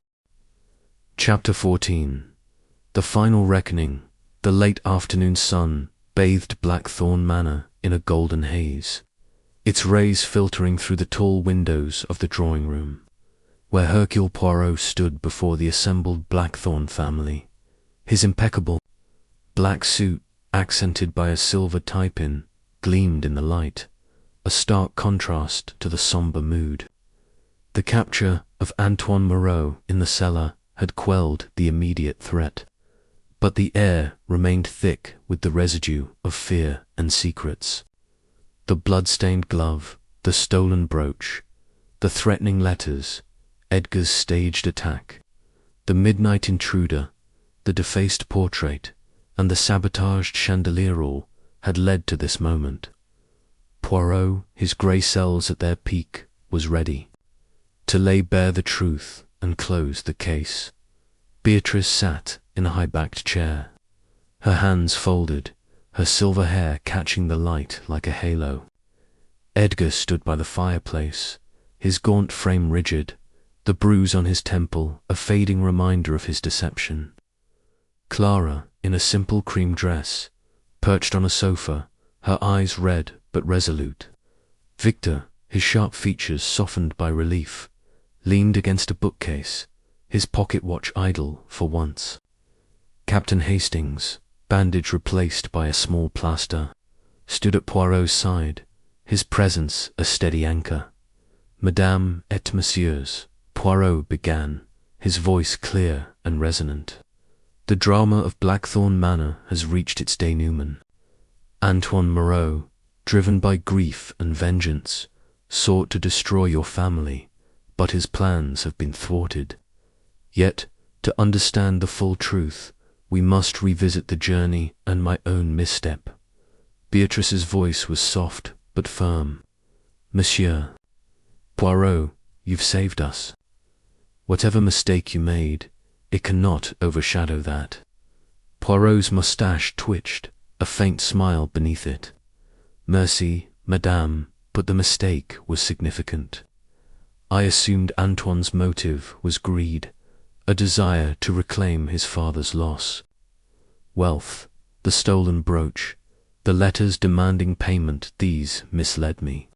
Chapter 14. The Final Reckoning. The late afternoon sun bathed Blackthorn Manor in a golden haze, its rays filtering through the tall windows of the drawing room, where Hercule Poirot stood before the assembled Blackthorn family. His impeccable black suit, accented by a silver tie-pin, gleamed in the light, a stark contrast to the somber mood. The capture of Antoine Moreau in the cellar had quelled the immediate threat, but the air remained thick with the residue of fear and secrets. The blood-stained glove, the stolen brooch, the threatening letters, Edgar's staged attack, the midnight intruder, the defaced portrait, and the sabotaged chandelier all had led to this moment. Poirot, his grey cells at their peak, was ready to lay bare the truth and close the case. Beatrice sat in a high-backed chair, her hands folded, her silver hair catching the light like a halo. Edgar stood by the fireplace, his gaunt frame rigid, the bruise on his temple a fading reminder of his deception. Clara, in a simple cream dress, perched on a sofa, her eyes red but resolute. Victor, his sharp features softened by relief, leaned against a bookcase, his pocket watch idle for once. Captain Hastings, bandage replaced by a small plaster, stood at Poirot's side, his presence a steady anchor. "Madame et messieurs," Poirot began, his voice clear and resonant. "The drama of Blackthorn Manor has reached its denouement. Antoine Moreau, driven by grief and vengeance, sought to destroy your family, but his plans have been thwarted. Yet, to understand the full truth, we must revisit the journey and my own misstep." Beatrice's voice was soft but firm. "Monsieur Poirot, you've saved us. Whatever mistake you made, it cannot overshadow that." Poirot's moustache twitched, a faint smile beneath it. "Merci, madame, but the mistake was significant. I assumed Antoine's motive was greed, a desire to reclaim his father's loss. Wealth, the stolen brooch, the letters demanding payment, these misled me.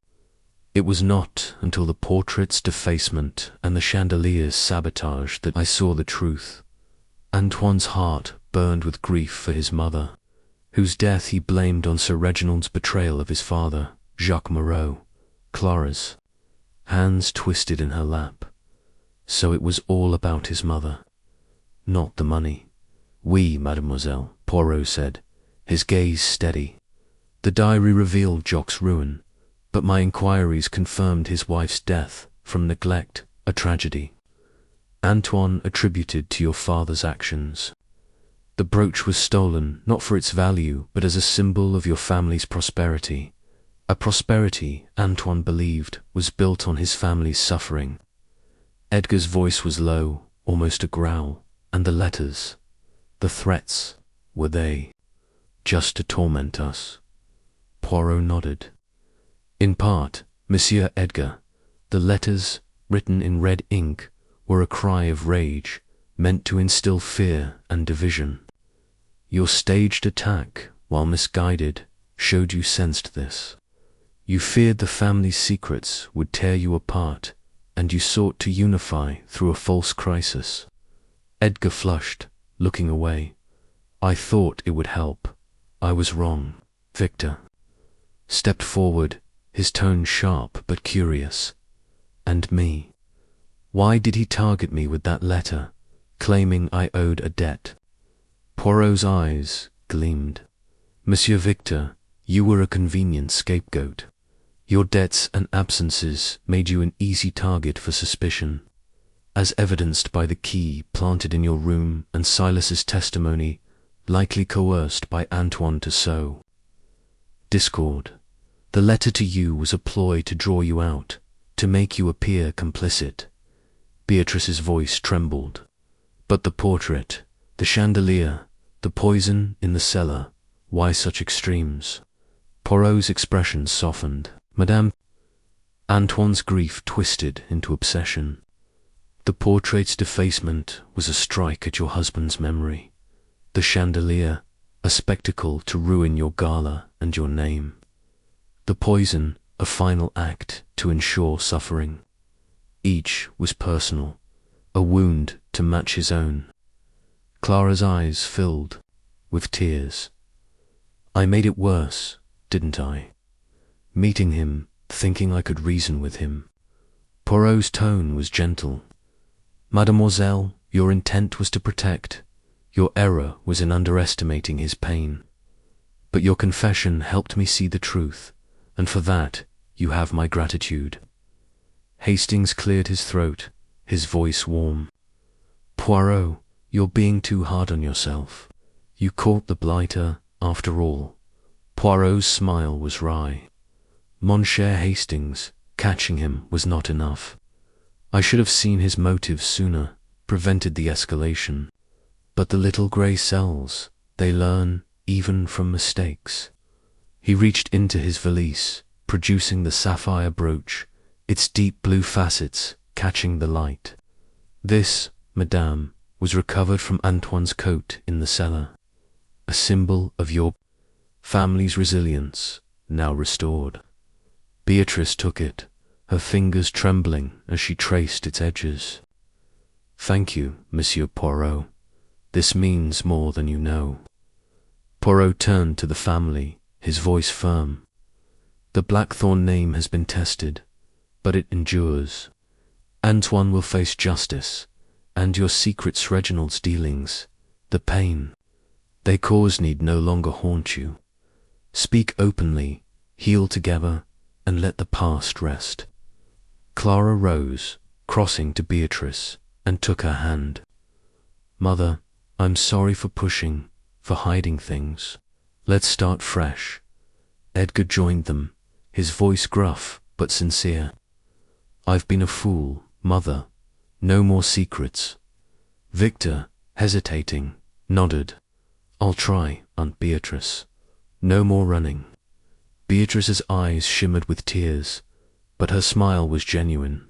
It was not until the portrait's defacement and the chandelier's sabotage that I saw the truth. Antoine's heart burned with grief for his mother, whose death he blamed on Sir Reginald's betrayal of his father, Jacques Moreau. Clara's hands twisted in her lap. So it was all about his mother, not the money. "Oui, mademoiselle," Poirot said, his gaze steady. "The diary revealed Jacques' ruin, but my inquiries confirmed his wife's death from neglect, a tragedy. Antoine attributed to your father's actions. The brooch was stolen not for its value, but as a symbol of your family's prosperity, a prosperity Antoine believed was built on his family's suffering." Edgar's voice was low, almost a growl. "And the letters, the threats, were they just to torment us?" Poirot nodded. "In part, Monsieur Edgar. The letters, written in red ink, were a cry of rage, meant to instill fear and division. Your staged attack, while misguided, showed you sensed this. You feared the family's secrets would tear you apart, and you sought to unify through a false crisis." Edgar flushed, looking away. "I thought it would help. I was wrong." Victor stepped forward, his tone sharp but curious. "And me? Why did he target me with that letter, claiming I owed a debt?" Poirot's eyes gleamed. "Monsieur Victor, you were a convenient scapegoat. Your debts and absences made you an easy target for suspicion, as evidenced by the key planted in your room and Silas's testimony, likely coerced by Antoine to sow discord. The letter to you was a ploy to draw you out, to make you appear complicit." Beatrice's voice trembled. "But the portrait, the chandelier, the poison in the cellar, why such extremes?" Poirot's expression softened. "Madame..." Antoine's grief twisted into obsession. "The portrait's defacement was a strike at your husband's memory. The chandelier, a spectacle to ruin your gala and your name. The poison, a final act to ensure suffering. Each was personal, a wound to match his own." Clara's eyes filled with tears. "I made it worse, didn't I? Meeting him, thinking I could reason with him." Poirot's tone was gentle. "Mademoiselle, your intent was to protect. Your error was in underestimating his pain. But your confession helped me see the truth, and for that you have my gratitude." Hastings cleared his throat, his voice warm. "Poirot, you're being too hard on yourself. You caught the blighter, after all." Poirot's smile was wry. "Mon cher Hastings, catching him was not enough. I should have seen his motives sooner, prevented the escalation. But the little grey cells, They learn, even from mistakes. He reached into his valise, producing the sapphire brooch, its deep blue facets catching the light. This, madame, was recovered from Antoine's coat in the cellar, a symbol of your family's resilience, now restored. Beatrice took it, her fingers trembling as she traced its edges. Thank you, Monsieur Poirot. This means more than you know. Poirot turned to the family, his voice firm. The Blackthorn name has been tested, but it endures. Antoine will face justice, and your secrets Reginald's dealings, the pain they cause need no longer haunt you. Speak openly, heal together, and let the past rest. Clara rose, crossing to Beatrice, and took her hand. Mother, I'm sorry for pushing, for hiding things. Let's start fresh. Edgar joined them, his voice gruff but sincere. I've been a fool, Mother. No more secrets. Victor, hesitating, nodded. I'll try, Aunt Beatrice. No more running. Beatrice's eyes shimmered with tears, but her smile was genuine.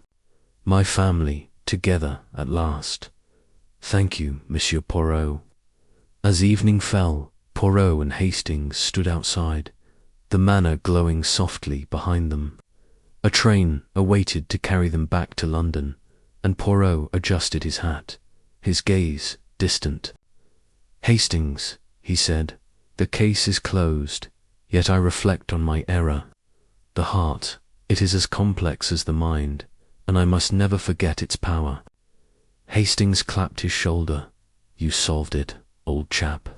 My family, together at last. Thank you, Monsieur Poirot. As evening fell, Poirot and Hastings stood outside, the manor glowing softly behind them. A train awaited to carry them back to London, and Poirot adjusted his hat, his gaze distant. Hastings, he said, the case is closed, yet I reflect on my error. The heart, it is as complex as the mind, and I must never forget its power. Hastings clapped his shoulder. You solved it, old chap.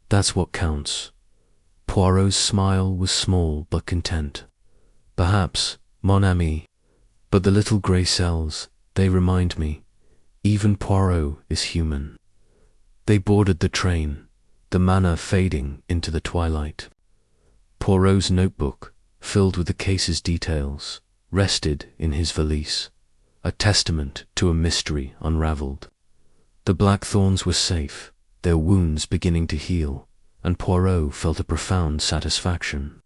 That's what counts. Poirot's smile was small but content. Perhaps, mon ami, but the little grey cells, they remind me, even Poirot is human. They boarded the train, the manor fading into the twilight. Poirot's notebook, filled with the case's details, rested in his valise, a testament to a mystery unravelled. The Blackthorns were safe, their wounds beginning to heal, and Poirot felt a profound satisfaction.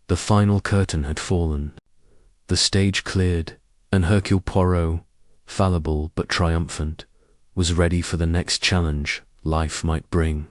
The final curtain had fallen, the stage cleared, and Hercule Poirot, fallible but triumphant, was ready for the next challenge life might bring.